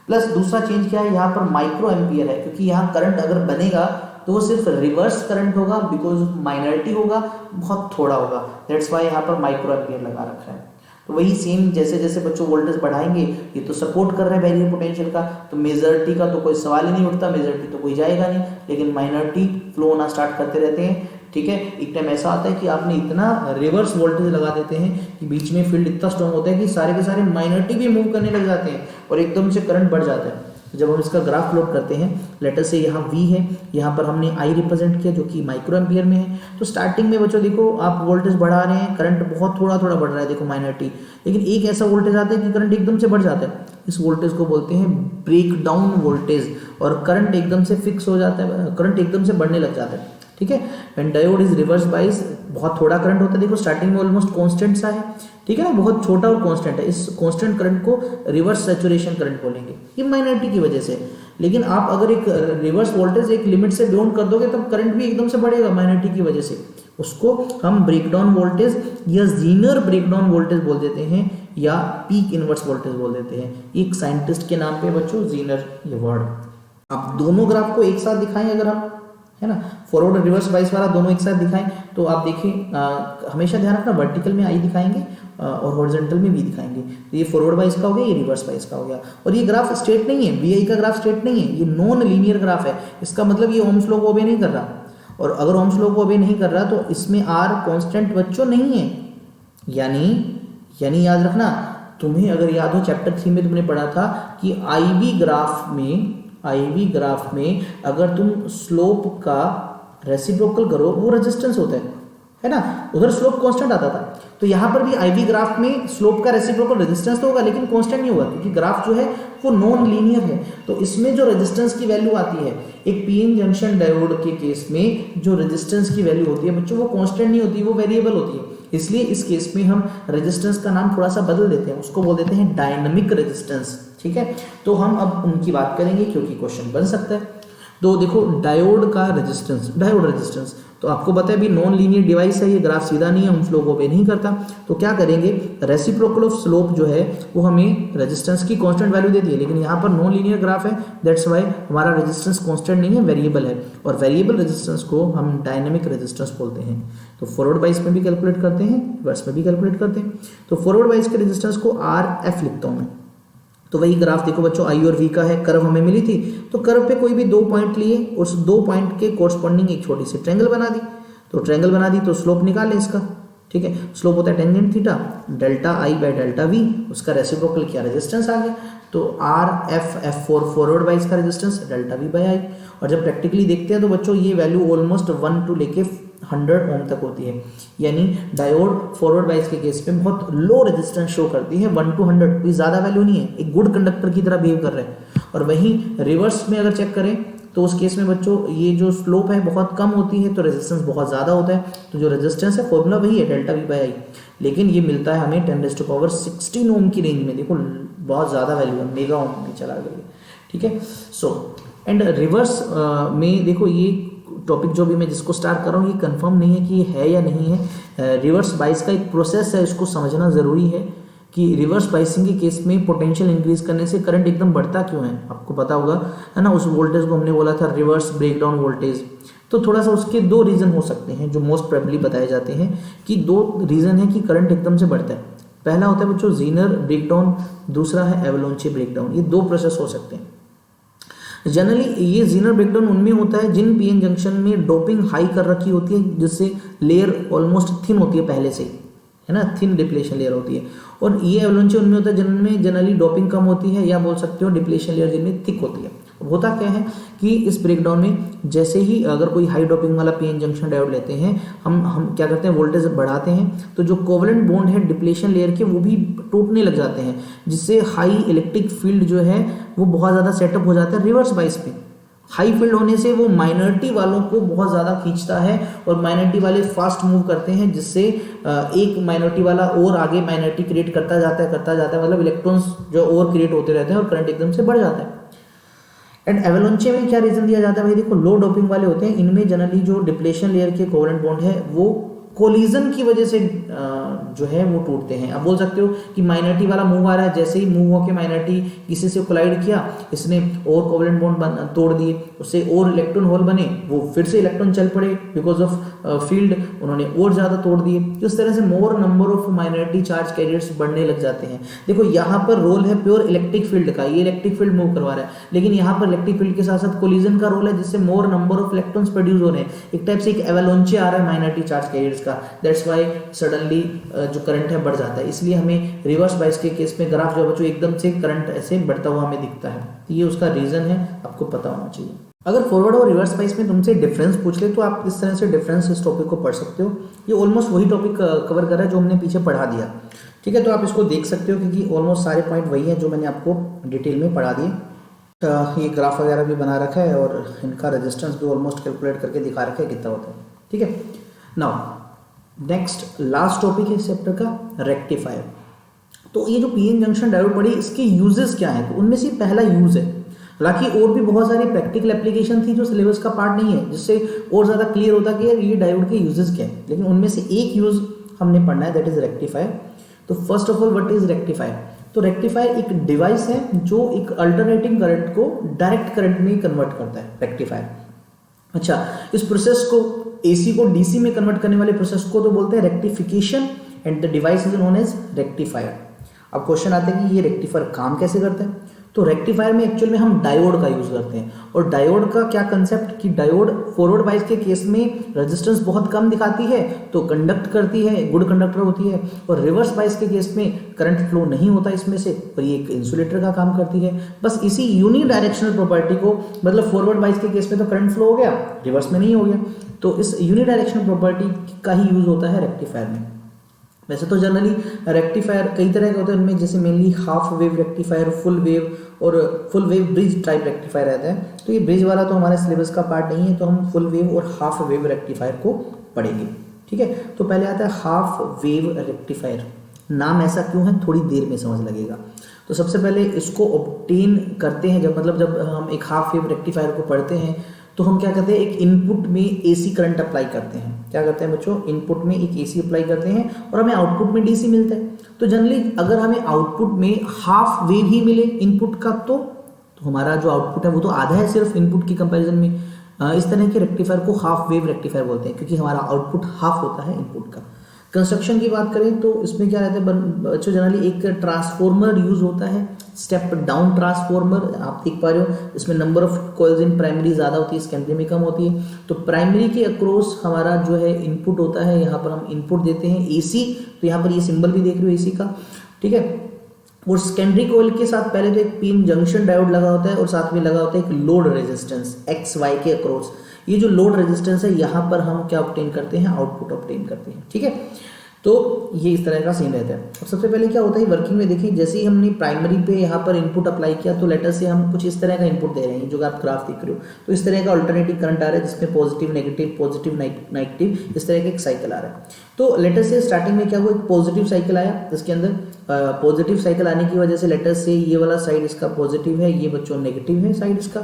Speaker 1: प्लस दूसरा चेंज क्या है, यहाँ पर माइक्रो एम्पियर है, क्योंकि यहाँ करंट अगर बनेगा तो वो सिर्फ रिवर्स करंट होगा, बिकॉज माइनॉरिटी होगा, बहुत थोड़ा होगा, दैट्स वाई यहाँ पर माइक्रो एम्पियर लगा रखा है। तो वही सेम, जैसे जैसे बच्चों वोल्टेज बढ़ाएंगे, ये तो सपोर्ट कर रहे हैं बैरियर पोटेंशियल का, तो मेजॉरिटी का तो कोई सवाल ही नहीं उठता, मेजॉरिटी तो कोई जाएगा नहीं, लेकिन माइनॉरिटी फ्लो होना स्टार्ट करते रहते हैं। ठीक है, एक टाइम ऐसा आता है कि आपने इतना रिवर्स वोल्टेज लगा देते हैं कि बीच में फील्ड इतना स्ट्रॉन्ग होता है कि सारे के सारे माइनॉरिटी भी मूव करने लग जाते हैं और एकदम से करंट बढ़ जाता है। जब हम इसका ग्राफ प्लॉट करते हैं, लेटर से यहाँ V है, यहाँ पर हमने I रिप्रेजेंट किया जो कि माइक्रो एम्पियर में है। तो स्टार्टिंग में बच्चों देखो आप वोल्टेज बढ़ा रहे हैं, करंट बहुत थोड़ा थोड़ा बढ़ रहा है, देखो माइनॉरिटी, लेकिन एक ऐसा वोल्टेज आता है कि करंट एकदम से बढ़ जाता है, इस वोल्टेज को बोलते हैं ब्रेक डाउन वोल्टेज, और करंट एकदम से फिक्स हो जाता है, करंट एकदम से बढ़ने लग जाता है। ठीक है, when diode is reverse bias, बहुत थोड़ा करंट होता है, देखो स्टार्टिंग में ऑलमोस्ट कांस्टेंट सा है, ठीक है ना, बहुत छोटा और कांस्टेंट है, इस कांस्टेंट करंट को रिवर्स सैचुरेशन करंट बोलेंगे, ये माइनॉरिटी की वजह से। लेकिन आप अगर एक रिवर्स वोल्टेज एक लिमिट से बियॉन्ड कर दोगे तब करंट भी एकदम से बढ़ेगा माइनॉरिटी की वजह से, उसको हम ब्रेकडाउन वोल्टेज या जीनर ब्रेकडाउन वोल्टेज बोल देते हैं, या पीक इनवर्स वोल्टेज बोल देते हैं, एक साइंटिस्ट के नाम पे बच्चों जीनर ये वर्ड। अब दोनों ग्राफ को एक साथ दिखाएं अगर हम, है ना, फॉरवर्ड और रिवर्स बाइस वाला दोनों एक साथ दिखाएं तो आप देखिए, हमेशा ध्यान रखना वर्टिकल में आई दिखाएंगे और हॉरिजॉन्टल में भी दिखाएंगे। तो ये फॉरवर्ड बाइस का हो गया, ये रिवर्स बाइस का हो गया। और ये ग्राफ स्ट्रेट नहीं है, वी आई का ग्राफ स्ट्रेट नहीं है, ये नॉन लीनियर ग्राफ है, इसका मतलब ये ओम्स लॉ को ओबे नहीं कर रहा, और अगर ओम्स लॉ को ओबे नहीं कर रहा तो इसमें आर कांस्टेंट बच्चों नहीं है, यानी याद रखना, तुम्हें अगर याद हो चैप्टर 3 में तुमने पढ़ा था कि आईवी ग्राफ में अगर तुम स्लोप का रेसिप्रोकल करो वो रेजिस्टेंस होता है ना, उधर स्लोप कांस्टेंट आता था, तो यहाँ पर भी आईवी ग्राफ में स्लोप का रेसिप्रोकल रेजिस्टेंस तो होगा लेकिन कांस्टेंट नहीं होगा, क्योंकि ग्राफ जो है वो नॉन लीनियर है। तो इसमें जो रेजिस्टेंस की वैल्यू आती है, एक पीएन जंक्शन डायोड के केस में जो रेजिस्टेंस की वैल्यू होती है बच्चों वो कांस्टेंट नहीं होती, वो वेरिएबल होती है, इसलिए इस केस में हम रेजिस्टेंस का नाम थोड़ा सा बदल देते हैं, उसको बोल देते हैं डायनामिक रेजिस्टेंस। ठीक है, तो हम अब उनकी बात करेंगे क्योंकि क्वेश्चन बन सकता है। तो देखो डायोड का रेजिस्टेंस, डायोड रेजिस्टेंस तो आपको पता है भी नॉन लीनियर डिवाइस है, ये ग्राफ सीधा नहीं है, उन फ्लो को पे नहीं करता, तो क्या करेंगे, रेसिप्रोकल ऑफ स्लोप जो है वो हमें रेजिस्टेंस की कांस्टेंट वैल्यू देती है, लेकिन यहाँ पर नॉन लीनियर ग्राफ है, दैट्स वाई हमारा रेजिस्टेंस कांस्टेंट नहीं है, वेरिएबल है, और वेरिएबल रेजिस्टेंस को हम डायनेमिक रेजिस्टेंस बोलते हैं। तो फॉरवर्ड बाइस में भी कैलकुलेट करते हैं, रिवर्स में भी कैलकुलेट करते हैं। तो फॉरवर्ड बाइस के रेजिस्टेंस को RF लिखता हूँ मैं, तो वही ग्राफ देखो बच्चों I और V का है, कर्व हमें मिली थी, तो कर्व पे कोई भी 2 पॉइंट लिए, उस 2 पॉइंट के कोरस्पॉन्डिंग एक छोटी सी ट्रायंगल बना दी, तो ट्रायंगल बना दी तो स्लोप निकाल लें इसका, ठीक है। स्लोप होता है tangent theta, delta I by delta we, उसका रेसिप्रोकल क्या रेजिस्टेंस आ गया, तो R F four forward wise का रेजिस्टेंस डेल्टा वी बाय आई। और जब प्रैक्टिकली देखते हैं तो बच्चों ये वैल्यू ऑलमोस्ट 1 to लेके 100 ओम तक होती है, यानी डायोड फॉरवर्ड वाइज के केस में बहुत लो रेजिस्टेंस शो करती है, 1 to 100, कोई ज़्यादा वैल्यू नहीं है, एक गुड कंडक्टर की तरह बिहेव कर रहे हैं। और वहीं रिवर्स में अगर चेक करें तो उस केस में बच्चों ये जो स्लोप है बहुत कम होती है, तो रेजिस्टेंस बहुत ज़्यादा होता है, तो जो रेजिस्टेंस है फॉर्मूला वही है डेल्टा वी बाई आई, लेकिन ये मिलता है हमें 10⁻16 ओम की रेंज में। देखो बहुत ज़्यादा वैल्यू है, मेगा ओम में चला गया, ठीक है। सो एंड रिवर्स में देखो ये टॉपिक जो भी मैं जिसको स्टार्ट कर रहा हूँ ये कंफर्म नहीं है कि ये है या नहीं है। रिवर्स बाइस का एक प्रोसेस है, इसको समझना ज़रूरी है कि रिवर्स बाइसिंग के केस में पोटेंशियल इंक्रीज करने से करंट एकदम बढ़ता क्यों है, आपको पता होगा है ना। उस वोल्टेज को हमने बोला था रिवर्स ब्रेकडाउन वोल्टेज, तो थोड़ा सा उसके दो रीज़न हो सकते हैं जो मोस्ट प्रोबेबली बताए जाते हैं कि दो रीज़न है कि करंट एकदम से बढ़ता है। पहला होता है बच्चों जीनर ब्रेकडाउन, दूसरा है एवलांचे ब्रेकडाउन। ये दो प्रोसेस हो सकते हैं। जनरली ये जीनर ब्रेकडाउन उनमें होता है जिन पीएन जंक्शन में डोपिंग हाई कर रखी होती है, जिससे लेयर ऑलमोस्ट थिन होती है पहले से, है ना, थिन डिप्लेशन लेयर होती है। और ये एवलांचे उनमें होता है जिनमें जनरली डोपिंग कम होती है, या बोल सकते हो डिप्लेशन लेयर जिनमें थिक होती है। अब होता क्या है कि इस ब्रेकडाउन में जैसे ही अगर कोई हाई डोपिंग वाला पीएन जंक्शन डायोड लेते हैं, हम क्या करते हैं वोल्टेज बढ़ाते हैं, तो जो कोवलेंट बॉन्ड है डिप्लेशन लेयर के वो भी टूटने लग जाते हैं, जिससे हाई इलेक्ट्रिक फील्ड जो है वो बहुत ज़्यादा सेटअप हो जाता है रिवर्स बाइस पे। हाई फील्ड होने से वो माइनॉरिटी वालों को बहुत ज़्यादा खींचता है और माइनॉरिटी वाले फास्ट मूव करते हैं, जिससे एक माइनॉरिटी वाला और आगे माइनॉरिटी क्रिएट करता जाता है, मतलब इलेक्ट्रॉन्स जो और क्रिएट होते रहते हैं और करंट एकदम से बढ़ जाता है। एंड एवलांचे में क्या रीजन दिया जाता है भाई, देखो लो डोपिंग वाले होते हैं, इनमें जनरली जो डिप्लेशन लेयर के कोवलेंट बॉन्ड है वो कोलिजन की वजह से जो है वो टूटते हैं। अब बोल सकते हो कि माइनॉरिटी वाला मूव आ रहा है, जैसे ही मूव होकर माइनॉरिटी किसी से कोलाइड किया, इसने और कोवलेंट बॉन्ड तोड़ दिए, उससे और इलेक्ट्रॉन होल बने, वो फिर से इलेक्ट्रॉन चल पड़े बिकॉज ऑफ फील्ड, उन्होंने और ज़्यादा तोड़ दिए। तो इस तरह से मोर number of minority charge carriers बढ़ने लग जाते हैं। देखो यहाँ पर रोल है प्योर इलेक्ट्रिक फील्ड का, ये इलेक्ट्रिक फील्ड मूव करवा रहा है, लेकिन यहाँ पर इलेक्ट्रिक फील्ड के साथ साथ कोलिजन का रोल है, जिससे मोर नंबर ऑफ इलेक्ट्रॉन्स प्रोड्यूस हो रहे हैं। एक टाइप से एक एवलांचे आ रहा है माइनॉरिटी चार्ज कैरियर्स का, दैट्स वाई सडनली जो करंट है बढ़ जाता है। इसलिए हमें रिवर्स बाइस के केस में ग्राफ जो बच्चों एकदम से करंट ऐसे बढ़ता हुआ हमें दिखता है, तो ये उसका रीजन है, आपको पता होना चाहिए। अगर फॉरवर्ड और रिवर्स बाइस में तुमसे डिफरेंस पूछ ले तो आप इस तरह से डिफरेंस इस टॉपिक को पढ़ सकते हो। ये ऑलमोस्ट वही टॉपिक कवर कर रहा है जो हमने पीछे पढ़ा दिया, ठीक है। तो आप इसको देख सकते हो क्योंकि ऑलमोस्ट सारे पॉइंट वही है जो मैंने आपको डिटेल में पढ़ा दिए। ये ग्राफ वगैरह भी बना रखा है और इनका रेजिस्टेंस भी ऑलमोस्ट कैलकुलेट करके दिखा रखा है कितना होता है, ठीक है। नाउ नेक्स्ट लास्ट टॉपिक है इस चैप्टर का, रेक्टिफायर। तो ये जो पीएन जंक्शन डायोड पड़ी, इसके यूजेस क्या है, तो उनमें से पहला यूज है, हालांकि और भी बहुत सारी प्रैक्टिकल एप्लीकेशन थी जो सिलेबस का पार्ट नहीं है, जिससे और ज़्यादा क्लियर होता कि ये डायोड के यूजेस क्या है, लेकिन उनमें से एक यूज हमने पढ़ना है, दैट इज रेक्टिफायर। तो first of all what is rectifier, तो रेक्टिफायर एक डिवाइस है जो एक अल्टरनेटिंग करंट को डायरेक्ट करंट में कन्वर्ट करता है, रेक्टिफायर। अच्छा, इस प्रोसेस को एसी को डीसी में कन्वर्ट करने वाले प्रोसेस को तो बोलते हैं rectification, and the device is known as rectifier. अब क्वेश्चन आता है कि ये रेक्टिफायर काम कैसे करता है, तो रेक्टिफायर में एक्चुअल में हम डायोड का यूज करते हैं। और डायोड का क्या कंसेप्ट कि डायोड फॉरवर्ड बाइस के केस में रेजिस्टेंस बहुत कम दिखाती है तो कंडक्ट करती है, गुड कंडक्टर होती है, और रिवर्स बाइस के केस में करंट फ्लो नहीं होता इसमें से, पर ये एक इंसुलेटर का काम करती है। बस इसी यूनी डायरेक्शनल प्रॉपर्टी को, मतलब फॉरवर्ड बाइस के केस में तो करंट फ्लो हो गया, रिवर्स में नहीं हो गया, तो इस यूनी डायरेक्शनल प्रॉपर्टी का ही यूज होता है रेक्टिफायर में। वैसे तो जनरली रेक्टिफायर कई तरह के होते हैं, उनमें जैसे mainly half wave rectifier, full wave और full wave bridge type rectifier रहता है। तो ये ब्रिज वाला तो हमारे सिलेबस का पार्ट नहीं है, तो हम फुल वेव और हाफ वेव रेक्टिफायर को पढ़ेंगे, ठीक है। तो पहले आता है हाफ वेव रेक्टिफायर। नाम ऐसा क्यों है थोड़ी देर में समझ लगेगा। तो सबसे पहले इसको ऑब्टेन करते हैं जब हम एक हाफ वेव रेक्टिफायर को पढ़ते हैं तो हम क्या करते हैं, एक इनपुट में एसी करंट अप्लाई करते हैं। क्या करते हैं बच्चों, इनपुट में एक एसी अप्लाई करते हैं और हमें आउटपुट में डीसी मिलता है। तो जनरली अगर हमें आउटपुट में हाफ वेव ही मिले इनपुट का तो हमारा जो आउटपुट है वो तो आधा है सिर्फ इनपुट की कंपैरिजन में। इस तरह के रेक्टिफायर को हाफ वेव रेक्टिफायर बोलते हैं क्योंकि हमारा आउटपुट हाफ होता है इनपुट का। कंस्ट्रक्शन की बात करें तो इसमें क्या रहता है बच्चों, जनरली एक ट्रांसफॉर्मर यूज होता है, स्टेप डाउन ट्रांसफॉर्मर। आप देख पा रहे हो इसमें number of coils in primary ज़्यादा होती है, सेकेंडरी में कम होती है। तो प्राइमरी के अक्रॉस हमारा जो है इनपुट होता है, यहाँ पर हम इनपुट देते हैं एसी, तो यहाँ पर ये सिंबल भी देख रहे हो एसी का, ठीक है। और सेकेंडरी कॉइल के साथ पहले तो एक पिन जंक्शन डायोड लगा होता है और साथ में लगा होता है एक लोड रेजिस्टेंस एक्स वाई के अक्रॉस। ये जो लोड रेजिस्टेंस है यहाँ पर हम क्या ऑब्टेन करते हैं, आउटपुट ऑब्टेन करते हैं, ठीक है। तो ये इस तरह का सीन रहता है। अब सबसे पहले क्या होता है वर्किंग में, देखिए जैसे ही हमने प्राइमरी पे यहाँ पर इनपुट अप्लाई किया तो लेटर से हम कुछ इस तरह का इनपुट दे रहे हैं, जो आप ग्राफ देख रहे हो। तो इस तरह का अल्टरनेटिव करंट आ रहा है जिसमें पॉजिटिव नेगेटिव इस तरह का एक साइकिल आ रहा है। तो लेटर से स्टार्टिंग में क्या हुआ, एक पॉजिटिव साइकिल आया, इसके अंदर पॉजिटिव साइकिल आने की वजह से लेटर से ये वाला साइड इसका पॉजिटिव है, ये बच्चों नेगेटिव है साइड इसका,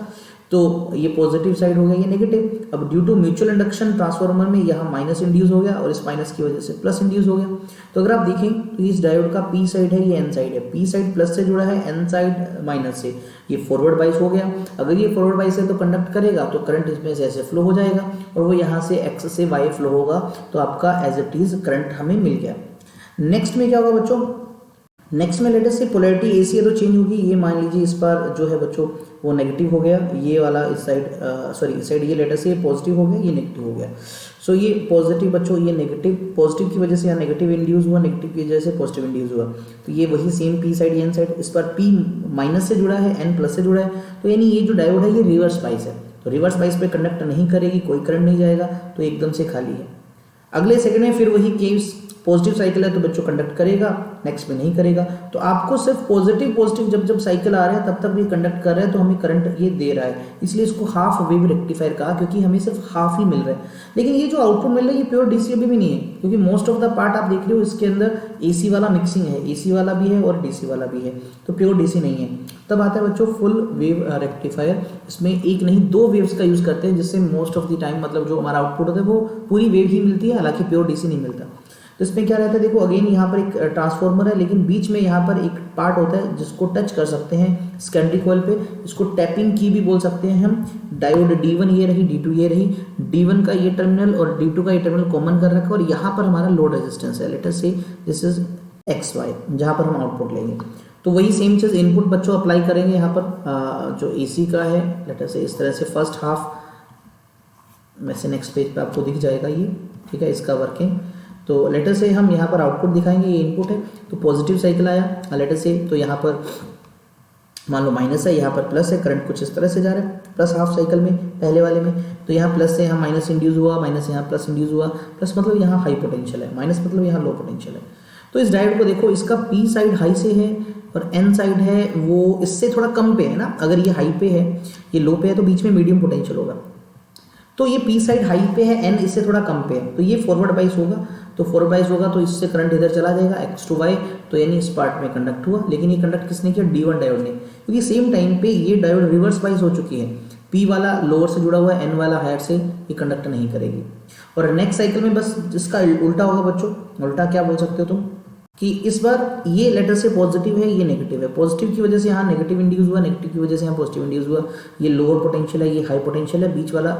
Speaker 1: तो ये पॉजिटिव साइड हो गया, ये नेगेटिव। अब due to mutual induction transformer में यहाँ माइनस इंड्यूस हो गया और इस माइनस की वजह से प्लस इंड्यूस हो गया। तो अगर आप देखें तो इस डायोड का पी साइड है, ये एन साइड है, पी साइड प्लस से जुड़ा है, एन साइड माइनस से, ये फॉरवर्ड बाइस हो गया। अगर ये फॉरवर्ड बाइस है तो कंडक्ट करेगा तो करंट इसमें से ऐसे फ्लो हो जाएगा और वो यहाँ से एक्स से वाई फ्लो होगा, तो आपका एज इट इज करंट हमें मिल गया। नेक्स्ट में क्या होगा बच्चों, नेक्स्ट में लेटेस्ट से पोलैरिटी एसी है तो चेंज होगी। ये मान लीजिए इस बार जो है बच्चों वो नेगेटिव हो गया, ये वाला इस साइड सॉरी इस साइड ये लेटेस्ट से पॉजिटिव हो गया, ये नेगेटिव हो गया। सो ये पॉजिटिव बच्चों, ये नेगेटिव, पॉजिटिव की वजह से यहाँ नेगेटिव इंड्यूस हुआ, नेगेटिव की वजह से पॉजिटिव इंड्यूस हुआ। तो ये वही same P side N side, इस पर पी माइनस से जुड़ा है, एन प्लस से जुड़ा है, तो यानी ये जो डायोड है ये रिवर्स बाइस है। तो रिवर्स बाइस पे कंडक्ट नहीं करेगी, कोई करंट नहीं जाएगा, तो एकदम से खाली है। अगले सेकंड में फिर वही केस, पॉजिटिव साइकिल है तो बच्चों कंडक्ट करेगा, नेक्स्ट में नहीं करेगा। तो आपको सिर्फ पॉजिटिव जब साइकिल आ रहा है तब तक ये कंडक्ट कर रहा है, तो हमें करंट ये दे रहा है, इसलिए इसको हाफ वेव रेक्टिफायर कहा, क्योंकि हमें सिर्फ हाफ ही मिल रहा है। लेकिन ये जो आउटपुट मिल रहा है ये प्योर डीसी अभी भी नहीं है, क्योंकि मोस्ट ऑफ द पार्ट आप देख रहे हो इसके अंदर एसी वाला मिक्सिंग है, एसी वाला भी है और डीसी वाला भी है, तो प्योर डीसी नहीं है। तब आता है बच्चों फुल वेव रेक्टिफायर, इसमें एक नहीं दो वेव्स का यूज करते हैं, जिससे मोस्ट ऑफ द टाइम मतलब जो हमारा आउटपुट होता है वो पूरी वेव ही मिलती है, हालांकि प्योर डीसी नहीं मिलता। तो इसमें क्या रहता है, देखो अगेन यहाँ पर एक ट्रांसफॉर्मर है, लेकिन बीच में यहाँ पर एक पार्ट होता है जिसको टच कर सकते हैं सेकेंडरी कॉइल पे, इसको टैपिंग की भी बोल सकते हैं हम। डायोड D1 ये रही, D2 ये रही, D1 का ये टर्मिनल और D2 का ये टर्मिनल कॉमन कर रखा है, और यहाँ पर हमारा लोड रेजिस्टेंस है, लेट अस से दिस इज XY, जहाँ पर हम आउटपुट लेंगे। तो वही सेम चीज़ इनपुट बच्चों अप्लाई करेंगे यहाँ पर जो AC का है, लेट अस से इस तरह से फर्स्ट हाफ वैसे नेक्स्ट पेज पे आपको दिख जाएगा ये, ठीक है, इसका वर्किंग। तो लेटर से हम यहाँ पर आउटपुट दिखाएंगे, ये इनपुट है, तो पॉजिटिव साइकिल आया लेटर से, तो यहाँ पर मान लो माइनस है, यहाँ पर प्लस है, करंट कुछ इस तरह से जा रहा है, प्लस हाफ साइकिल में पहले वाले में, तो यहाँ प्लस से यहाँ माइनस इंड्यूस हुआ, माइनस से यहाँ प्लस इंड्यूस हुआ, प्लस मतलब यहाँ हाई पोटेंशियल है, माइनस मतलब यहाँ लो पोटेंशियल है। तो इस डायोड को देखो, इसका पी साइड हाई से है और एन साइड है वो इससे थोड़ा कम पे है ना, अगर ये हाई पे है ये लो पे है तो बीच में मीडियम पोटेंशियल होगा। तो ये पी साइड हाई पे है, एन इससे थोड़ा कम पे है, तो ये फॉरवर्ड बाइस होगा, तो फॉरवर्ड बाइस होगा तो इससे करंट इधर चला जाएगा एक्स टू वाई, तो यानी इस पार्ट में कंडक्ट हुआ। लेकिन ये कंडक्ट किसने किया, D1 डायोड ने, क्योंकि सेम टाइम पे ये डायोड रिवर्स बाइस हो चुकी है, पी वाला लोअर से जुड़ा हुआ है, एन वाला हायर से, ये कंडक्ट नहीं करेगी। और नेक्स्ट साइकिल में बस इसका उल्टा होगा बच्चों, उल्टा क्या बोल सकते हो तुम, कि इस बार ये लेटर से पॉजिटिव है, ये नेगेटिव है, पॉजिटिव की वजह से यहाँ नेगेटिव इंड्यूस हुआ, नेगेटिव की वजह से यहाँ पॉजिटिव इंड्यूस हुआ, ये लोअर पोटेंशियल है, ये हाई पोटेंशियल है, बीच वाला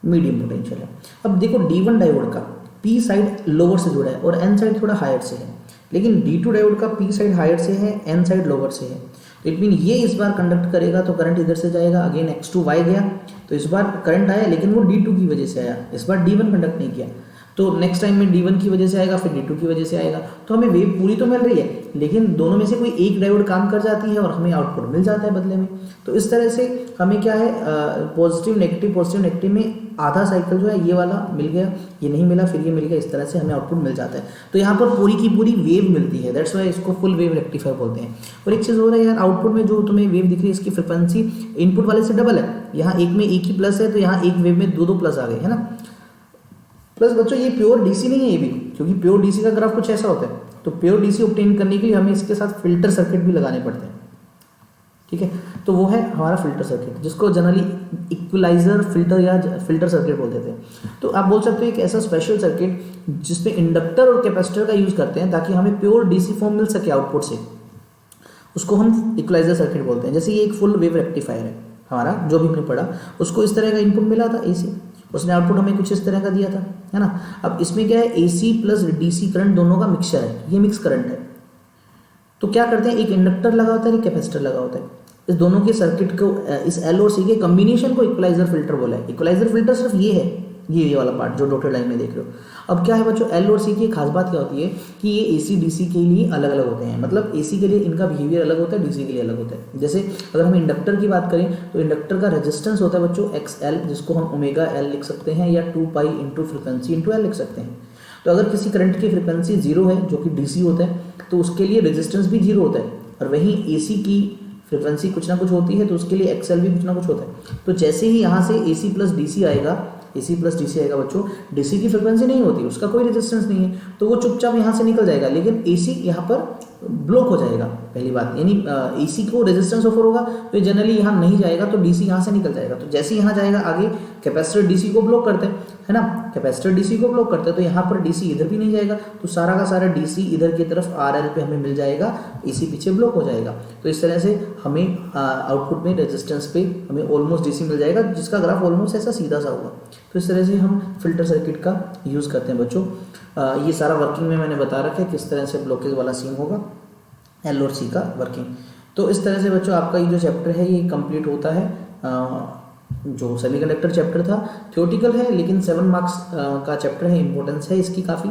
Speaker 1: मीडियम पोटेंशियल है। अब देखो D1 डायोड का पी साइड लोअर से जुड़ा है और एन साइड थोड़ा हायर से है, लेकिन D2 डायोड का पी साइड हायर से है, एन साइड लोअर से है, तो इट मीन ये इस बार कंडक्ट करेगा तो करंट इधर से जाएगा, अगेन एक्स टू वाई गया, तो इस बार करंट आया लेकिन वो D2 की वजह से आया, इस बार D1 कंडक्ट नहीं किया, तो नेक्स्ट टाइम में D1 की वजह से आएगा, फिर D2 की वजह से आएगा, तो हमें वेव पूरी तो मिल रही है, लेकिन दोनों में से कोई एक डायोड काम कर जाती है और हमें आउटपुट मिल जाता है बदले में। तो इस तरह से हमें क्या है, पॉजिटिव नेगेटिव में आधा साइकिल जो है ये वाला मिल गया, ये नहीं मिला, फिर ये मिल गया, इस तरह से हमें आउटपुट मिल जाता है। तो यहाँ पर पूरी की पूरी वेव मिलती है, दैट्स वाई इसको फुल वेव रेक्टिफायर बोलते हैं। और एक चीज़ हो रहा है यार, आउटपुट में जो तुम्हें वेव दिख रही है इसकी फ्रिक्वेंसी इनपुट वाले से डबल है, यहाँ एक में एक ही प्लस है, तो यहाँ एक वेव में दो प्लस आ गए, है ना। प्लस बच्चों ये प्योर डीसी नहीं है ये भी, क्योंकि प्योर डीसी का ग्राफ कुछ ऐसा होता है, तो प्योर डीसी ऑब्टेन करने के लिए हमें इसके साथ फिल्टर सर्किट भी लगाने पड़ते हैं, ठीक है। तो वो है हमारा फिल्टर सर्किट, जिसको जनरली इक्वलाइजर फिल्टर या फिल्टर सर्किट बोल देते हैं। तो आप बोल सकते हो एक ऐसा स्पेशल सर्किट जिसमें इंडक्टर और कैपेसिटर का यूज करते हैं ताकि हमें प्योर डीसी फॉर्म मिल सके आउटपुट से, उसको हम इक्वलाइजर सर्किट बोलते हैं। जैसे ये एक फुल वेव रेक्टिफायर है हमारा, जो भी हमने पढ़ा, उसको इस तरह का इनपुट मिला था AC, उसने आउटपुट हमें कुछ इस तरह का दिया था, है ना। अब इसमें क्या है, AC प्लस DC करंट दोनों का मिक्सचर है, ये मिक्स करंट है। तो क्या करते हैं, एक इंडक्टर लगा होता है, एक कैपेसिटर लगा होता है। इस दोनों के सर्किट को, इस L और C के कॉम्बिनेशन को इक्वलाइजर फिल्टर बोला है। इक्वलाइजर फिल्टर सिर्फ ये है, ये वाला पार्ट जो डॉटेड लाइन में देख रहे हो। अब क्या है बच्चों, L और C की खास बात क्या होती है कि ये AC DC के लिए अलग अलग होते हैं, मतलब AC के लिए इनका बिहेवियर अलग होता है, DC के लिए अलग होता है। जैसे अगर हम इंडक्टर की बात करें तो इंडक्टर का रेजिस्टेंस होता है बच्चों XL, जिसको हम ओमेगा L लिख सकते हैं या 2 pi into frequency into L लिख सकते हैं। तो अगर किसी करंट की फ्रिक्वेंसी 0 है जो कि DC होता है, तो उसके लिए रेजिस्टेंस भी 0 होता है, और वहीं AC की फ्रिक्वेंसी कुछ ना कुछ होती है तो उसके लिए XL भी कुछ ना कुछ होता है। तो जैसे ही यहाँ से AC प्लस DC आएगा, AC प्लस DC आएगा बच्चों, DC की फ्रिक्वेंसी नहीं होती, उसका कोई रेजिस्टेंस नहीं है, तो वो चुपचाप यहाँ से निकल जाएगा, लेकिन AC यहाँ पर ब्लॉक हो जाएगा। पहली बात यानी AC को रेजिस्टेंस ऑफर होगा तो जनरली यहाँ नहीं जाएगा, तो DC यहाँ से निकल जाएगा। तो जैसे यहाँ जाएगा आगे, कैपेसिटर DC को ब्लॉक करते हैं, है ना, कैपेसिटर DC को ब्लॉक करते हैं, तो यहाँ पर DC इधर भी नहीं जाएगा, तो सारा का सारा DC इधर की तरफ RL पे हमें मिल जाएगा, AC पीछे ब्लॉक हो जाएगा। तो इस तरह से हमें आउटपुट में रेजिस्टेंस पे हमें ऑलमोस्ट DC मिल जाएगा, जिसका ग्राफ ऑलमोस्ट ऐसा सीधा सा होगा। तो इस तरह से हम फिल्टर सर्किट का यूज़ करते हैं बच्चों। ये सारा वर्किंग में मैंने बता रखा है किस तरह से ब्लॉकेज वाला सीन होगा, L और C का वर्किंग। तो इस तरह से बच्चों आपका ये जो चैप्टर है ये कंप्लीट होता है। जो सेमीकंडक्टर चैप्टर था थ्योरेटिकल है, लेकिन 7 मार्क्स का चैप्टर है, इंपॉर्टेंस है इसकी काफ़ी।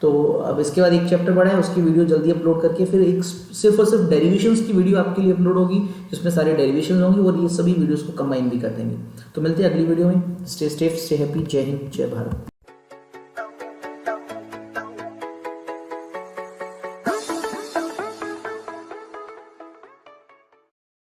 Speaker 1: तो अब इसके बाद एक चैप्टर बड़ा है, उसकी वीडियो जल्दी अपलोड करके फिर एक सिर्फ और सिर्फ डेरिवेशंस की वीडियो आपके लिए अपलोड होगी, जिसमें सारे डेरिवेशंस होंगे और ये सभी वीडियोस को कंबाइन भी कर देंगे। तो मिलते हैं अगली वीडियो में। Stay safe, stay happy. जय हिंद, जय भारत।